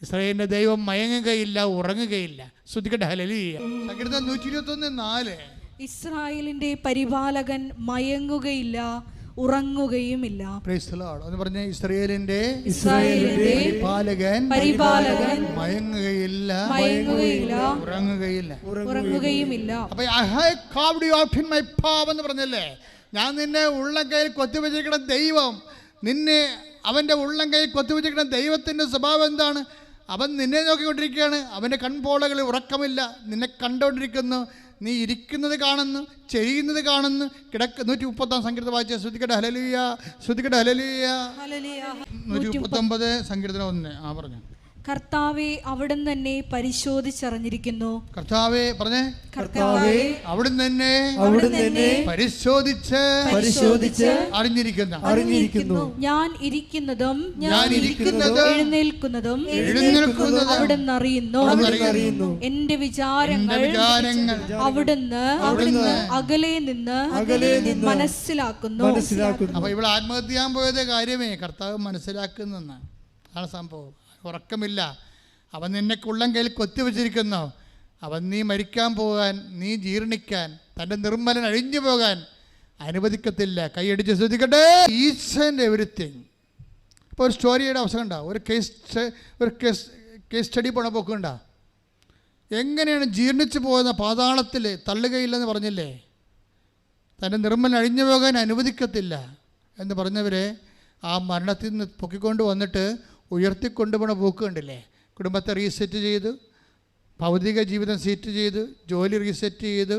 ഇസ്രായേലിൻ്റെ ദൈവം മയങ്ങുകയില്ല, ഉറങ്ങുകയില്ല. ശ്രദ്ധിക്കട്ടെ. ഹല്ലേലൂയ. സങ്കീർത്തനം 121:4. ഇസ്രായേലിൻ്റെ പരിപാലകൻ മയങ്ങുകയില്ല, ഉറങ്ങുകയുമില്ല. Praise the Lord. എന്ന് പറഞ്ഞ ഇസ്രായേലിൻ്റെ പരിപാലകൻ മയങ്ങുകയില്ല, ഉറങ്ങുകയുമില്ല. അപ്പോൾ I have carved you out in my palm എന്ന് പറഞ്ഞല്ലേ. ഞാൻ നിന്നെ ഉള്ളം കയ്യിൽ കൊത്തിവെച്ചിരിക്കുന്ന ദൈവം, നിന്നെ അവൻ്റെ ഉള്ളം കയ്യിൽ കൊത്തിവെച്ചിരിക്കുന്ന ദൈവത്തിൻ്റെ സ്വഭാവം എന്താണ്? അവൻ നിന്നെ നോക്കിക്കൊണ്ടിരിക്കുകയാണ്. അവൻ്റെ കൺപോളകളിൽ ഉറക്കമില്ല, നിന്നെ കണ്ടുകൊണ്ടിരിക്കുന്നു. നീ ഇരിക്കുന്നത് കാണുന്നു, ചെയ്യുന്നത് കാണുന്നു, 130 സങ്കീർത്തനം വായിച്ച ശ്രദ്ധിക്കട്ടെ. ഹല്ലേലൂയ, ശ്രദ്ധിക്കട്ടെ. ഹല്ലേലൂയ. 119 സങ്കീർത്തനം 1. പറഞ്ഞു. കർത്താവെ അവിടുന്ന് തന്നെ പരിശോധിച്ചറിഞ്ഞിരിക്കുന്നു. കർത്താവേ പറഞ്ഞേ, കർത്താവെ അവിടുന്ന് തന്നെ പരിശോധിച്ച് അറിഞ്ഞിരിക്കുന്നു. ഞാൻ ഇരിക്കുന്നതും എഴുന്നേൽക്കുന്നതും അവിടുന്ന് അറിയുന്നു. എന്റെ വിചാരങ്ങൾ അവിടുന്ന് അകലെ നിന്ന് മനസ്സിലാക്കുന്നു. അപ്പൊ ഇവിടെ ആത്മഹത്യ ചെയ്യാൻ പോയത് കാര്യമേ കർത്താവ് മനസ്സിലാക്കുന്നെന്നാണ്. അതാണ് സംഭവം. ഉറക്കമില്ല, അവൻ നിന്നെ കുള്ളം കയ്യിൽ കൊത്തിവെച്ചിരിക്കുന്നു. അവൻ നീ മരിക്കാൻ പോകാൻ, നീ ജീർണിക്കാൻ, തൻ്റെ നിർമ്മലൻ അഴിഞ്ഞു പോകാൻ അനുവദിക്കത്തില്ല. കൈയടിച്ച് ശ്രദ്ധിക്കട്ടെ. Each and everything. ഇപ്പോൾ ഒരു സ്റ്റോറിയുടെ അവസരം ഉണ്ടാവും. ഒരു കേസ് സ്റ്റഡി പോണ പോക്കുണ്ടാ. എങ്ങനെയാണ് ജീർണിച്ചു പോകുന്ന പാതാളത്തിൽ തള്ളുകയില്ലെന്ന് പറഞ്ഞില്ലേ? തൻ്റെ നിർമ്മലൻ അഴിഞ്ഞു പോകാൻ അനുവദിക്കത്തില്ല എന്ന് പറഞ്ഞവരെ ആ മരണത്തിൽ നിന്ന് പൊക്കിക്കൊണ്ട് വന്നിട്ട് ഉയർത്തിക്കൊണ്ടുപോണ പോക്ക് കണ്ടില്ലേ? കുടുംബത്തെ റീസെറ്റ് ചെയ്തു, ഭൗതിക ജീവിതം സെറ്റ് ചെയ്തു, ജോലി റീസെറ്റ് ചെയ്തു,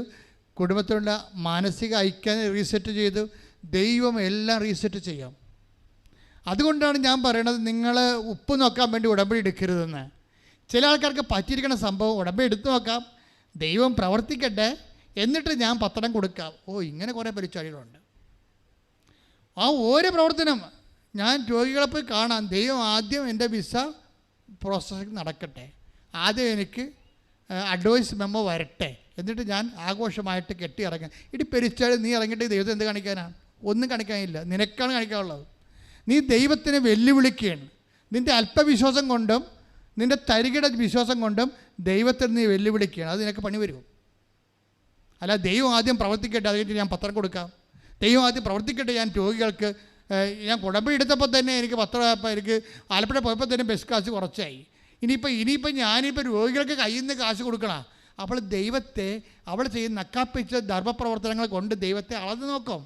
കുടുംബത്തിലുള്ള മാനസിക ഐക്യം റീസെറ്റ് ചെയ്തു. ദൈവം എല്ലാം റീസെറ്റ് ചെയ്യാം. അതുകൊണ്ടാണ് ഞാൻ പറയണത്, നിങ്ങൾ ഉപ്പ് നോക്കാൻ വേണ്ടി ഉടമ്പടി എടുക്കരുതെന്ന്. ചില ആൾക്കാർക്ക് പറ്റിയിരിക്കുന്ന സംഭവം ഉടമ്പടി എടുത്തു നോക്കാം, ദൈവം പ്രവർത്തിക്കട്ടെ, എന്നിട്ട് ഞാൻ പത്രം കൊടുക്കാം. ഇങ്ങനെ കുറേ പരിപാടികളുണ്ട്. ആ ഓരോ പ്രവർത്തനം ഞാൻ രോഗികളെ പോയി കാണാം. ദൈവം ആദ്യം എൻ്റെ വിസ പ്രോസസ്സിങ് നടക്കട്ടെ, ആദ്യം എനിക്ക് അഡ്വൈസ് മെമ്മോ വരട്ടെ, എന്നിട്ട് ഞാൻ ആഘോഷമായിട്ട് കെട്ടി ഇറങ്ങാൻ. ഇടി പെരിച്ചാൽ നീ ഇറങ്ങിയിട്ട് ദൈവത്തെ എന്ത് കാണിക്കാനാണ്? ഒന്നും കാണിക്കാനില്ല, നിനക്കാണ് കാണിക്കാനുള്ളത്. നീ ദൈവത്തിനെ വെല്ലുവിളിക്കുകയാണ്. നിൻ്റെ അല്പവിശ്വാസം കൊണ്ടും നിൻ്റെ തരികിട വിശ്വാസം കൊണ്ടും ദൈവത്തെ നീ വെല്ലുവിളിക്കുകയാണ്. അത് നിനക്ക് പണി വരും. അല്ല, ദൈവം ആദ്യം പ്രവർത്തിക്കട്ടെ, അത് കഴിഞ്ഞിട്ട് ഞാൻ പത്രം കൊടുക്കാം. ദൈവം ആദ്യം പ്രവർത്തിക്കട്ടെ, ഞാൻ രോഗികൾക്ക് ഞാൻ ഉടമ്പടി എടുത്തപ്പോൾ തന്നെ എനിക്ക് പത്രമായപ്പോൾ എനിക്ക് ആലപ്പുഴ പോയപ്പോൾ തന്നെ ബസ് കാശ് കുറച്ചായി. ഇനിയിപ്പോൾ ഞാനിപ്പോൾ രോഗികൾക്ക് കയ്യിൽ നിന്ന് കാശ് കൊടുക്കണം. അപ്പോൾ ദൈവത്തെ അവൾ ചെയ്യുന്ന നക്കാപ്പിച്ച ധർമ്മപ്രവർത്തനങ്ങൾ കൊണ്ട് ദൈവത്തെ അളന്ന് നോക്കും.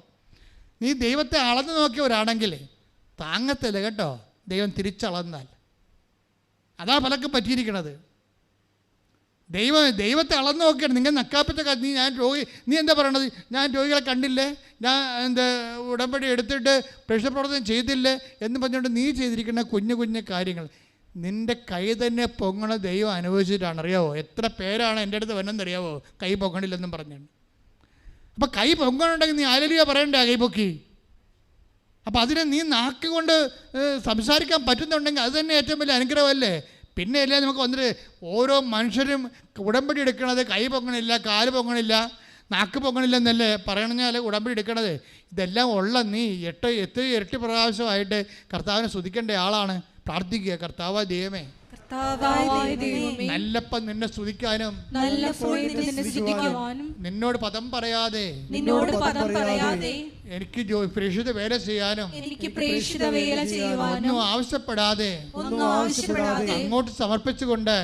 നീ ദൈവത്തെ അളന്ന് നോക്കിയവരാണെങ്കിൽ താങ്ങത്തില്ല കേട്ടോ, ദൈവം തിരിച്ചളന്നാൽ. അതാ പലർക്കും പറ്റിയിരിക്കണത്. ദൈവത്തെ അളന്ന് നോക്കിയാണ്. നിങ്ങൾ നക്കാപ്പിച്ച നീ എന്താ പറയണത്? ഞാൻ രോഗികളെ കണ്ടില്ലേ, ഞാൻ ഉടമ്പടി എടുത്തിട്ട് പ്രേക്ഷിത പ്രവർത്തനം ചെയ്തില്ലേ എന്ന് പറഞ്ഞുകൊണ്ട് നീ ചെയ്തിരിക്കുന്ന കുഞ്ഞു കുഞ്ഞു കാര്യങ്ങൾ നിൻ്റെ കൈ തന്നെ പൊങ്ങണ ദൈവം അനുഭവിച്ചിട്ടാണ്. അറിയാവോ എത്ര പേരാണ് എൻ്റെ അടുത്ത് വന്നെന്നറിയാവോ കൈ പൊങ്ങണില്ലെന്നും പറഞ്ഞുകൊണ്ട്. അപ്പം കൈ പൊങ്ങണുണ്ടെങ്കിൽ നീ ഹല്ലേലൂയ പറയണ്ടേ കൈ പൊക്കി? അപ്പം അതിനെ നീ നാക്ക് കൊണ്ട് സംസാരിക്കാൻ പറ്റുന്നുണ്ടെങ്കിൽ അത് തന്നെ ഏറ്റവും വലിയ അനുഗ്രഹമല്ലേ? പിന്നെ അല്ലേ നമുക്ക് വന്നിട്ട് ഓരോ മനുഷ്യരും ഉടമ്പടി എടുക്കണത് കൈ പൊങ്ങണില്ല, കാല് പൊങ്ങണില്ല, നാക്ക് പൊങ്ങണില്ല എന്നല്ലേ പറയണഞ്ഞാൽ ഉടമ്പടി എടുക്കണത്. ഇതെല്ലാം ഉള്ള നീ എത്ര ഇരട്ടി പ്രാവശ്യമായിട്ട് കർത്താവിനെ സ്തുതിക്കേണ്ട ആളാണ്. പ്രാർത്ഥിക്കുക, കർത്താവായ ദൈവമേ, നല്ലപ്പം നിന്നെ സ്തുതിക്കാനും നിന്നോട് പദം പറയാതെ എനിക്ക് പ്രേക്ഷിത വേല ചെയ്യാനും ഒന്നും ആവശ്യപ്പെടാതെ അങ്ങോട്ട് സമർപ്പിച്ചുകൊണ്ട്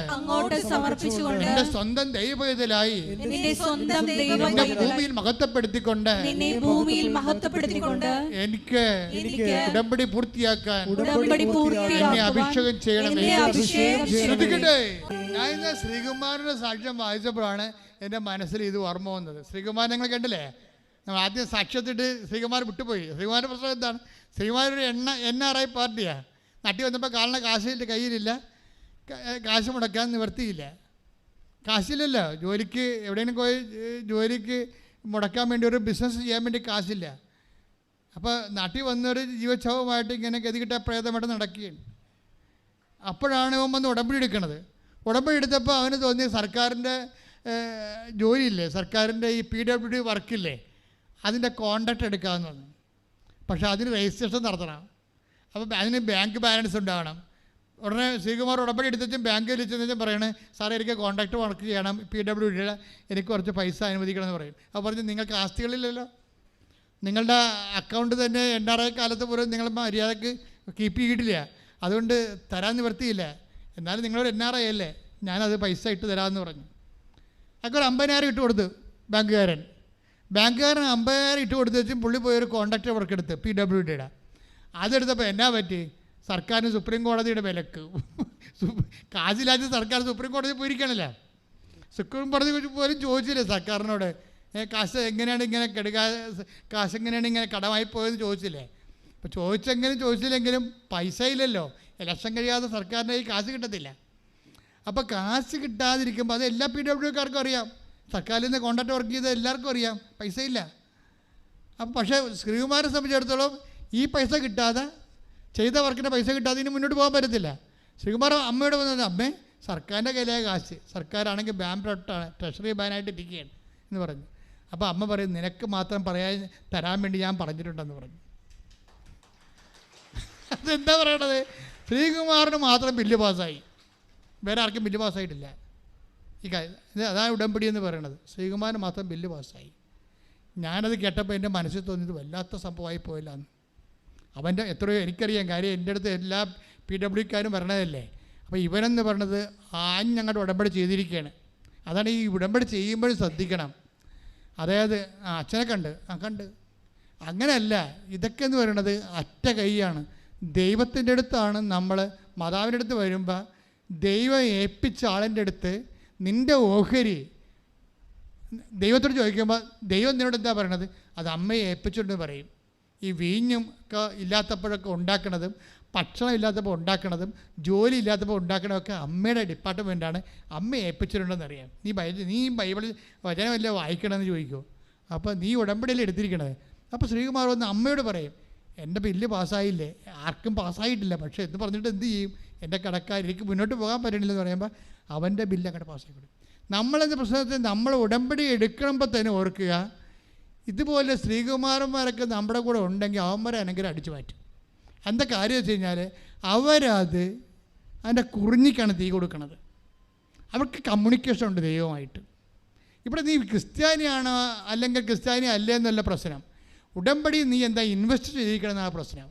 എന്റെ സ്വന്തം ദൈവത്തിലായി എന്റെ ഭൂമിയിൽ മഹത്വപ്പെടുത്തിക്കൊണ്ട് എനിക്ക് ഉടമ്പടി പൂർത്തിയാക്കാൻ എന്നെ അഭിഷേകം ചെയ്യണമേ. ശ്രദ്ധിക്കട്ടെ, ഞാൻ ഇന്ന് ശ്രീകുമാരൻ്റെ സാക്ഷ്യം വായിച്ചപ്പോഴാണ് എൻ്റെ മനസ്സിൽ ഇത് ഓർമ്മ വന്നത്. ശ്രീകുമാരൻ നിങ്ങൾ കണ്ടില്ലേ? നമ്മൾ ആദ്യം സാക്ഷ്യത്തിട്ട് ശ്രീകുമാർ വിട്ടുപോയി. ശ്രീകുമാരൻ്റെ പ്രശ്നം എന്താണ്? ശ്രീകുമാർ ഒരു NRI പാർട്ടിയാണ്. നാട്ടിൽ വന്നപ്പോൾ കാലിന് കാശില്ല, കയ്യിലില്ല, കാശ് മുടക്കാൻ നിവർത്തിയില്ല. കാശില്ലല്ലോ, ജോലിക്ക് എവിടെയെങ്കിലും പോയി ജോലിക്ക് മുടക്കാൻ വേണ്ടി ഒരു ബിസിനസ് ചെയ്യാൻ വേണ്ടി കാശില്ല. അപ്പോൾ നാട്ടിൽ വന്നൊരു ജീവച്ഛവമായിട്ട് ഇങ്ങനെ ഗതികിട്ട പ്രേതമായിട്ട് നടക്കുകയാണ്. അപ്പോഴാണ് ഇവൻ വന്ന് ഉടമ്പടി എടുക്കണത്. ഉടമ്പടി എടുത്തപ്പോൾ അവന് തോന്നി സർക്കാരിൻ്റെ ജോലിയില്ലേ, സർക്കാരിൻ്റെ ഈ PWD വർക്കില്ലേ, അതിൻ്റെ കോൺട്രാക്റ്റ് എടുക്കാമെന്ന് പറഞ്ഞു. പക്ഷേ അതിന് രജിസ്ട്രേഷൻ നടത്തണം. അപ്പോൾ അതിന് ബാങ്ക് ബാലൻസ് ഉണ്ടാവണം. ഉടനെ ശ്രീകുമാർ ഉടമ്പടി എടുത്തും ബാങ്കിൽ വിളിച്ചെന്നും പറയണേ, സാറേ എനിക്ക് കോൺട്രാക്റ്റ് വർക്ക് ചെയ്യണം, PWD എനിക്ക് കുറച്ച് പൈസ അനുവദിക്കണം എന്ന് പറയും. അപ്പോൾ പറഞ്ഞു, നിങ്ങൾക്ക് ആസ്തികളില്ലല്ലോ, നിങ്ങളുടെ അക്കൗണ്ട് തന്നെ NRI കാലത്ത് പോലും നിങ്ങൾ മര്യാദക്ക് കീപ്പ് ചെയ്തിട്ടില്ല, അതുകൊണ്ട് തരാൻ നിവർത്തിയില്ല. എന്നാലും നിങ്ങളൊരു NRI അല്ലേ, ഞാനത് പൈസ ഇട്ട് തരാമെന്ന് പറഞ്ഞു. അതൊക്കെ ഒരു 50,000 ഇട്ട് കൊടുത്തു ബാങ്കുകാരൻ 50,000 ഇട്ട് കൊടുത്തു വെച്ചും പുള്ളി പോയൊരു കോൺട്രാക്റ്റ് വർക്ക് എടുത്ത് PWDയുടെ. അതെടുത്തപ്പോൾ എന്നാ പറ്റി? സർക്കാരിന് സുപ്രീം കോടതിയുടെ വിലക്ക്. കാശില്ലാത്ത സർക്കാർ സുപ്രീം കോടതി പോയിരിക്കണല്ലോ. സുപ്രീം കോടതി പോലും ചോദിച്ചില്ലേ സർക്കാരിനോട്, കാശ് എങ്ങനെയാണ് ഇങ്ങനെ കാശ് എങ്ങനെയാണ് ഇങ്ങനെ കടമായി പോയെന്ന് ചോദിച്ചില്ലേ? അപ്പോൾ ചോദിച്ചില്ലെങ്കിലും പൈസ ഇല്ലല്ലോ, ഇലക്ഷൻ കഴിയാതെ സർക്കാരിൻ്റെ ഈ കാശ് കിട്ടത്തില്ല. അപ്പോൾ കാശ് കിട്ടാതിരിക്കുമ്പോൾ അത് എല്ലാ PWDക്കാർക്കും അറിയാം. സർക്കാരിൽ നിന്ന് കോൺട്രാക്ട് വർക്ക് ചെയ്ത എല്ലാവർക്കും അറിയാം, പൈസ ഇല്ല. അപ്പോൾ പക്ഷേ ശ്രീകുമാരനെ സംബന്ധിച്ചിടത്തോളം ഈ പൈസ കിട്ടാതെ, ചെയ്ത വർക്കിൻ്റെ പൈസ കിട്ടാതെ ഇനി മുന്നോട്ട് പോകാൻ പറ്റത്തില്ല. ശ്രീകുമാർ അമ്മയോട് വന്നത്, അമ്മേ സർക്കാരിൻ്റെ കയ്യിലായ കാശ്, സർക്കാരാണെങ്കിൽ ബാങ്ക്രപ്റ്റാണ്, ട്രഷറി ബാനായിട്ട് ഇരിക്കുകയാണ് എന്ന് പറഞ്ഞു. അപ്പോൾ അമ്മ പറയും, നിനക്ക് മാത്രം തരാൻ വേണ്ടി ഞാൻ പറഞ്ഞിട്ടുണ്ടെന്ന് പറഞ്ഞു. അതെന്താ പറയണത്? ശ്രീകുമാറിന് മാത്രം ബില്ല് പാസ്സായി, വേറെ ആർക്കും ബില്ല് പാസ്സായിട്ടില്ല. അതാണ് ഉടമ്പടി എന്ന് പറയണത്. ശ്രീകുമാരന് മാത്രം ബില്ല് പാസ്സായി. ഞാനത് കേട്ടപ്പോൾ എൻ്റെ മനസ്സിൽ തോന്നിയത് വല്ലാത്ത സംഭവമായി പോയില്ലാന്ന്. അവൻ്റെ എത്രയോ എനിക്കറിയാം, കാര്യം എൻ്റെ അടുത്ത് എല്ലാ PWക്കാരും വരണതല്ലേ. അപ്പോൾ ഇവനെന്ന് പറഞ്ഞത് ഞങ്ങളുടെ ഉടമ്പടി ചെയ്തിരിക്കുകയാണ്. അതാണ് ഈ ഉടമ്പടി ചെയ്യുമ്പോഴും ശ്രദ്ധിക്കണം. അതായത് അച്ഛനെ കണ്ട് അങ്ങനെയല്ല. ഇതൊക്കെ എന്ന് പറയുന്നത് അറ്റ കൈയാണ്. ദൈവത്തിൻ്റെ അടുത്താണ് നമ്മൾ. മാതാവിൻ്റെ അടുത്ത് വരുമ്പോൾ ദൈവം ഏൽപ്പിച്ച ആളിൻ്റെ അടുത്ത് നിൻ്റെ ഓഹരി ദൈവത്തോട് ചോദിക്കുമ്പോൾ ദൈവം നിന്നോട് എന്താ പറയണത്? അത് അമ്മയെ ഏൽപ്പിച്ചിട്ടെന്ന് പറയും. ഈ വീഞ്ഞും ഒക്കെ ഇല്ലാത്തപ്പോഴൊക്കെ ഉണ്ടാക്കണതും, ഭക്ഷണം ഇല്ലാത്തപ്പോൾ ഉണ്ടാക്കണതും, ജോലി ഇല്ലാത്തപ്പോൾ ഉണ്ടാക്കണതൊക്കെ അമ്മയുടെ ഡിപ്പാർട്ട്മെൻറ്റാണ്. അമ്മ ഏൽപ്പിച്ചിട്ടുണ്ടെന്നറിയാം. നീ ബൈബിളിൽ വചനമല്ലേ വായിക്കണമെന്ന് ചോദിക്കുമോ? അപ്പോൾ നീ ഉടമ്പടിയിൽ എടുത്തിരിക്കണത്. അപ്പോൾ ശ്രീകുമാർ വന്ന് അമ്മയോട് പറയും, എൻ്റെ ബില്ല് പാസ്സായില്ലേ? ആർക്കും പാസ്സായിട്ടില്ല, പക്ഷേ എന്ന് പറഞ്ഞിട്ട് എന്ത് ചെയ്യും? എൻ്റെ കടക്കാർ എനിക്ക് മുന്നോട്ട് പോകാൻ പറ്റണില്ലെന്ന് പറയുമ്പോൾ അവൻ്റെ ബില്ല് അങ്ങോട്ട് പാസ്സാക്കി കൊടുക്കും. നമ്മളെന്ന പ്രശ്നത്തിൽ നമ്മൾ ഉടമ്പടി എടുക്കുമ്പോൾ തന്നെ ഓർക്കുക, ഇതുപോലെ ശ്രീകുമാരന്മാരൊക്കെ നമ്മുടെ കൂടെ ഉണ്ടെങ്കിൽ അവന്മാരെ അനങ്കിലും അടിച്ചു മാറ്റും. എന്താ കാര്യം വെച്ച് കഴിഞ്ഞാൽ അവരത് അതിൻ്റെ കുറിഞ്ഞിക്കാണ് തീ കൊടുക്കണത്. അവർക്ക് കമ്മ്യൂണിക്കേഷൻ ഉണ്ട് ദൈവമായിട്ട്. ഇവിടെ നീ ക്രിസ്ത്യാനിയാണോ അല്ലെങ്കിൽ ക്രിസ്ത്യാനി അല്ലേ എന്നല്ല പ്രശ്നം. ഉടമ്പടി നീ എന്താ ഇൻവെസ്റ്റ് ചെയ്തിരിക്കണമെന്നാണ് പ്രശ്നം.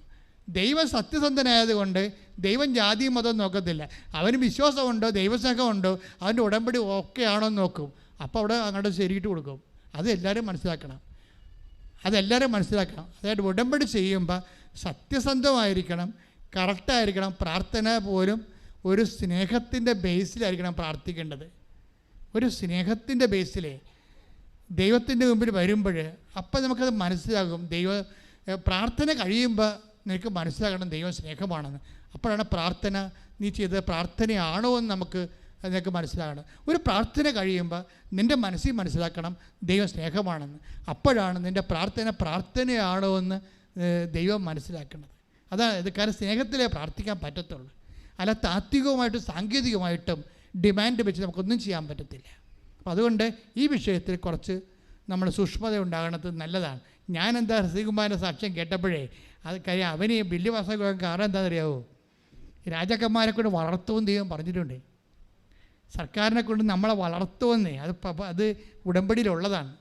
ദൈവം സത്യസന്ധനായതുകൊണ്ട് ദൈവം ജാതിയും മതവും നോക്കത്തില്ല. അവന് വിശ്വാസമുണ്ടോ, ദൈവസ്നേഹമുണ്ടോ, അവൻ്റെ ഉടമ്പടി ഓക്കെ ആണോ എന്ന് നോക്കും. അപ്പോൾ അവിടെ അങ്ങോട്ട് ശരിയിട്ട് കൊടുക്കും. അതെല്ലാവരും മനസ്സിലാക്കണം. അതായത് ഉടമ്പടി ചെയ്യുമ്പോൾ സത്യസന്ധമായിരിക്കണം, കറക്റ്റായിരിക്കണം. പ്രാർത്ഥന പോലും ഒരു സ്നേഹത്തിൻ്റെ ബേസിലായിരിക്കണം പ്രാർത്ഥിക്കേണ്ടത്. ഒരു സ്നേഹത്തിൻ്റെ ബേസിലേ ദൈവത്തിൻ്റെ മുമ്പിൽ വരുമ്പോൾ അപ്പം നമുക്കത് മനസ്സിലാകും. പ്രാർത്ഥന കഴിയുമ്പോൾ നിനക്ക് മനസ്സിലാക്കണം ദൈവം സ്നേഹമാണെന്ന്. അപ്പോഴാണ് പ്രാർത്ഥന നീ ചെയ്തത് പ്രാർത്ഥനയാണോ എന്ന് നിനക്ക് മനസ്സിലാകണം. ഒരു പ്രാർത്ഥന കഴിയുമ്പോൾ നിൻ്റെ മനസ്സിൽ മനസ്സിലാക്കണം ദൈവം സ്നേഹമാണെന്ന്. അപ്പോഴാണ് നിൻ്റെ പ്രാർത്ഥനയാണോ എന്ന് ദൈവം മനസ്സിലാക്കുന്നത്. അതാണ് ഇത്. കാരണം സ്നേഹത്തിലേ പ്രാർത്ഥിക്കാൻ പറ്റത്തുള്ളൂ. അല്ല താത്വികവുമായിട്ടും സാങ്കേതികമായിട്ടും ഡിമാൻഡ് വെച്ച് നമുക്കൊന്നും ചെയ്യാൻ പറ്റത്തില്ല. അപ്പോൾ അതുകൊണ്ട് ഈ വിഷയത്തിൽ കുറച്ച് നമ്മൾ സൂക്ഷ്മത ഉണ്ടാകണത് നല്ലതാണ്. ഞാനെന്താ ശ്രീകുമാരൻ്റെ സാക്ഷ്യം കേട്ടപ്പോഴേ അത് കാര്യം അവന് ബില്ല് പാസ്സാക്കാൻ കാരണം എന്താണെന്നറിയാവോ? രാജാക്കന്മാരെ കൊണ്ട് വളർത്തുമെന്ന് ദൈവം പറഞ്ഞിട്ടുണ്ട്. സർക്കാരിനെ കൊണ്ട് നമ്മളെ വളർത്തുമെന്നേ. അത് ഉടമ്പടിയിലുള്ളതാണ്.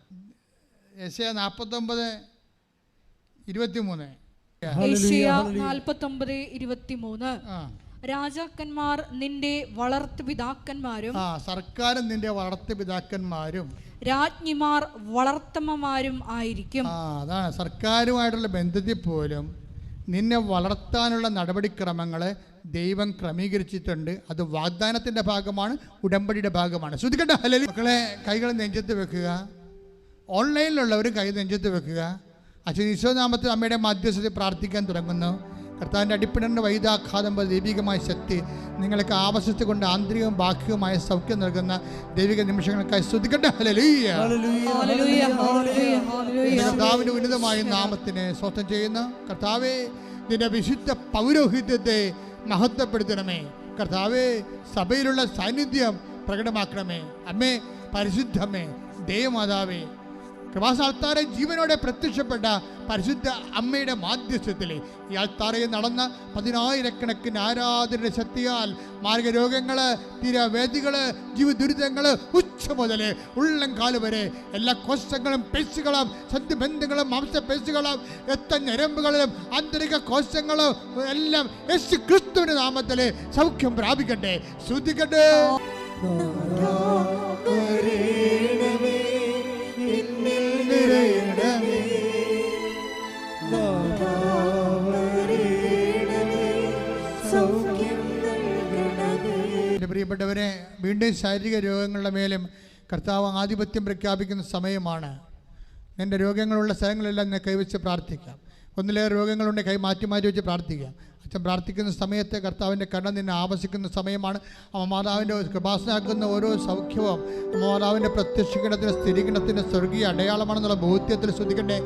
യെശയ്യാ 49:23. യെശയ്യാ 49:23. രാജാക്കന്മാർ നിന്റെ വളർത്തുപിതാക്കന്മാരും സർക്കാരും നിന്റെ വളർത്തുപിതാക്കന്മാരും രാജ്ഞിമാർ വളർത്തമ്മമാരും ആയിരിക്കും. അതാണ് സർക്കാരുമായിട്ടുള്ള ബന്ധത്തിൽ പോലും നിന്നെ വളർത്താനുള്ള നടപടിക്രമങ്ങൾ ദൈവം ക്രമീകരിച്ചിട്ടുണ്ട്. അത് വാഗ്ദാനത്തിൻ്റെ ഭാഗമാണ്, ഉടമ്പടിയുടെ ഭാഗമാണ്. ശ്രദ്ധിക്കട്ടെ. മക്കളെ കൈകൾ നെഞ്ചത്ത് വെക്കുക. ഓൺലൈനിലുള്ളവർ കൈ നെഞ്ചത്ത് വെക്കുക. അച്ഛൻ ഈശോനാമത്തിൽ അമ്മയുടെ മധ്യസ്ഥതയിൽ പ്രാർത്ഥിക്കാൻ തുടങ്ങുന്നു. കർത്താവിൻ്റെ അടിപ്പിടേണ്ട വൈദ്യാഘാതം പോലെ ദൈവികമായ ശക്തി നിങ്ങൾക്ക് ആവശ്യത്തെ കൊണ്ട് ആന്തരികവും ബാഹ്യവുമായ സൗഖ്യം നൽകുന്ന ദൈവിക നിമിഷങ്ങൾക്കായി സ്തുതിക്കട്ടെ. ഹല്ലേലൂയ. കർത്താവിൻ്റെ ഉന്നതമായ നാമത്തിനെ സ്വസ്ഥം ചെയ്യുന്ന കർത്താവേ, നിന്റെ വിശുദ്ധ പൗരോഹിത്യത്തെ മഹത്വപ്പെടുത്തണമേ. കർത്താവേ, സഭയിലുള്ള സാന്നിധ്യം പ്രകടമാക്കണമേ. അമ്മേ, പരിശുദ്ധമേ, ദേവമാതാവേ, കൃപാസാൽത്താറെ ജീവനോടെ പ്രത്യക്ഷപ്പെട്ട പരിശുദ്ധ അമ്മയുടെ മാധ്യസ്ഥത്തിൽ ഈ ആൾത്താറയിൽ നടന്ന 10,000 ആരാധനയുടെ ശക്തിയാൽ മാർഗരോഗങ്ങൾ, തീരവേദികൾ, ജീവദുരിതങ്ങൾ ഉച്ച മുതൽ ഉള്ളംകാല് വരെ എല്ലാ കോശങ്ങളും പേശികളും സന്ധിബന്ധങ്ങളും മാംസപേശികളും രക്തഞരമ്പുകളിലും ആന്തരിക കോശങ്ങളും എല്ലാം യേശു ക്രിസ്തുവിന്റെ നാമത്തിൽ സൗഖ്യം പ്രാപിക്കട്ടെ. ശ്രദ്ധിക്കട്ടെ. പ്രിയപ്പെട്ടവരെ, വീണ്ടും ശാരീരിക രോഗങ്ങളുടെ മേലും കർത്താവ് ആധിപത്യം പ്രഖ്യാപിക്കുന്ന സമയമാണ്. നിൻ്റെ രോഗങ്ങളുള്ള സ്ഥലങ്ങളെല്ലാം കൈവച്ച് പ്രാർത്ഥിക്കാം. ഒന്നിലേറെ രോഗങ്ങളുണ്ട്, കൈ മാറ്റി വെച്ച് പ്രാർത്ഥിക്കാം. അച്ഛൻ പ്രാർത്ഥിക്കുന്ന സമയത്ത് കർത്താവിൻ്റെ കരുണ നിന്നെ ആവശിക്കുന്ന സമയമാണ്. അമ്മ മാതാവിൻ്റെ കൃപാസനാക്കുന്ന ഓരോ സൗഖ്യവും അമ്മ മാതാവിൻ്റെ പ്രത്യക്ഷീകരണത്തിൻ്റെ സ്ഥിരീകരണത്തിൻ്റെ സ്വർഗീയ അടയാളമാണെന്നുള്ള ബോധ്യത്തിൽ ശ്രദ്ധിക്കട്ടെ.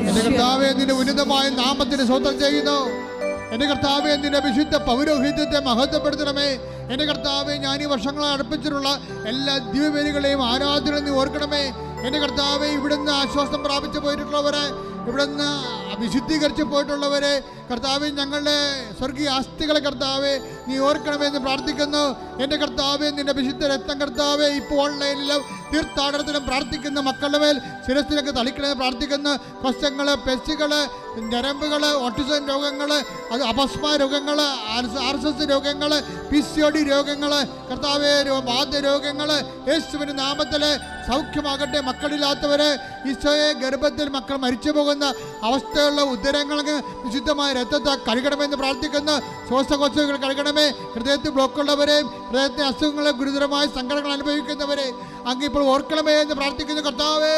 എൻ്റെ കർത്താവേ, നിന്റെ ഉന്നതമായ നാമത്തിന് സ്വന്തം ചെയ്യുന്നു. എൻ്റെ കർത്താവേ, നിന്റെ വിശുദ്ധ പൗരോഹിത്യത്തെ മഹത്വപ്പെടുത്തണമേ. എൻ്റെ കർത്താവേ, ഞാൻ ഈ വർഷങ്ങളെ അടുപ്പിച്ചിട്ടുള്ള എല്ലാ ദിവ്യബലികളെയും ആരാധനയും നീ ഓർക്കണമേ. എൻ്റെ കർത്താവേ, ഇവിടുന്ന് ആശ്വാസം പ്രാപിച്ചു പോയിട്ടുള്ളവരെ, ഇവിടുന്ന് വിശുദ്ധീകരിച്ച് പോയിട്ടുള്ളവരെ കർത്താവേ, ഞങ്ങളുടെ സ്വർഗീയ ആസ്തികളെ കർത്താവേ നീ ഓർക്കണമെന്ന് പ്രാർത്ഥിക്കുന്നു. എൻ്റെ കർത്താവേ, നിന്റെ വിശുദ്ധ രക്തം കർത്താവേ ഇപ്പോൾ ഓൺലൈനിലും തീർത്ഥാടനത്തിലും പ്രാർത്ഥിക്കുന്ന മക്കളുടെ മേൽ ശിരസിലൊക്കെ തളിക്കണമെന്ന് പ്രാർത്ഥിക്കുന്നു. കൊശങ്ങൾ, പെസ്റ്റുകൾ, ഞരമ്പുകൾ, ഓട്ടിസം രോഗങ്ങൾ, അത് അപസ്മ രോഗങ്ങൾ, RSS രോഗങ്ങൾ, PCOD രോഗങ്ങൾ കർത്താവേ, വാദ രോഗങ്ങൾ യേശുവിൻ്റെ നാമത്തിൽ സൗഖ്യമാകട്ടെ. മക്കളില്ലാത്തവരെ ഈശോയെ ഗർഭത്തിൽ മക്കൾ മരിച്ചു പോകുന്ന അവസ്ഥയുള്ള ഉദരങ്ങൾക്ക് വിശുദ്ധമായ രക്തത്തെ കഴുകണമെന്ന് പ്രാർത്ഥിക്കുന്നു. ശ്വാസകോശങ്ങൾ കഴുകണമേ. ഹൃദയത്തിൽ ബ്ലോക്കുള്ളവരെയും ഹൃദയത്തെ അസുഖങ്ങളെ ഗുരുതരമായ സങ്കടങ്ങൾ അനുഭവിക്കുന്നവരെ അങ്ങിപ്പോൾ ഓർക്കണമേ എന്ന് പ്രാർത്ഥിക്കുന്നു. കർത്താവേ,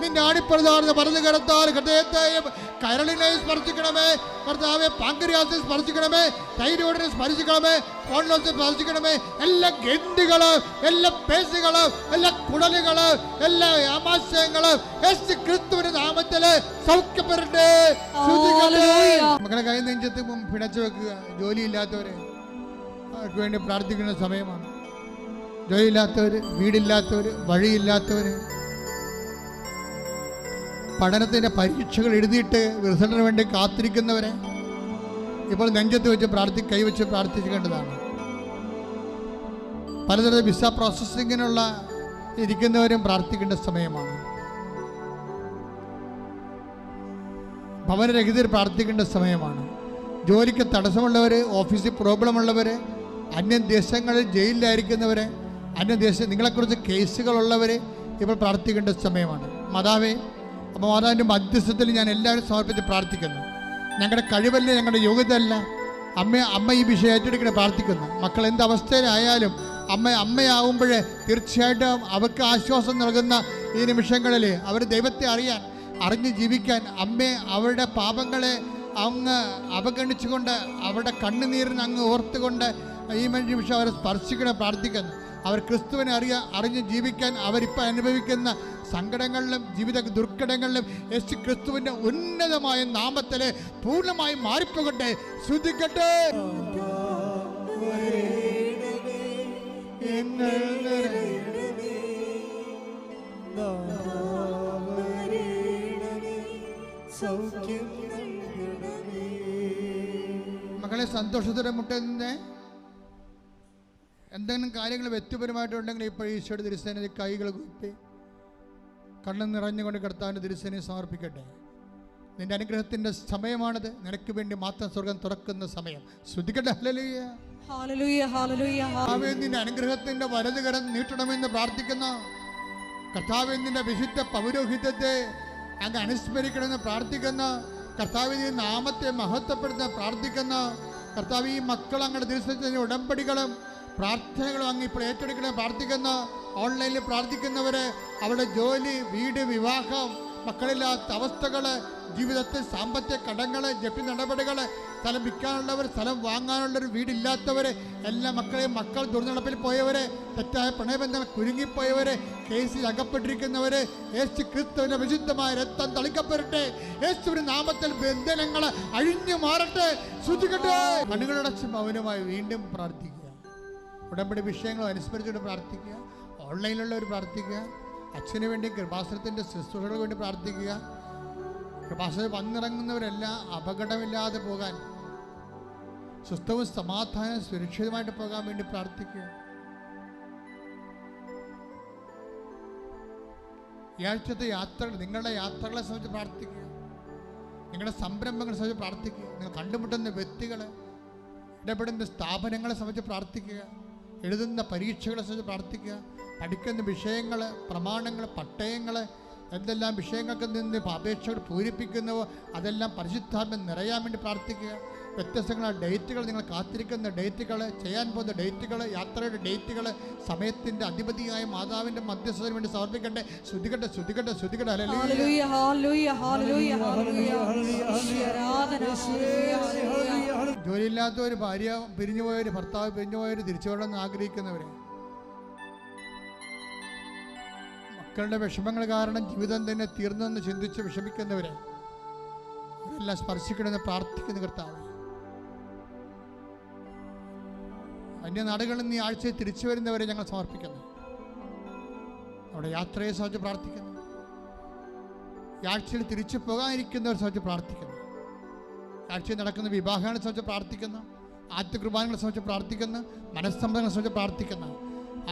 നിന്റെ ആണിപ്പഴുതാണെന്ന് പറഞ്ഞു കടത്താൽ ഹൃദയത്തെയും കരളിനെയും സ്പർശിക്കണമേ. കർത്താവെ, പാങ്ക്രിയാസിനെ സ്പർശിക്കണമേ, തൈരോയിഡിനെ സ്പർശിക്കണമേ, സ്പോണ്ടിലോസിനെ സ്പർശിക്കണമേ. എല്ലാ ഗ്രന്ഥികളും, എല്ലാ പേശികളും, എല്ലാ കുടലുകളും, എല്ലാ ആമാശയങ്ങളും യേശു ക്രിസ്തുവിന്റെ നാമത്തിൽ സൗഖ്യപ്പെടട്ടെ. മക്കളെ കൈ നെഞ്ചത്ത് പിണച്ചു വെക്കുക. ജോലിയില്ലാത്തവരെ അവർക്ക് വേണ്ടി പ്രാർത്ഥിക്കുന്ന സമയമാണ്. ജോലിയില്ലാത്തവർ, വീടില്ലാത്തവർ, വഴിയില്ലാത്തവർ, പഠനത്തിൻ്റെ പരീക്ഷകൾ എഴുതിയിട്ട് റിസൾട്ടിന് വേണ്ടി കാത്തിരിക്കുന്നവരെ ഇപ്പോൾ നെഞ്ചത്ത് വെച്ച് കൈവച്ച് പ്രാർത്ഥിക്കേണ്ടതാണ്. പലതരം വിസ പ്രോസസ്സിങ്ങിനുള്ള ഇരിക്കുന്നവരും പ്രാർത്ഥിക്കേണ്ട സമയമാണ്. ഭവനരഹിതർ പ്രാർത്ഥിക്കേണ്ട സമയമാണ്. ജോലിക്ക് തടസ്സമുള്ളവർ, ഓഫീസിൽ പ്രോബ്ലമുള്ളവർ, അന്യദേശങ്ങളിൽ ജയിലിലായിരിക്കുന്നവർ, നിങ്ങളെക്കുറിച്ച് കേസുകളുള്ളവർ ഇപ്പോൾ പ്രാർത്ഥിക്കേണ്ട സമയമാണ്. മാതാവേ, അപ്പോൾ മാതാവിൻ്റെ മധ്യസ്ഥത്തിൽ ഞാൻ എല്ലാവരും സമർപ്പിച്ച് പ്രാർത്ഥിക്കുന്നു. ഞങ്ങളുടെ കഴിവല്ല, ഞങ്ങളുടെ യോഗ്യതയല്ല. അമ്മ ഈ വിഷയം ഏറ്റെടുക്കണേ പ്രാർത്ഥിക്കുന്നു. മക്കൾ എന്ത് അവസ്ഥയിലായാലും അമ്മയാവുമ്പോൾ തീർച്ചയായിട്ടും അവർക്ക് ആശ്വാസം നൽകുന്ന ഈ നിമിഷങ്ങളിൽ അവർ ദൈവത്തെ അറിഞ്ഞ് ജീവിക്കാൻ അവരുടെ പാപങ്ങളെ അങ്ങ് അവഗണിച്ചുകൊണ്ട് അവരുടെ കണ്ണുനീരിന് അങ്ങ് ഓർത്തുകൊണ്ട് ഈ നിമിഷം അവരെ സ്പർശിക്കണേ പ്രാർത്ഥിക്കുന്നു. അവർ ക്രിസ്തുവിനെ അറിഞ്ഞ് ജീവിക്കാൻ അവരിപ്പോൾ അനുഭവിക്കുന്ന സങ്കടങ്ങളിലും ജീവിത ദുർഘടങ്ങളിലും യേശു ക്രിസ്തുവിൻ്റെ ഉന്നതമായ നാമത്തിൽ പൂർണ്ണമായി മാറിപ്പോകട്ടെ. ശ്രദ്ധിക്കട്ടെ. മക്കളെ, സന്തോഷത്തോടെ മുട്ടുന്നേ. എന്തെങ്കിലും കാര്യങ്ങൾ വ്യക്തിപരമായിട്ടുണ്ടെങ്കിൽ ഇപ്പോൾ ഈശോയുടെ തിരുസേനയിൽ കൈകൾ കുത്തി കണ്ണ് നിറഞ്ഞുകൊണ്ട് കർത്താവിൻ്റെ തിരുസേനയെ സമർപ്പിക്കട്ടെ. നിന്റെ അനുഗ്രഹത്തിൻ്റെ സമയമാണത്. നിനക്ക് വേണ്ടി മാത്രം സ്വർഗം തുറക്കുന്ന സമയം. ശ്രദ്ധിക്കട്ടെ. Hallelujah, hallelujah, hallelujah. കർത്താവേ, നിന്റെ അനുഗ്രഹത്തിൻ്റെ വലതുകരം നീട്ടണമെന്ന് പ്രാർത്ഥിക്കുന്ന കർത്താവേ, നിന്റെ വിശുദ്ധ പൗരോഹിത്യത്തെ അങ്ങ് അനുസ്മരിക്കണമെന്ന് പ്രാർത്ഥിക്കുന്ന കർത്താവേ, നിന്റെ നാമത്തെ മഹത്വപ്പെടുത്തുന്ന പ്രാർത്ഥിക്കുന്ന കർത്താവ്, ഈ മക്കൾ അങ്ങയുടെ തിരുസേനയുടെ ഉടമ്പടികളും പ്രാർത്ഥനകളും അങ്ങ് ഇപ്പോൾ ഏറ്റെടുക്കണേ പ്രാർത്ഥിക്കുന്ന ഓൺലൈനിൽ പ്രാർത്ഥിക്കുന്നവരെ അവരുടെ ജോലി, വീട്, വിവാഹം, മക്കളില്ലാത്ത അവസ്ഥകൾ, ജീവിതത്തിൽ സാമ്പത്തിക കടങ്ങൾ, ജപ്തി നടപടികൾ, സ്ഥലം വിൽക്കാനുള്ളവർ, സ്ഥലം വാങ്ങാനുള്ളവർ, വീടില്ലാത്തവർ, എല്ലാ മക്കൾ ദുർനടപ്പിൽ പോയവരെ, തെറ്റായ പ്രണയബന്ധങ്ങൾ കുരുങ്ങിപ്പോയവരെ, കേസിൽ അകപ്പെട്ടിരിക്കുന്നവർ യേശു ക്രിസ്തുവിന്റെ വിശുദ്ധമായ രക്തം തളിക്കപ്പെടട്ടെ. യേശുവിന്റെ നാമത്തിൽ ബന്ധനങ്ങൾ അഴിഞ്ഞു മാറട്ടെ. ശ്രദ്ധിക്കട്ടെ. കണ്ണുകളടച്ച് മൗനമായി വീണ്ടും പ്രാർത്ഥിക്കുക. ഉടമ്പടി വിഷയങ്ങൾ അനുസ്മരിച്ചുകൊണ്ട് പ്രാർത്ഥിക്കുക. ഓൺലൈനിലുള്ളവർ പ്രാർത്ഥിക്കുക. അച്ഛന് വേണ്ടി കൃപാസനത്തിൻ്റെ ശുശ്രൂഷകൾക്ക് വേണ്ടി പ്രാർത്ഥിക്കുക. കൃപാസനം വന്നിറങ്ങുന്നവരെല്ലാം അപകടമില്ലാതെ പോകാൻ, സ്വസ്ഥവും സമാധാനം സുരക്ഷിതമായിട്ട് പോകാൻ വേണ്ടി പ്രാർത്ഥിക്കുക. ഈ ആഴ്ചത്തെ യാത്രകൾ, നിങ്ങളുടെ യാത്രകളെ സംബന്ധിച്ച് പ്രാർത്ഥിക്കുക. നിങ്ങളുടെ സംരംഭങ്ങളെ സംബന്ധിച്ച് പ്രാർത്ഥിക്കുക. നിങ്ങൾ കണ്ടുമുട്ടുന്ന വ്യക്തികൾ, ഇടപെടുന്ന സ്ഥാപനങ്ങളെ സംബന്ധിച്ച് പ്രാർത്ഥിക്കുക. എഴുതുന്ന പരീക്ഷകളെ സംബന്ധിച്ച് പ്രാർത്ഥിക്കുക. പഠിക്കുന്ന വിഷയങ്ങൾ, പ്രമാണങ്ങൾ, പട്ടയങ്ങൾ, എന്തെല്ലാം വിഷയങ്ങൾക്ക് നിന്ന് അപേക്ഷകൾ പൂരിപ്പിക്കുന്നുവോ അതെല്ലാം പരിശുദ്ധാത്മ നിറയാൻ വേണ്ടി പ്രാർത്ഥിക്കുക. വ്യത്യസ്തങ്ങളായ ഡേറ്റുകൾ, നിങ്ങൾ കാത്തിരിക്കുന്ന ഡേറ്റുകൾ, ചെയ്യാൻ പോകുന്ന ഡേറ്റുകൾ, യാത്രയുടെ ഡേറ്റുകൾ സമയത്തിൻ്റെ അധിപതിയായ മാതാവിൻ്റെ മധ്യസ്ഥതയ്ക്ക് വേണ്ടി സമർപ്പിക്കട്ടെ. ശ്രുതികട്ടെ, ശ്രുതികട്ടെ, ശ്രുതികട്ടെ. Hallelujah, hallelujah, hallelujah, hallelujah. ആരാധന. ജോലിയില്ലാത്തവർ, ഭാര്യ പിരിഞ്ഞുപോയവർ, ഭർത്താവ് പിരിഞ്ഞുപോയവർ, തിരിച്ചു വരണമെന്ന് ആഗ്രഹിക്കുന്നവർ, മക്കളുടെ വിഷമങ്ങൾ കാരണം ജീവിതം തന്നെ തീർന്നെന്ന് ചിന്തിച്ച് വിഷമിക്കുന്നവരെ അവരെല്ലാം സ്പർശിക്കണമെന്ന് പ്രാർത്ഥിക്കുന്ന കർത്താവ്. അന്യനാടുകളിൽ നിന്ന് ഈ ആഴ്ചയിൽ തിരിച്ചു വരുന്നവരെ ഞങ്ങൾ സമർപ്പിക്കുന്നു. അവിടെ യാത്രയെ സംബന്ധിച്ച് പ്രാർത്ഥിക്കുന്നു. ഈ ആഴ്ചയിൽ തിരിച്ചു പോകാനിരിക്കുന്നവരെ സംബന്ധിച്ച് പ്രാർത്ഥിക്കുന്നു. ആഴ്ചയിൽ നടക്കുന്ന വിവാഹങ്ങളെ സംബന്ധിച്ച് പ്രാർത്ഥിക്കുന്നു. ആദ്യ കുർബാനകളെ സംബന്ധിച്ച് പ്രാർത്ഥിക്കുന്നു. മനസ്സമ്മതങ്ങളെ സംബന്ധിച്ച് പ്രാർത്ഥിക്കുന്നു.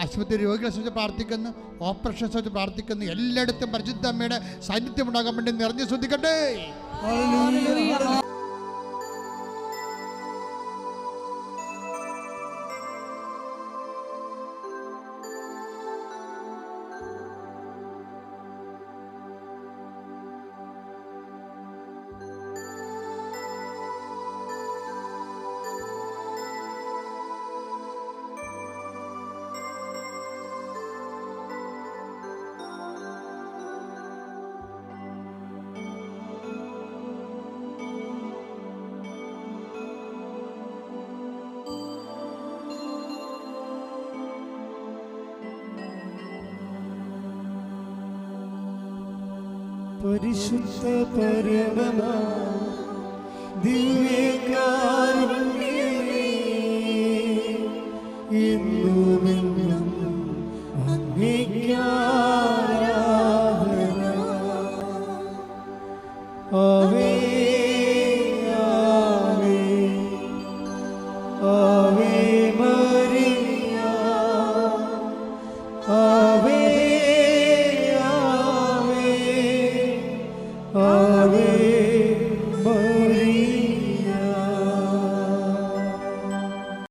ആശുപത്രി രോഗികളെ സംബന്ധിച്ച് പ്രാർത്ഥിക്കുന്നു. ഓപ്പറേഷനെ സംബന്ധിച്ച് പ്രാർത്ഥിക്കുന്നു. എല്ലായിടത്തും പരിശുദ്ധ അമ്മയുടെ സാന്നിധ്യം ഉണ്ടാകാൻ വേണ്ടി നിറഞ്ഞു ശ്രദ്ധിക്കട്ടെ. പരിശുദ്ധ പരമമാ ദിവ്യകാരുണ്യമേ, എന്നുമെന്നും അങ്ങേയ്ക്കാരാധന. ആവേ ആവേ ആവേ മരിയ.